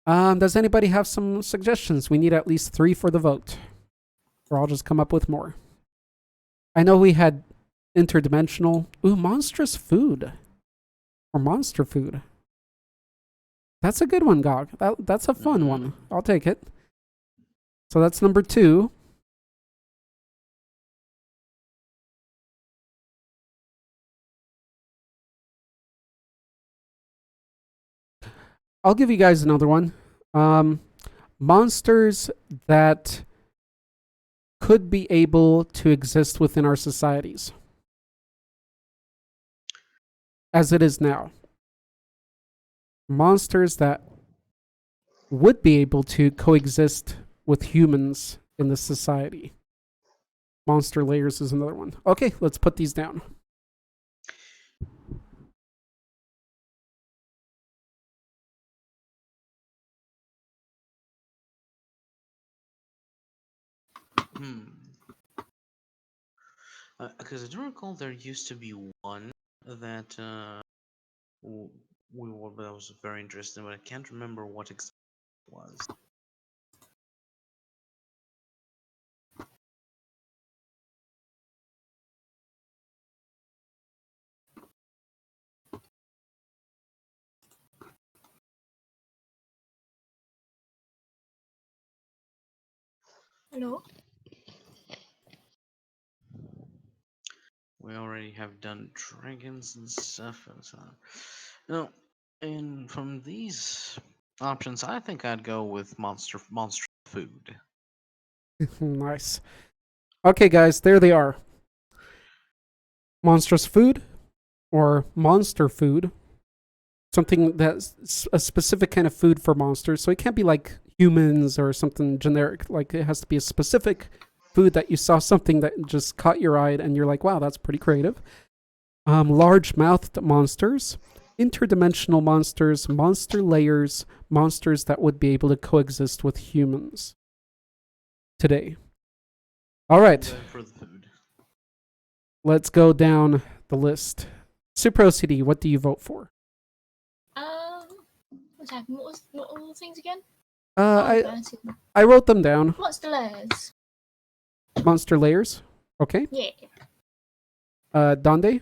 Does anybody have some suggestions? We need at least 3 for the vote. Or I'll just come up with more. I know we had interdimensional. Ooh, monstrous food. or monster food? That's a good one, Gog. That's a fun one. I'll take it. So that's number 2. I'll give you guys another one. Monsters that could be able to exist within our societies as it is now. Monsters that would be able to coexist with humans in the society. Monster layers is another one. Okay, let's put these down. Because I do recall there used to be one that that was very interesting, but I can't remember what exactly it was. Hello? We already have done dragons and stuff. And so, no, and from these options, I think I'd go with monster food. Nice. Okay, guys, there they are. Monstrous food or monster food. Something that's a specific kind of food for monsters. So it can't be like humans or something generic. Like it has to be a specific food that you saw something that just caught your eye and you're like, wow, that's pretty creative. Large-mouthed monsters, interdimensional monsters, monster layers, monsters that would be able to coexist with humans today. All right. For the food. Let's go down the list. Super OCD, what do you vote for? What's happened? What were all the things again? I wrote them down. Monster layers. Monster layers. Okay. Yeah. Donde?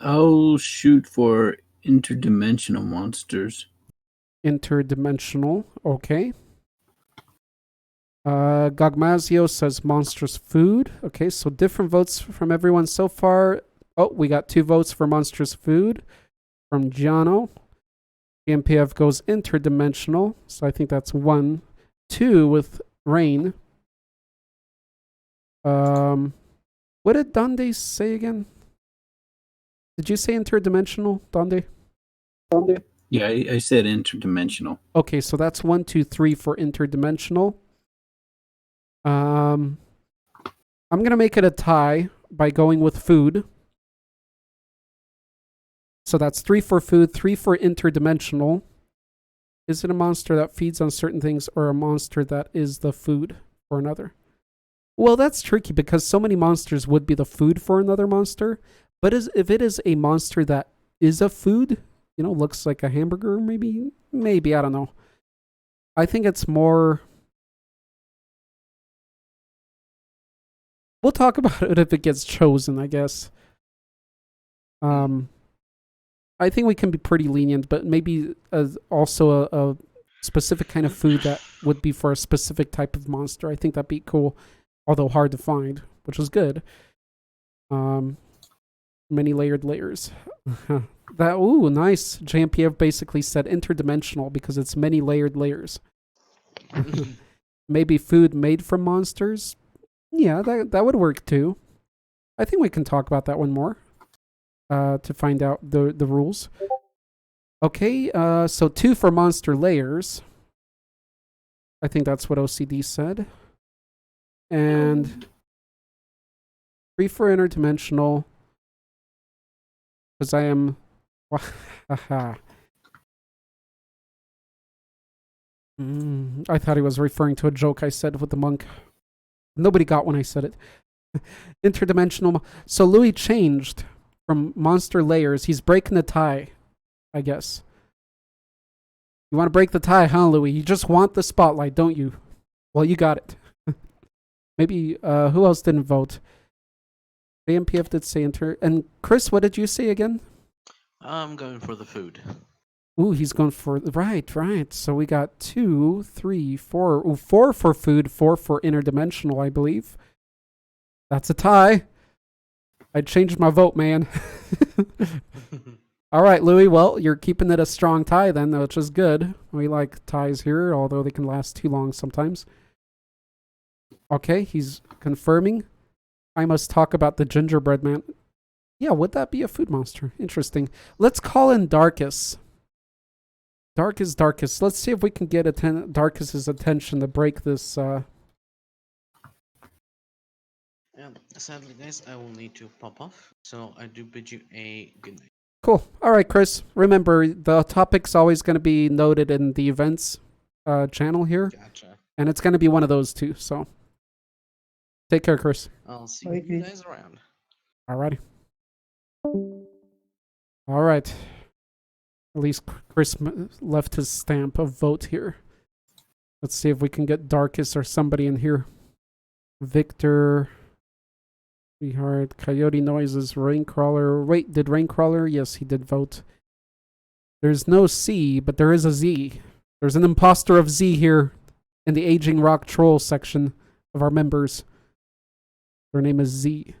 I'll shoot for interdimensional monsters. Interdimensional. Okay. Gogmazio says monstrous food. Okay, so different votes from everyone so far. Oh, we got 2 votes for monstrous food from Giano. GMPF goes interdimensional, so I think that's 1. 2 with Rain. What did Donde say again? Did you say interdimensional, Donde? Yeah, I said interdimensional. Okay, so that's 1, 2, 3 for interdimensional. I'm gonna make it a tie by going with food. So that's 3 for food, 3 for interdimensional. Is it a monster that feeds on certain things or a monster that is the food for another? Well, that's tricky because so many monsters would be the food for another monster. But if it is a monster that is a food, you know, looks like a hamburger, maybe, I don't know. I think it's more... We'll talk about it if it gets chosen, I guess. I think we can be pretty lenient, but maybe also a specific kind of food that would be for a specific type of monster. I think that'd be cool, although hard to find, which is good. Many layered layers. Ooh, nice. JMPF basically said interdimensional because it's many layered layers. Maybe food made from monsters. Yeah, that would work too. I think we can talk about that one more to find out the rules. Okay, so 2 for monster layers. I think that's what OCD said. And 3 for interdimensional. Because I am... I thought he was referring to a joke I said with the monk. Nobody got when I said it. Interdimensional. So Louis changed from monster layers. He's breaking the tie, I guess. You want to break the tie, huh, Louis? You just want the spotlight, don't you? Well, you got it. Maybe, who else didn't vote? AMPF did say enter. And Chris, what did you say again? I'm going for the food. Ooh, he's going for right. So we got 2, 3, 4. Ooh, 4 for food, 4 for interdimensional, I believe. That's a tie. I changed my vote, man. All right, Louis. Well, you're keeping it a strong tie then, which is good. We like ties here, although they can last too long sometimes. Okay, he's confirming. I must talk about the gingerbread man. Yeah, would that be a food monster? Interesting. Let's call in Darkus. Darkus. Let's see if we can get Darkus's attention to break this. Sadly, guys, I will need to pop off. So I do bid you a good night. Cool. All right, Chris. Remember, the topic's always going to be noted in the events channel here. Gotcha. And it's going to be one of those two. So take care, Chris. I'll see Bye, you Chris. guys around. Alrighty. All right. At least Chris left his stamp of vote here. Let's see if we can get Darkus or somebody in here. Victor. Sweetheart. Coyote Noises. Raincrawler. Wait, did Raincrawler? Yes, he did vote. There's no C, but there is a Z. There's an imposter of Z here in the Aging Rock Troll section of our members. Their name is Z.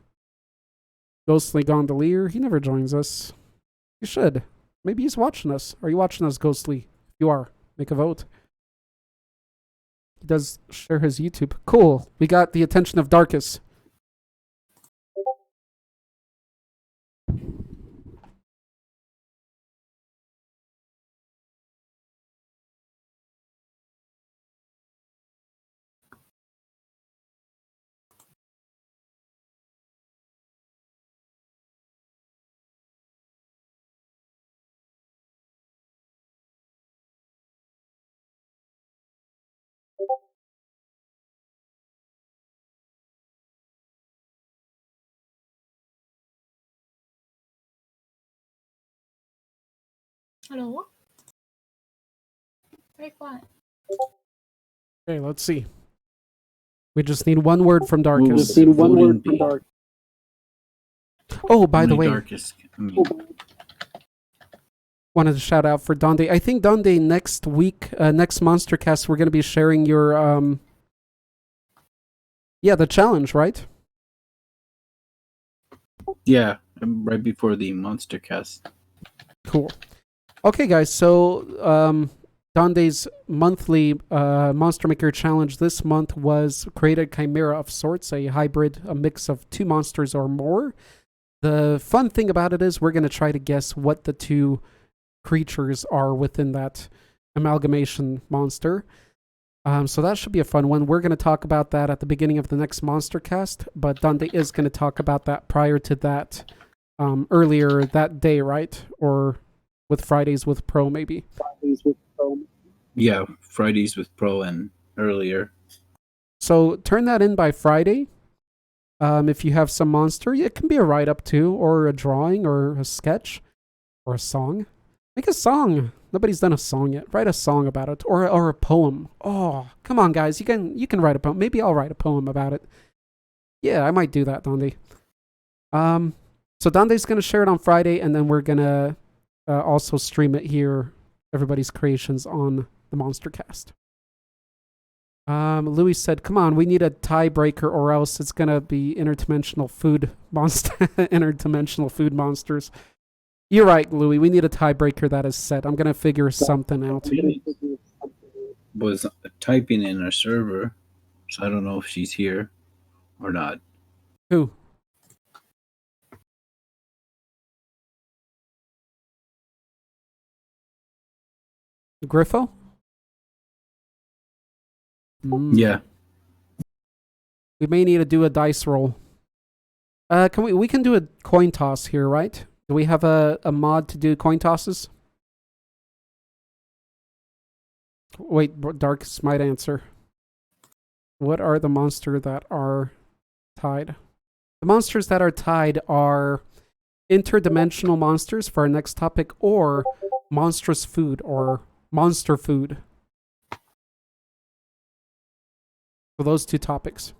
Ghostly Gondolier. He never joins us. You should. Maybe he's watching us. Are you watching us, Ghostly? If you are, make a vote. He does share his YouTube. Cool. We got the attention of Darkus. Hello? Very quiet. Okay, let's see. We just need one word from What Darkus. was the voting be? Oh, by the Only way, Darkest. I mean, wanted to shout out for Donde. I think Donde next week, next Monstercast, we're going to be sharing your, the challenge, right? yeah, right before the Monstercast. Cool. Okay, guys. So, Donde's monthly Monster Maker challenge this month was create a chimera of sorts, a hybrid, a mix of 2 monsters or more. The fun thing about it is we're going to try to guess what the 2 creatures are within that amalgamation monster. So that should be a fun one. We're going to talk about that at the beginning of the next Monstercast, but Donde is going to talk about that prior to that, earlier that day, right? Or with Fridays with Pro, maybe. Yeah, Fridays with Pro and earlier. So turn that in by Friday. If you have some monster, it can be a write-up too, or a drawing, or a sketch, or a song. Make a song. Nobody's done a song yet. Write a song about it, or a poem. Oh, come on, guys. You can write a poem. Maybe I'll write a poem about it. Yeah, I might do that, Donde. So Donde's gonna share it on Friday, and then we're gonna also stream it here. Everybody's creations on the Monstercast. Louis said, "Come on, we need a tiebreaker, or else it's gonna be interdimensional food monster, interdimensional food monsters." You're right, Louis. We need a tiebreaker that is set. I'm gonna figure something out. Was typing in our server, so I don't know if she's here or not. Who? Griffo? Yeah. We may need to do a dice roll. We can do a coin toss here, right? Do we have a mod to do coin tosses? Wait, Darkus might answer. What are the monsters that are tied? The monsters that are tied are interdimensional monsters for our next topic, or monstrous food, or monster food. So those 2 topics.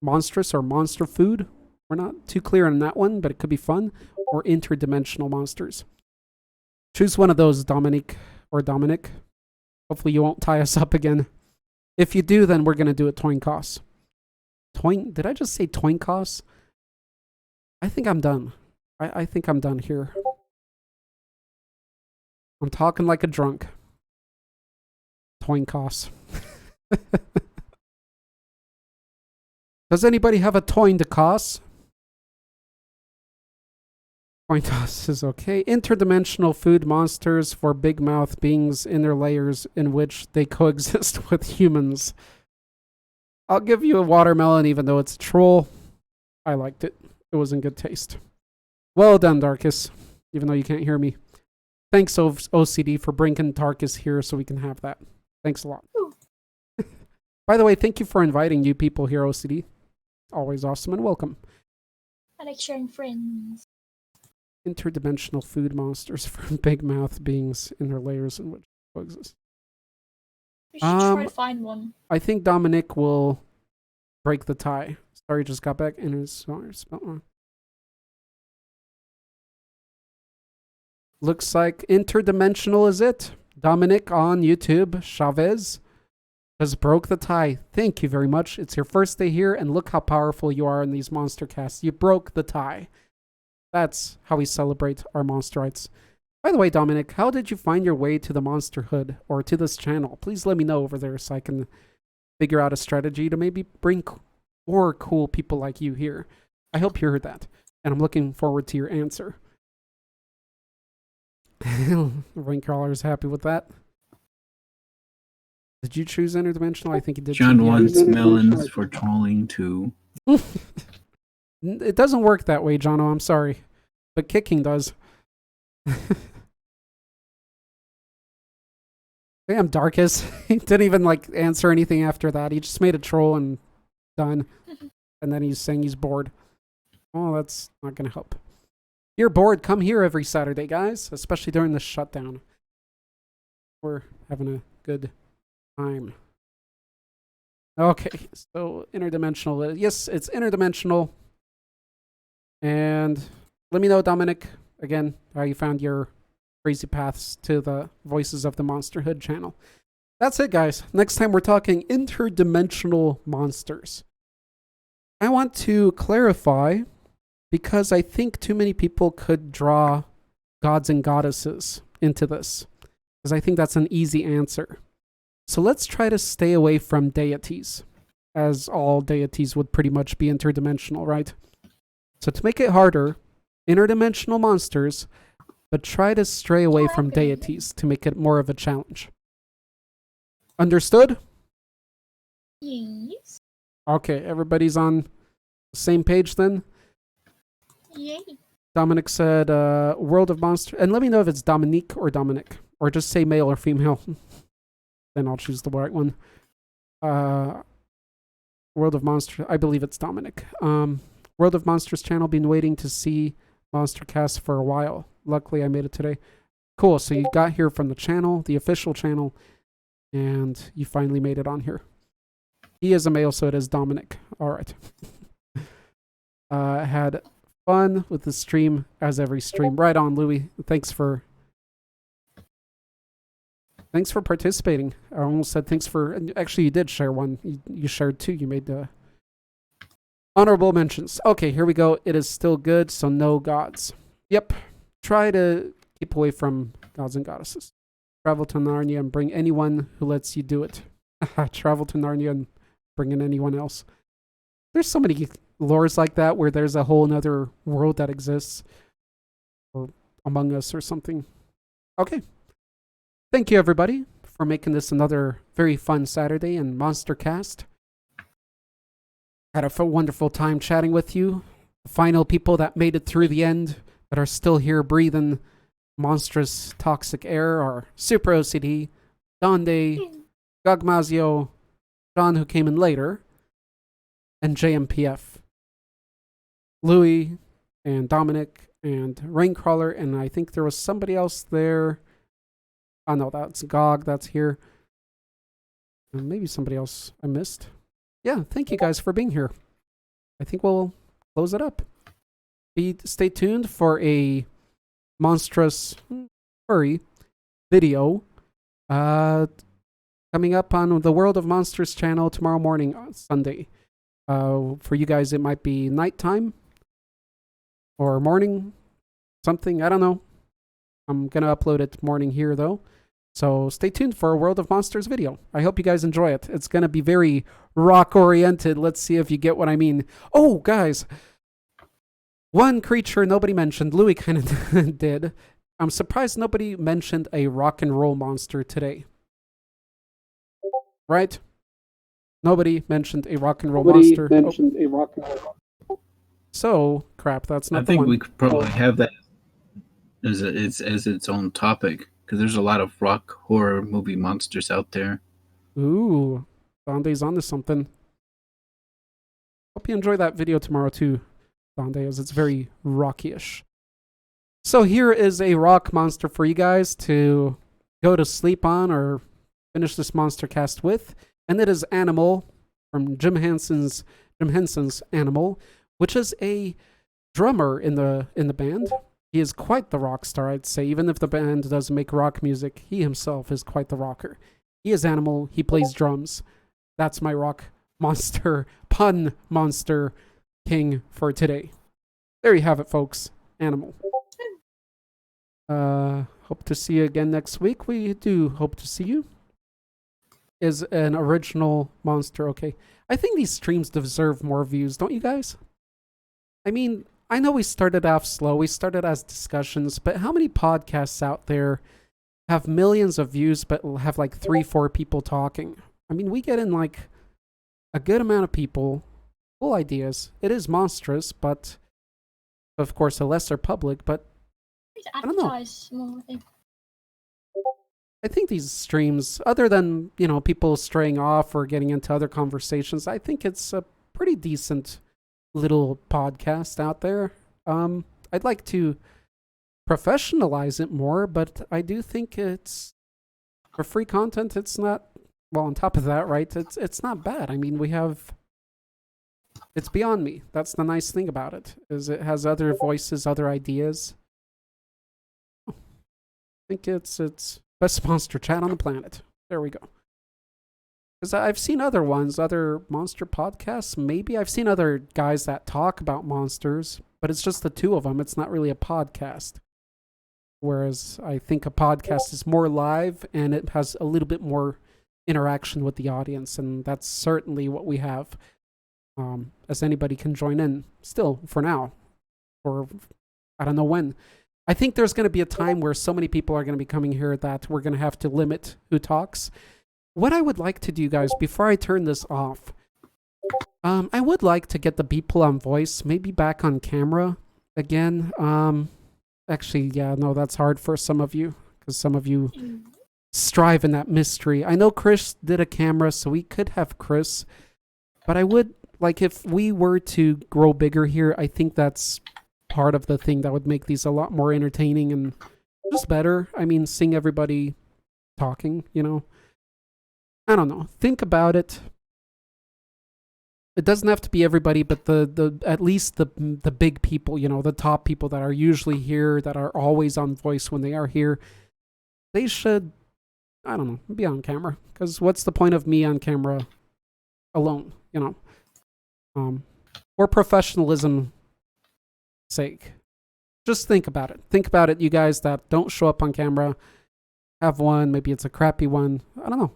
Monstrous or monster food, We're not too clear on that one, but it could be fun. Or interdimensional monsters. Choose one of those, Dominic or Dominic. Hopefully you won't tie us up again. If you do, then we're going to do a Toinkos. Did I just say Toinkos? I think I'm done. I think I'm done here. I'm talking like a drunk. Toinkos. Does anybody have a toin to cost? Coin toss is okay. Interdimensional food monsters for big mouth beings in their layers in which they coexist with humans. I'll give you a watermelon even though it's a troll. I liked it. It was in good taste. Well done, Darkus. Even though you can't hear me. Thanks, OCD, for bringing Darkus here so we can have that. Thanks a lot. By the way, thank you for inviting new people here, OCD. Always awesome and welcome. I like sharing friends. Interdimensional food monsters for big mouth beings in their layers in which they coexist. We should try to find one. I think Dominic will break the tie. Sorry, just got back and his spelled wrong. Looks like interdimensional is it. Dominic on YouTube, Chavez, has broke the tie. Thank you very much. It's your first day here, and look how powerful you are in these monster casts. You broke the tie. That's how we celebrate our monsterites. By the way, Dominic, how did you find your way to the monsterhood or to this channel? Please let me know over there so I can figure out a strategy to maybe bring more cool people like you here. I hope you heard that, and I'm looking forward to your answer. Raincrawler is happy with that. Did you choose interdimensional? I think you did. John wants melons for trolling too. It doesn't work that way, Jono. I'm sorry. But kicking does. Damn, Darkus. He didn't even answer anything after that. He just made a troll and done. And then he's saying he's bored. Oh, that's not going to help. You're bored, come here every Saturday, guys. Especially during the shutdown. We're having a good time. Okay, so interdimensional. Yes, it's interdimensional. And let me know, Dominic, again, how you found your crazy paths to the Voices of the Monsterhood channel. That's it, guys. Next time we're talking interdimensional monsters. I want to clarify, because I think too many people could draw gods and goddesses into this, because I think that's an easy answer. So let's try to stay away from deities, as all deities would pretty much be interdimensional, right? So to make it harder, interdimensional monsters, but try to stray away from deities to make it more of a challenge. Understood? Yes. Okay, everybody's on the same page then? Yay. Dominic said, World of Monsters. And let me know if it's Dominique or Dominic. Or just say male or female. Then I'll choose the right one. World of Monsters. I believe it's Dominic. World of Monsters channel. Been waiting to see Monstercast for a while. Luckily, I made it today. Cool. So you got here from the channel, the official channel, and you finally made it on here. He is a male, so it is Dominic. All right. Had fun with the stream as every stream. Right on, Louis. Thanks for participating. I almost said thanks for. Actually, you did share one. You shared two. You made the honorable mentions. Okay, here we go. It is still good, so no gods. Yep. Try to keep away from gods and goddesses. Travel to Narnia and bring anyone who lets you do it. Travel to Narnia and bring in anyone else. There's so many lores like that where there's a whole other world that exists. Or Among Us or something. Okay. Thank you, everybody, for making this another very fun Saturday in Monstercast. Had a wonderful time chatting with you. The final people that made it through the end, that are still here breathing monstrous toxic air, are Super OCD, Donde, Gagmazio, John, who came in later, and JMPF. Louis, and Dominic, and Raincrawler, and I think there was somebody else there. Oh no, that's Gog, that's here. And maybe somebody else I missed. Yeah, thank you guys for being here. I think we'll close it up. Stay tuned for a monstrous furry video coming up on the World of Monsters channel tomorrow morning on Sunday. For you guys, it might be nighttime or morning, something. I don't know. I'm going to upload it morning here, though. So stay tuned for a World of Monsters video. I hope you guys enjoy it. It's going to be very rock-oriented. Let's see if you get what I mean. Oh, guys. One creature nobody mentioned. Louis kind of did. I'm surprised nobody mentioned a rock and roll monster today. Right? Nobody mentioned a rock and roll monster. So, crap, that's not I the think one. we could probably have that as its own topic, because there's a lot of rock horror movie monsters out there. Ooh, Donde's onto something. Hope you enjoy that video tomorrow too, Donde, as it's very rocky-ish. So here is a rock monster for you guys to go to sleep on or finish this Monstercast with, and it is Animal from Jim Henson's Animal, which is a drummer in the band. He is quite the rock star, I'd say. Even if the band doesn't make rock music, he himself is quite the rocker. He is Animal. He plays drums. That's my rock monster, pun monster king for today. There you have it, folks. Animal. Hope to see you again next week. We do hope to see you. Is an original monster okay? I think these streams deserve more views, don't you guys? I mean, I know we started off slow. We started as discussions, but how many podcasts out there have millions of views but have like 3-4 people talking? I mean, we get in like a good amount of people, full ideas. It is monstrous, but of course a lesser public, but I don't know. More, I think. I think these streams, other than, you know, people straying off or getting into other conversations, I think it's a pretty decent little podcast out there. I'd like to professionalize it more, but I do think it's, for free content, it's not, well, on top of that, right, it's not bad. I mean, it's beyond me. That's the nice thing about it, is it has other voices, other ideas. I think it's best monster chat on the planet. There we go. Because I've seen other ones, other monster podcasts. Maybe I've seen other guys that talk about monsters, but it's just the two of them. It's not really a podcast. Whereas I think a podcast is more live and it has a little bit more interaction with the audience, and that's certainly what we have. As anybody can join in still for now, or I don't know when. I think there's going to be a time where so many people are going to be coming here that we're going to have to limit who talks. What I would like to do, guys, before I turn this off, I would like to get the people on voice maybe back on camera again. Actually, yeah, no, that's hard for some of you, because some of you strive in that mystery. I know Chris did a camera, so we could have Chris, but I would, like, if we were to grow bigger here, I think that's part of the thing that would make these a lot more entertaining and just better. I mean, seeing everybody talking, you know. I don't know. Think about it. It doesn't have to be everybody, but the at least the big people, you know, the top people that are usually here, that are always on voice when they are here, they should, I don't know, be on camera. Because what's the point of me on camera alone, you know? For professionalism sake. Just think about it. Think about it, you guys that don't show up on camera. Have one, maybe it's a crappy one. I don't know.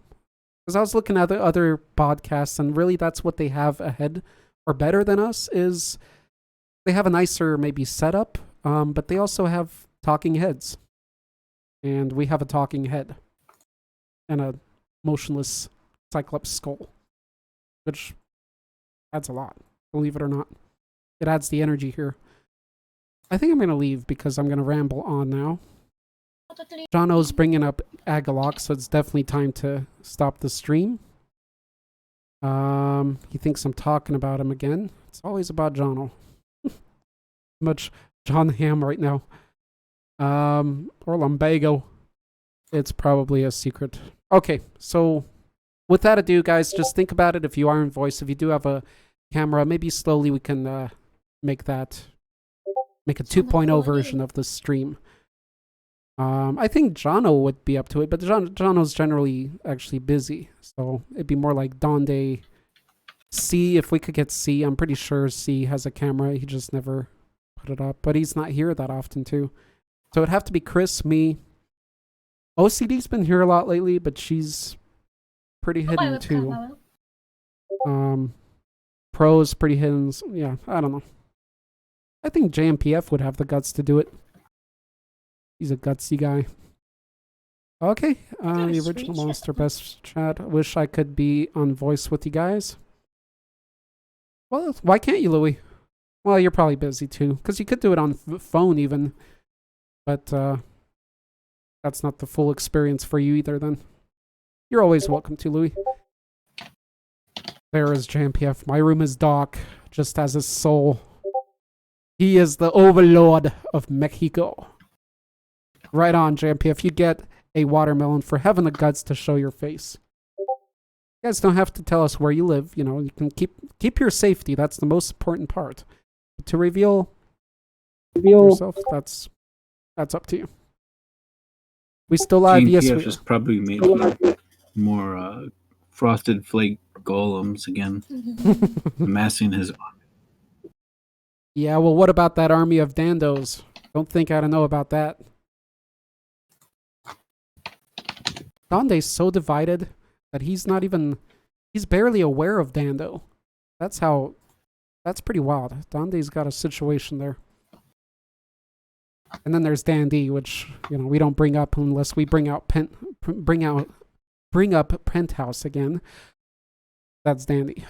Because I was looking at the other podcasts, and really that's what they have ahead or better than us, is they have a nicer maybe setup, but they also have talking heads. And we have a talking head and a motionless Cyclops skull, which adds a lot, believe it or not. It adds the energy here. I think I'm going to leave because I'm going to ramble on now. Jono's bringing up Agalok, so it's definitely time to stop the stream. He thinks I'm talking about him again. It's always about Jono. Much John Ham right now. Or Lumbago. It's probably a secret. Okay, so with that ado, guys, just think about it. If you are in voice, if you do have a camera, maybe slowly we can make a 2.0 version of the stream. I think Jono would be up to it, but Jono's generally actually busy, so it'd be more like Donde. C, if we could get C, I'm pretty sure C has a camera. He just never put it up, but he's not here that often too. So it'd have to be Chris, me. OCD's been here a lot lately, but she's pretty hidden too. Pro's pretty hidden. Yeah, I don't know. I think JMPF would have the guts to do it. He's a gutsy guy. Okay, the original Monster Best chat. I wish I could be on voice with you guys. Well, why can't you, Louis? Well, you're probably busy too, because you could do it on phone even. But that's not the full experience for you either then. You're always welcome to, Louis. There is JMPF. My room is dark, just as his soul. He is the overlord of Mexico. Right on, JMPF. You get a watermelon for having the guts to show your face. You guys don't have to tell us where you live. You know, you can keep your safety. That's the most important part. But to reveal yourself, that's up to you. We still live. GMPF Yes, we is probably making more frosted flake golems again, amassing his. Yeah, well, what about that army of Dandos? Don't think I don't know about that. Donde's so divided that he's barely aware of Dando. That's pretty wild. Donde's got a situation there. And then there's Dandy, which, you know, we don't bring up unless we bring up Penthouse again. That's Dandy.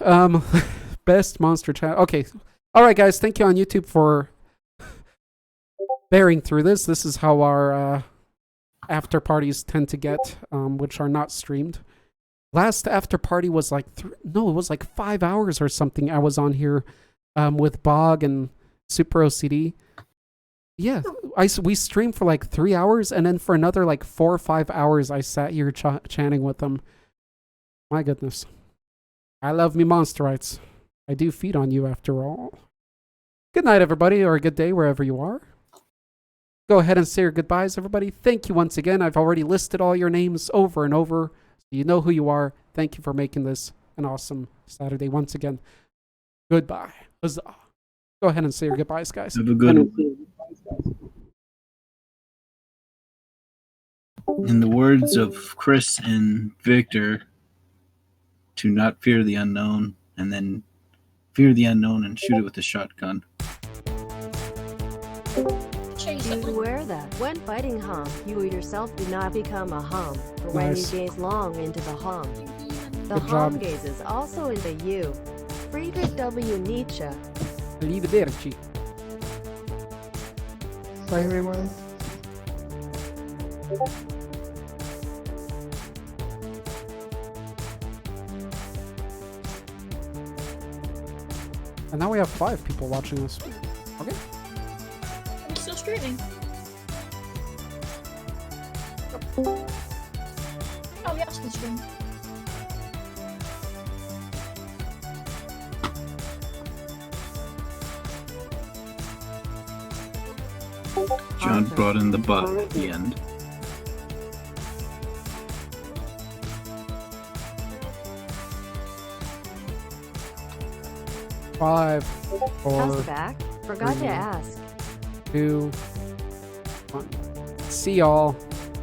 Best monster chat. Okay. All right, guys. Thank you on YouTube for bearing through this. This is how our after parties tend to get, which are not streamed. Last after party was like it was like 5 hours or something. I was on here with Bog and Super OCD. Yeah, we streamed for like 3 hours, and then for another like 4 or 5 hours, I sat here chatting with them. My goodness, I love me Monsterites. I do feed on you after all. Good night, everybody, or good day wherever you are. Go ahead and say your goodbyes, everybody. Thank you once again. I've already listed all your names over and over. You know who you are. Thank you for making this an awesome Saturday once again. Goodbye. Huzzah. Go ahead and say your goodbyes, guys. Have a good one. In the words of Chris and Victor, to not fear the unknown, and then fear the unknown and shoot it with a shotgun. Beware that when fighting Hum, you yourself do not become a Hum. For when you gaze long into the Hum, the Hum gazes also into you. Friedrich W. Nietzsche. Arrivederci. Bye, everyone. And now we have 5 people watching this. Okay. I'm still streaming. Oh, yeah, still streaming. John brought in the butt at the end. Five, How's 4, the back? Forgot to ask. 2, 1. See y'all.